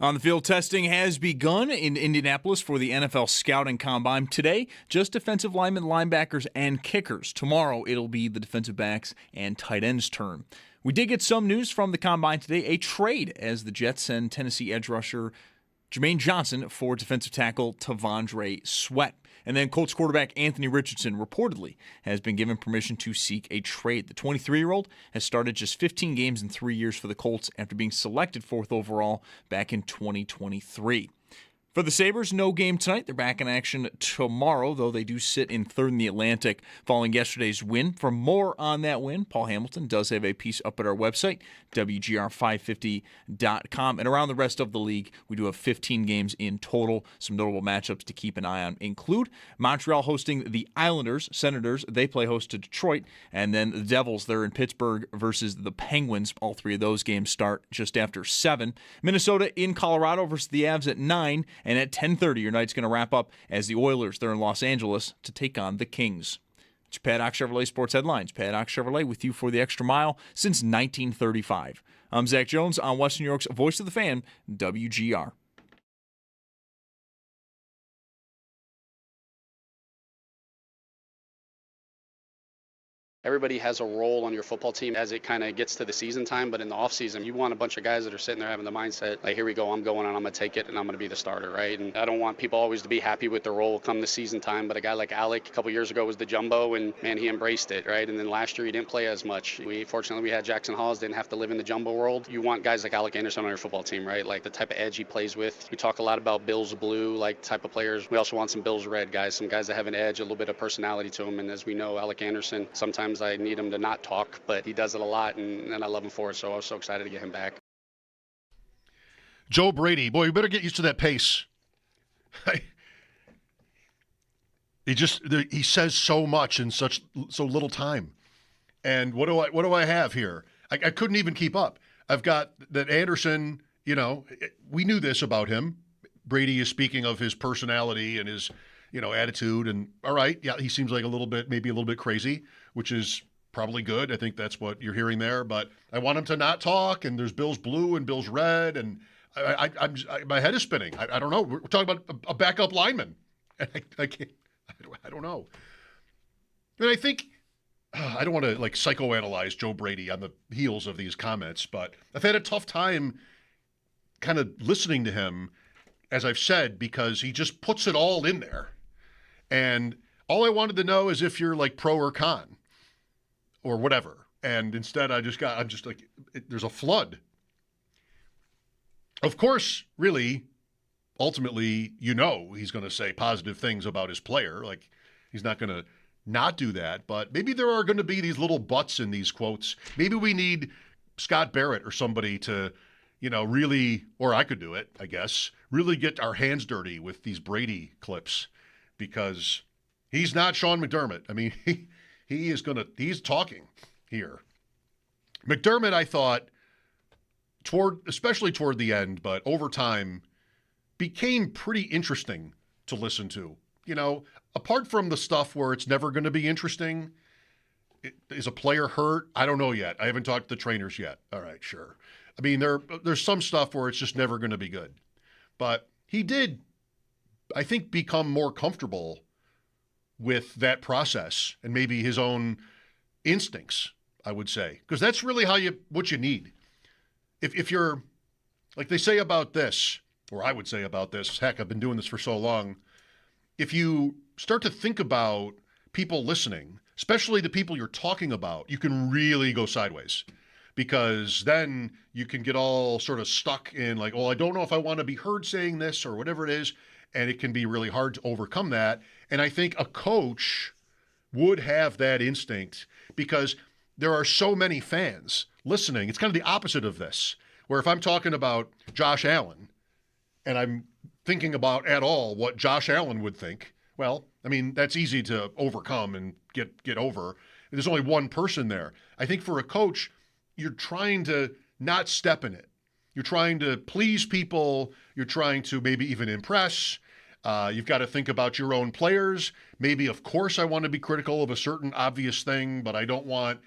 On the field, testing has begun in Indianapolis for the NFL Scouting Combine. Today, just defensive linemen, linebackers, and kickers. Tomorrow, it'll be the defensive backs and tight ends' turn. We did get some news from the Combine today, a trade as the Jets send Tennessee edge rusher Jermaine Johnson for defensive tackle Tavondre Sweat. And then Colts quarterback Anthony Richardson reportedly has been given permission to seek a trade. The 23-year-old has started just 15 games in 3 years for the Colts after being selected 4th overall back in 2023. For the Sabres, no game tonight. They're back in action tomorrow, though they do sit in 3rd in the Atlantic following yesterday's win. For more on that win, Paul Hamilton does have a piece up at our website, WGR550.com. And around the rest of the league, we do have 15 games in total. Some notable matchups to keep an eye on include Montreal hosting the Islanders. Senators, they play host to Detroit. And then the Devils, they're in Pittsburgh versus the Penguins. All three of those games start just after 7. Minnesota in Colorado versus the Avs at 9. And at 10:30, your night's going to wrap up as the Oilers, they're in Los Angeles, to take on the Kings. It's your Paddock Chevrolet Sports Headlines. Paddock Chevrolet with you for the extra mile since 1935. I'm Zach Jones on Western New York's Voice of the Fan, WGR. Everybody has a role on your football team as it kind of gets to the season time, but in the offseason, you want a bunch of guys that are sitting there having the mindset, like, here we go, I'm going and I'm going to take it and I'm going to be the starter, right? And I don't want people always to be happy with their role come the season time, but a guy like Alec a couple years ago was the jumbo, and, man, he embraced it, right? And then last year he didn't play as much. Fortunately, we had Jackson Hawes, didn't have to live in the jumbo world. You want guys like Alec Anderson on your football team, right? Like the type of edge he plays with. We talk a lot about Bills blue, like type of players. We also want some Bills red guys, some guys that have an edge, a little bit of personality to them. And as we know, Alec Anderson, sometimes I need him to not talk, but he does it a lot, and I love him for it, so I was so excited to get him back. Joe Brady, boy, you better get used to that pace. He says so much in so little time. And what do I have here? I couldn't even keep up. I've got that Anderson, we knew this about him. Brady is speaking of his personality and his, attitude, and all right, yeah, he seems like maybe a little bit crazy, which is probably good. I think that's what you're hearing there. But I want him to not talk, and there's Bills blue and Bills red, and my head is spinning. I don't know. We're talking about a backup lineman. I can't. I don't know. And I think I don't want to psychoanalyze Joe Brady on the heels of these comments, but I've had a tough time kind of listening to him, as I've said, because he just puts it all in there. And all I wanted to know is if you're pro or con, or whatever. And instead I'm just like, there's a flood. Of course, really, ultimately, he's going to say positive things about his player. He's not going to not do that. But maybe there are going to be these little buts in these quotes. Maybe we need Scott Barrett or somebody to, really, or I could do it, I guess, really get our hands dirty with these Brady clips, because he's not Sean McDermott. I mean, he's talking here. McDermott, I thought, especially toward the end, but over time, became pretty interesting to listen to. Apart from the stuff where it's never going to be interesting, is a player hurt? I don't know yet. I haven't talked to the trainers yet. All right, sure. I mean, there's some stuff where it's just never going to be good. But he did, I think, become more comfortable with that process and maybe his own instincts, I would say. Because that's really what you need. If you're, like they say about this, or I would say about this, heck, I've been doing this for so long, if you start to think about people listening, especially the people you're talking about, you can really go sideways. Because then you can get all sort of stuck in I don't know if I want to be heard saying this or whatever it is, and it can be really hard to overcome that. And I think a coach would have that instinct, because there are so many fans listening. It's kind of the opposite of this, where if I'm talking about Josh Allen and I'm thinking about at all what Josh Allen would think, well, I mean, that's easy to overcome and get over. There's only one person there. I think for a coach, you're trying to not step in it. You're trying to please people. You're trying to maybe even impress. You've got to think about your own players. Maybe, of course, I want to be critical of a certain obvious thing, but I don't want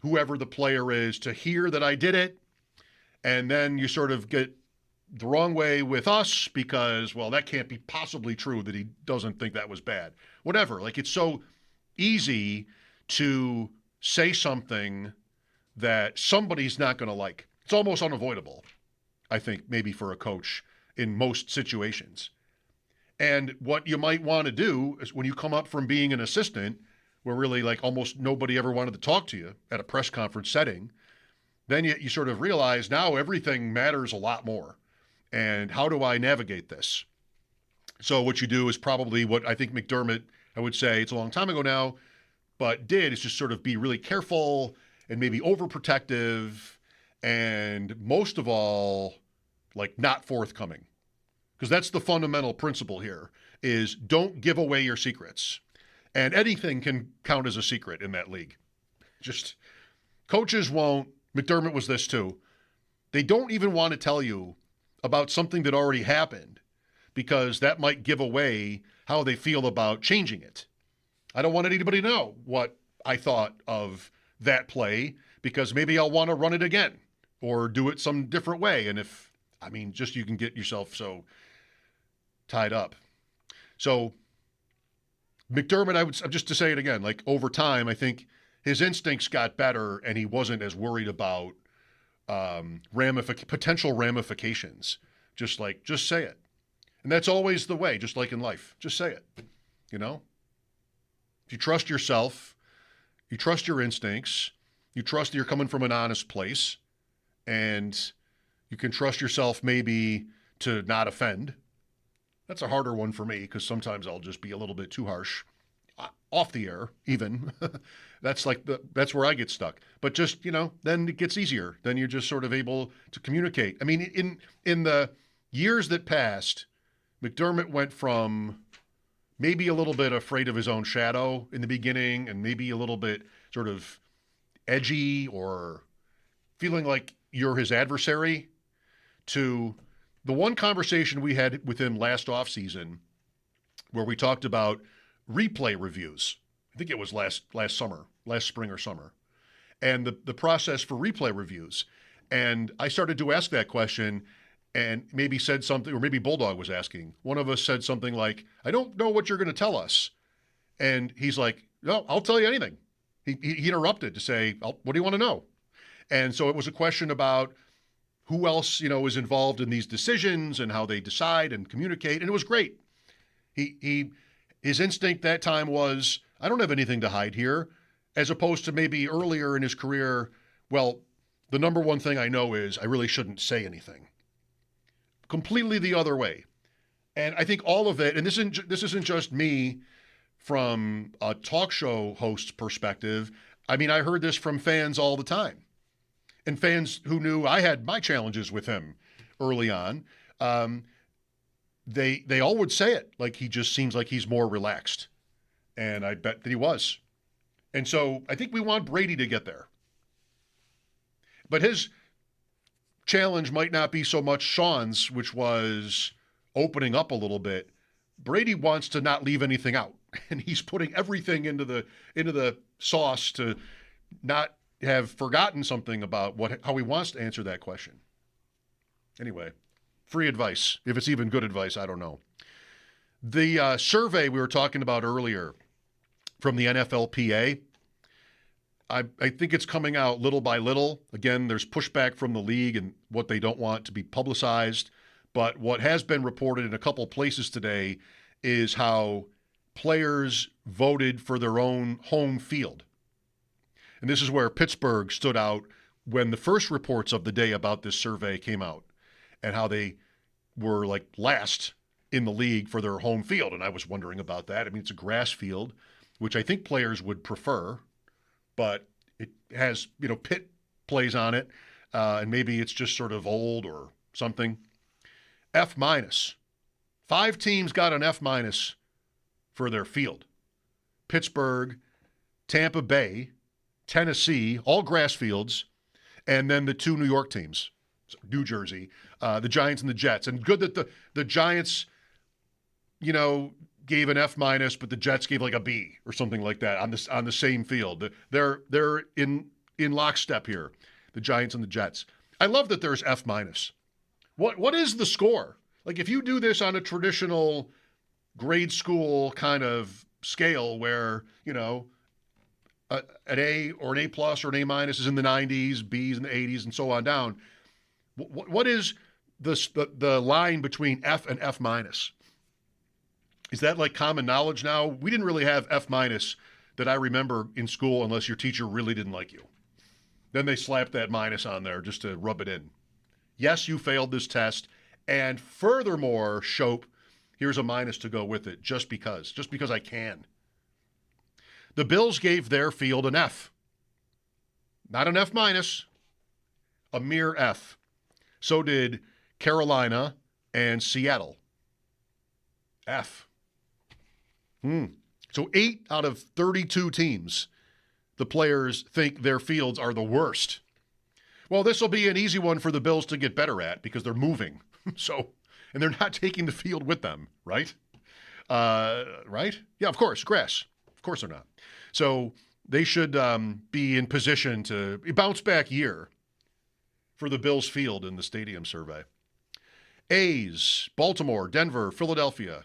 whoever the player is to hear that I did it. And then you sort of get the wrong way with us because, well, that can't be possibly true that he doesn't think that was bad. Whatever. Like, it's so easy to say something that somebody's not going to like. It's almost unavoidable, I think, maybe for a coach in most situations. And what you might want to do is when you come up from being an assistant, where really like almost nobody ever wanted to talk to you at a press conference setting, then you sort of realize now everything matters a lot more. And how do I navigate this? So what you do is probably what I think McDermott, I would say, it's a long time ago now, but did is just sort of be really careful and maybe overprotective and most of all, like not forthcoming. Because that's the fundamental principle here is don't give away your secrets. And anything can count as a secret in that league. Just coaches won't. McDermott was this too. They don't even want to tell you about something that already happened because that might give away how they feel about changing it. I don't want anybody to know what I thought of that play because maybe I'll want to run it again or do it some different way. And just you can get yourself so tied up. So McDermott, just to say it again, like over time, I think his instincts got better and he wasn't as worried about potential ramifications. Just say it. And that's always the way, just like in life. Just say it, If you trust yourself, you trust your instincts, you trust that you're coming from an honest place, and you can trust yourself maybe to not offend. That's a harder one for me because sometimes I'll just be a little bit too harsh off the air even. That's where I get stuck. But just, then it gets easier. Then you're just sort of able to communicate. I mean, in the years that passed, McDermott went from maybe a little bit afraid of his own shadow in the beginning and maybe a little bit sort of edgy or feeling like you're his adversary to the one conversation we had with him last offseason where we talked about replay reviews. I think it was last spring or summer, and the process for replay reviews. And I started to ask that question and maybe said something, or maybe Bulldog was asking. One of us said something like, I don't know what you're going to tell us. And he's like, no, I'll tell you anything. He interrupted to say, what do you want to know? And so it was a question about who else, is involved in these decisions and how they decide and communicate. And it was great. His instinct that time was, I don't have anything to hide here, as opposed to maybe earlier in his career, well, the number one thing I know is I really shouldn't say anything. Completely the other way. And I think all of it, and this isn't just me from a talk show host's perspective. I mean, I heard this from fans all the time. And fans who knew I had my challenges with him early on, they all would say it. Like, he just seems like he's more relaxed. And I bet that he was. And so I think we want Brady to get there. But his challenge might not be so much Sean's, which was opening up a little bit. Brady wants to not leave anything out. And he's putting everything into the sauce to not have forgotten something about how he wants to answer that question. Anyway, free advice. If it's even good advice, I don't know. The survey we were talking about earlier from the NFLPA, I think it's coming out little by little. Again, there's pushback from the league and what they don't want to be publicized. But what has been reported in a couple places today is how players voted for their own home field. And this is where Pittsburgh stood out when the first reports of the day about this survey came out and how they were like last in the league for their home field. And I was wondering about that. I mean, it's a grass field, which I think players would prefer, but it has, pit plays on it. And maybe it's just sort of old or something. F-. 5 teams got an F- for their field. Pittsburgh, Tampa Bay, Tennessee, all grass fields, and then the 2 New York teams, New Jersey, the Giants and the Jets. And good that the Giants, gave an F-, but the Jets gave like a B or something like that on the same field. They're in lockstep here, the Giants and the Jets. I love that there's F-. What is the score? Like if you do this on a traditional grade school kind of scale where, an A or an A plus or an A minus is in the 90s, B's in the 80s, and so on down, what is the line between F and F minus? Is that like common knowledge now? We didn't really have F minus that I remember in school unless your teacher really didn't like you. Then they slapped that minus on there just to rub it in. Yes, you failed this test. And furthermore, Schopp, here's a minus to go with it, just because I can. The Bills gave their field an F. Not an F minus, a mere F. So did Carolina and Seattle. F. So 8 out of 32 teams, the players think their fields are the worst. Well, this will be an easy one for the Bills to get better at because they're moving. And they're not taking the field with them, right? Right? Yeah, of course, grass. Of course they're not. So they should be in position to bounce back year for the Bills field in the stadium survey. A's, Baltimore, Denver, Philadelphia.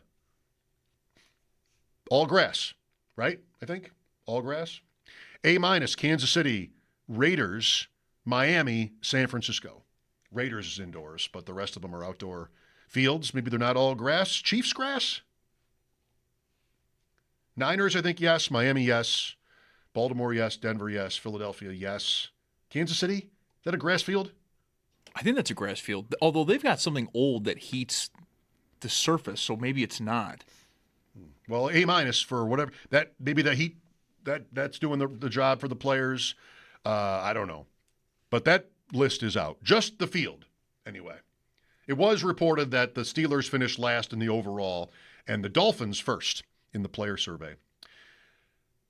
All grass, right? I think. All grass. A minus, Kansas City, Raiders, Miami, San Francisco. Raiders is indoors, but the rest of them are outdoor fields. Maybe they're not all grass. Chiefs grass? Niners, I think, yes. Miami, yes. Baltimore, yes. Denver, yes. Philadelphia, yes. Kansas City, is that a grass field? I think that's a grass field, although they've got something old that heats the surface, so maybe it's not. Well, A minus for whatever. That maybe the heat, that's doing the job for the players. I don't know. But that list is out. Just the field, anyway. It was reported that the Steelers finished last in the overall and the Dolphins first in the player survey.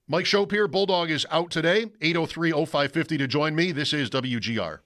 Mike Schopp here. Bulldog is out today. 803-0550 to join me. This is WGR.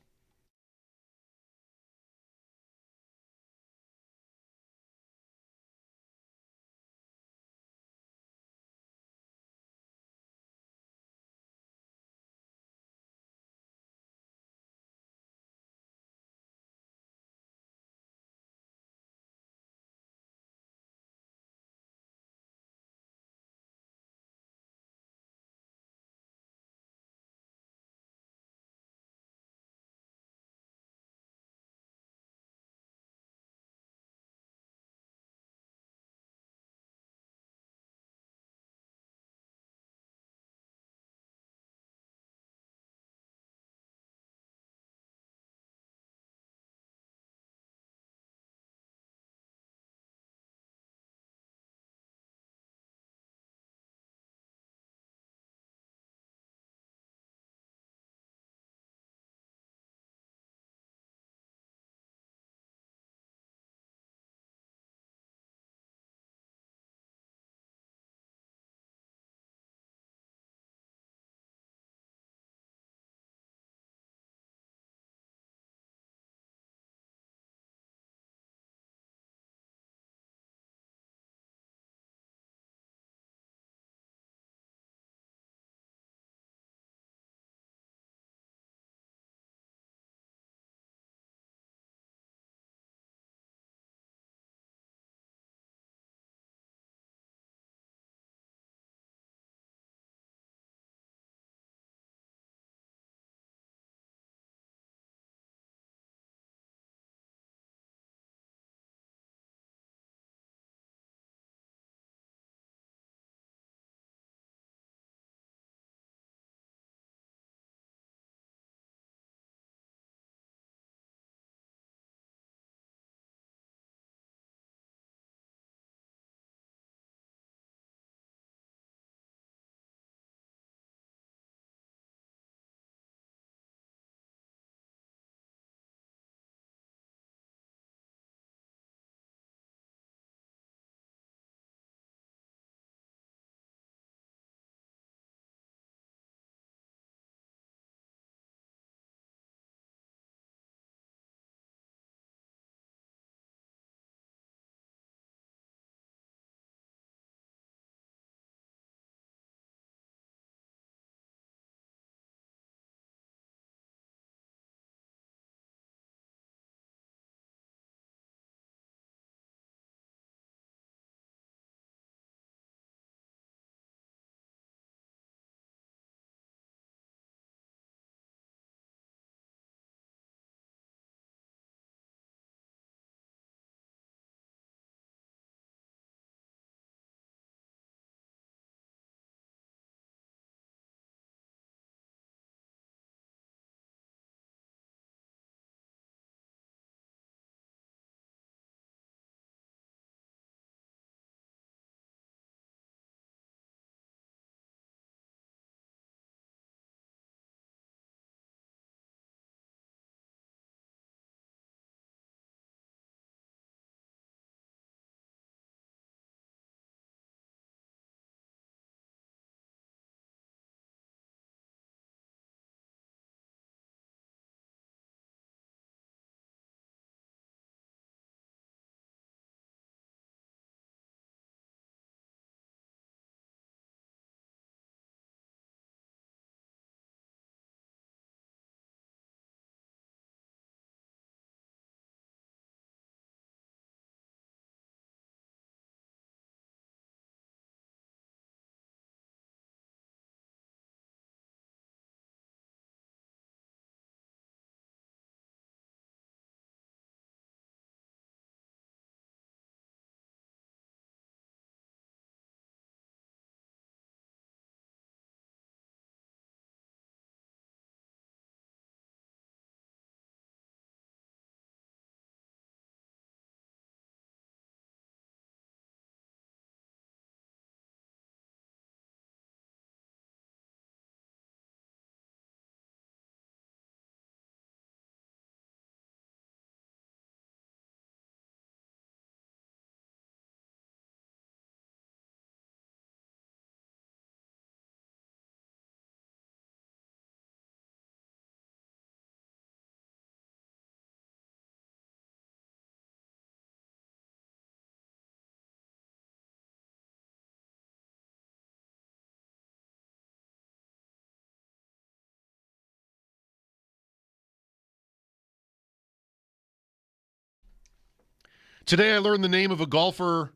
Today I learned the name of a golfer,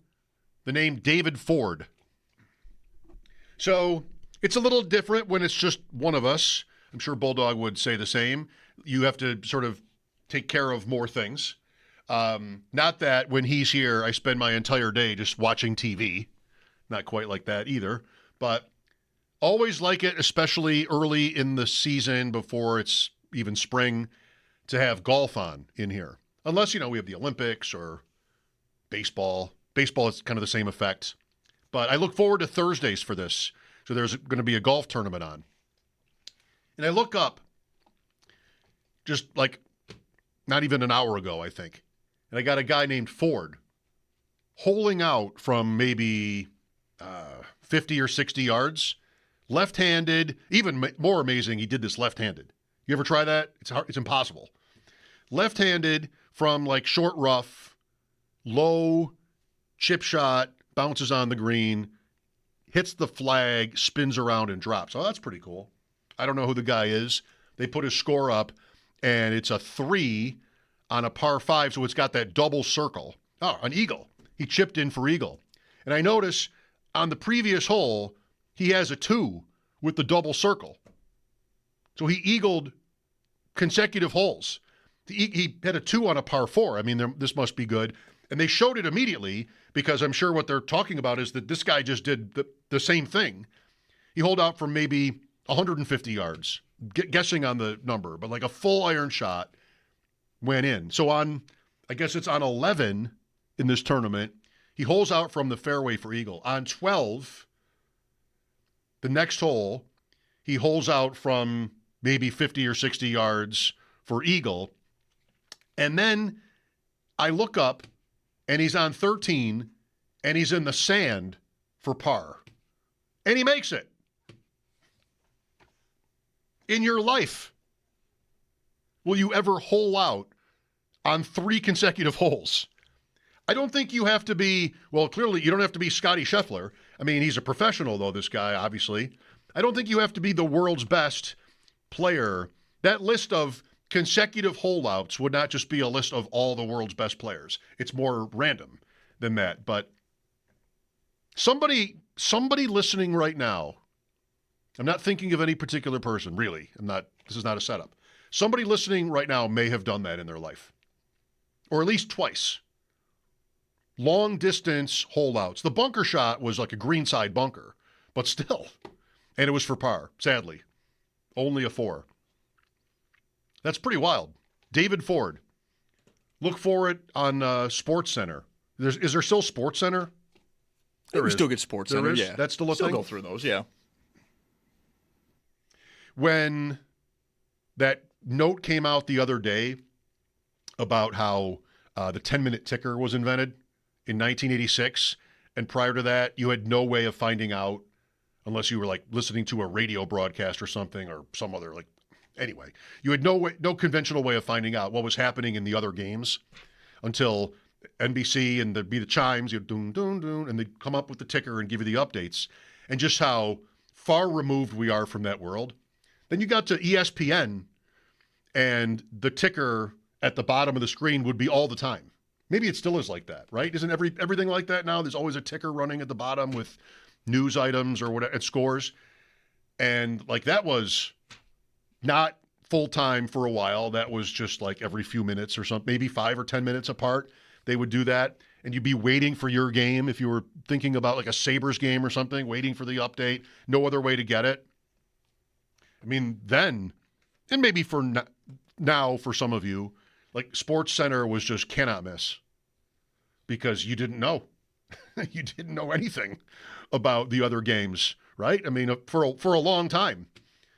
the name David Ford. So it's a little different when it's just one of us. I'm sure Bulldog would say the same. You have to sort of take care of more things. Not that when he's here, I spend my entire day just watching TV. Not quite like that either. But always like it, especially early in the season before it's even spring, to have golf on in here. Unless, we have the Olympics or baseball. Baseball is kind of the same effect. But I look forward to Thursdays for this. So there's going to be a golf tournament on. And I look up just like not even an hour ago, I think. And I got a guy named Ford holing out from maybe 50 or 60 yards, left-handed. Even more amazing, he did this left-handed. You ever try that? It's hard, it's impossible. Left-handed from like short rough, low chip shot, bounces on the green, hits the flag, spins around and drops. Oh, that's pretty cool. I don't know who the guy is. They put his score up, and it's a 3 on a par 5, so it's got that double circle. Oh, an eagle. He chipped in for eagle. And I notice on the previous hole, he has a 2 with the double circle. So he eagled consecutive holes. He had a 2 on a par 4. I mean, this must be good. And they showed it immediately because I'm sure what they're talking about is that this guy just did the same thing. He holed out from maybe 150 yards, guessing on the number, but like a full iron shot went in. So I guess it's on 11 in this tournament, he holes out from the fairway for eagle. On 12, the next hole, he holes out from maybe 50 or 60 yards for eagle. And then I look up, and he's on 13, and he's in the sand for par. And he makes it. In your life, will you ever hole out on 3 consecutive holes? I don't think you have to be, well, clearly you don't have to be Scotty Scheffler. I mean, he's a professional, though, this guy, obviously. I don't think you have to be the world's best player. That list of consecutive holeouts would not just be a list of all the world's best players. It's more random than that. But somebody listening right now, I'm not thinking of any particular person, really. This is not a setup. Somebody listening right now may have done that in their life. Or at least twice. Long distance holeouts. The bunker shot was like a greenside bunker, but still. And it was for par, sadly. Only a 4. That's pretty wild. David Ford. Look for it on Sports Center. Is there still Sports Center? We still get Sports Center, yeah. That's still a thing? Still go through those, yeah. When that note came out the other day about how the 10-minute ticker was invented in 1986, and prior to that, you had no way of finding out unless you were like listening to a radio broadcast or something or some other anyway, you had no conventional way of finding out what was happening in the other games until NBC and there'd be the chimes, you'd doon, doon, doon, and they'd come up with the ticker and give you the updates, and just how far removed we are from that world. Then you got to ESPN, and the ticker at the bottom of the screen would be all the time. Maybe it still is like that, right? Isn't everything like that now? There's always a ticker running at the bottom with news items or whatever, and scores. And that was not full-time for a while. That was just every few minutes or something, maybe 5 or 10 minutes apart. They would do that, and you'd be waiting for your game if you were thinking about a Sabres game or something, waiting for the update. No other way to get it. I mean, then, and maybe for now for some of you, Sports Center was just cannot miss because you didn't know. You didn't know anything about the other games, right? I mean, for a long time,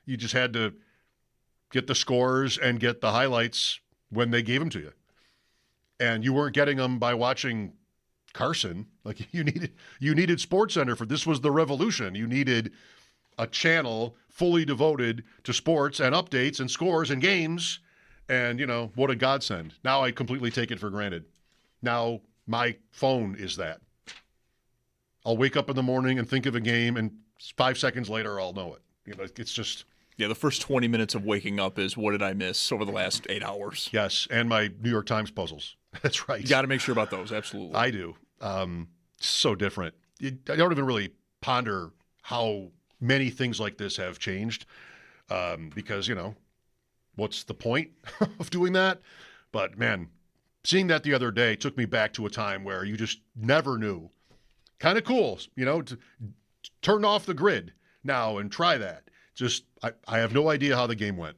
you just had to get the scores and get the highlights when they gave them to you. And you weren't getting them by watching Carson. You needed Sports Center for this was the revolution. You needed a channel fully devoted to sports and updates and scores and games. And, what a godsend. Now I completely take it for granted. Now my phone is that. I'll wake up in the morning and think of a game, and 5 seconds later I'll know it. It's just, Yeah, the first 20 minutes of waking up is what did I miss over the last 8 hours? Yes, and my New York Times puzzles. That's right. You got to make sure about those, absolutely. I do. So different. I don't even really ponder how many things like this have changed because, what's the point of doing that? But, man, seeing that the other day took me back to a time where you just never knew. Kind of cool, to turn off the grid now and try that. Just, I have no idea how the game went.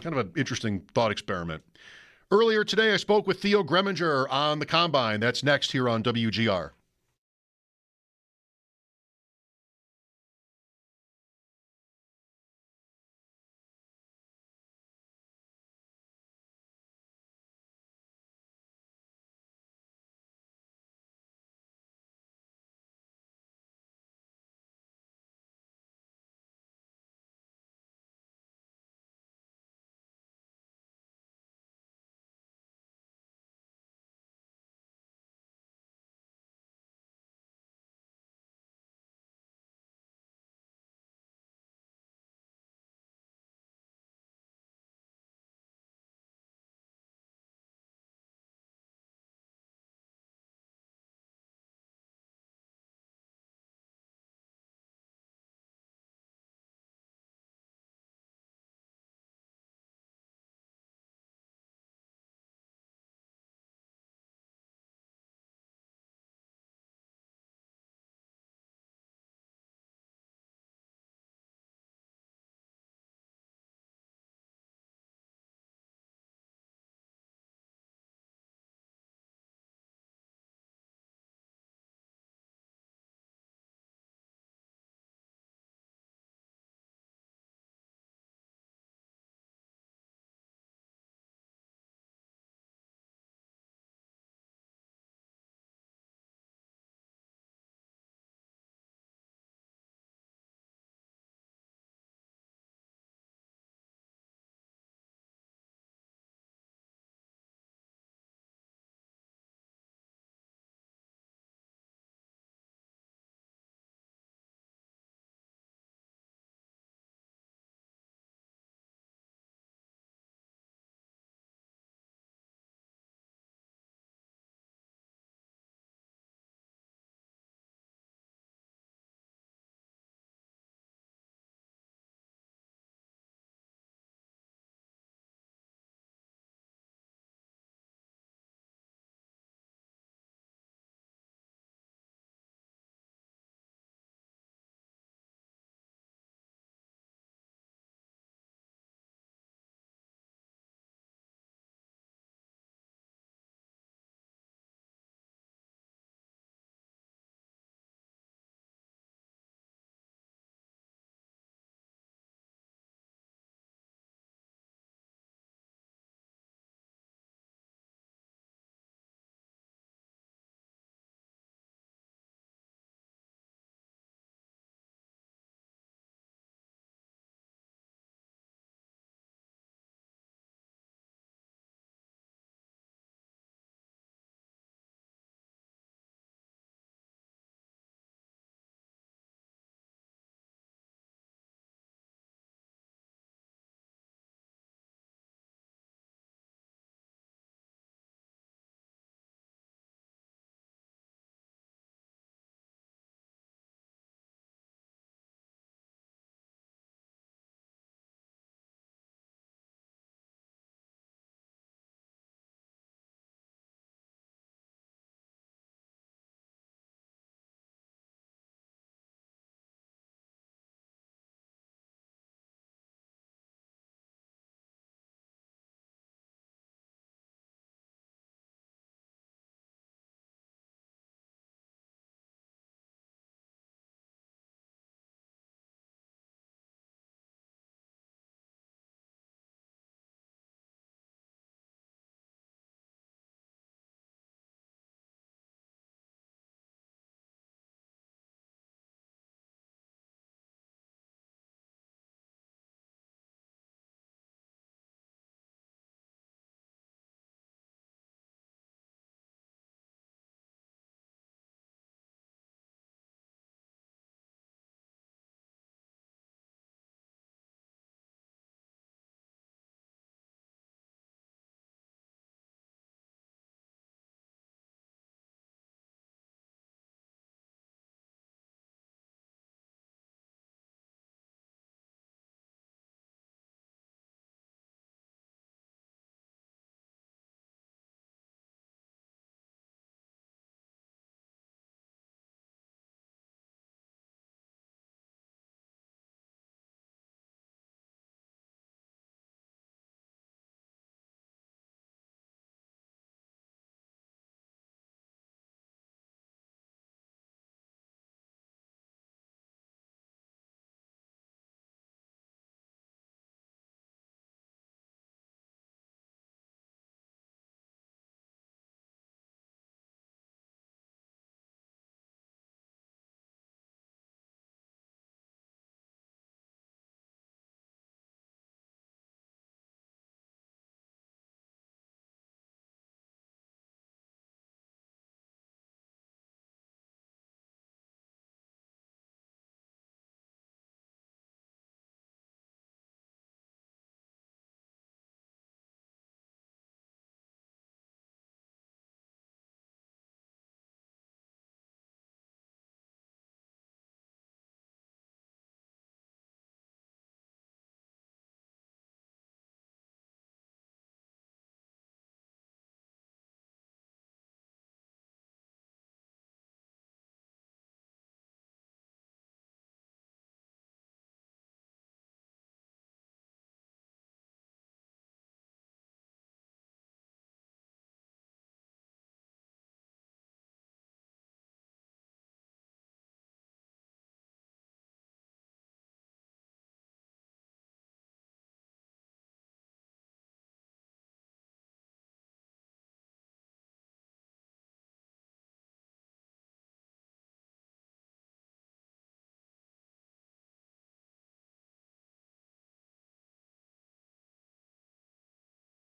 Kind of an interesting thought experiment. Earlier today, I spoke with Theo Greminger on the Combine. That's next here on WGR.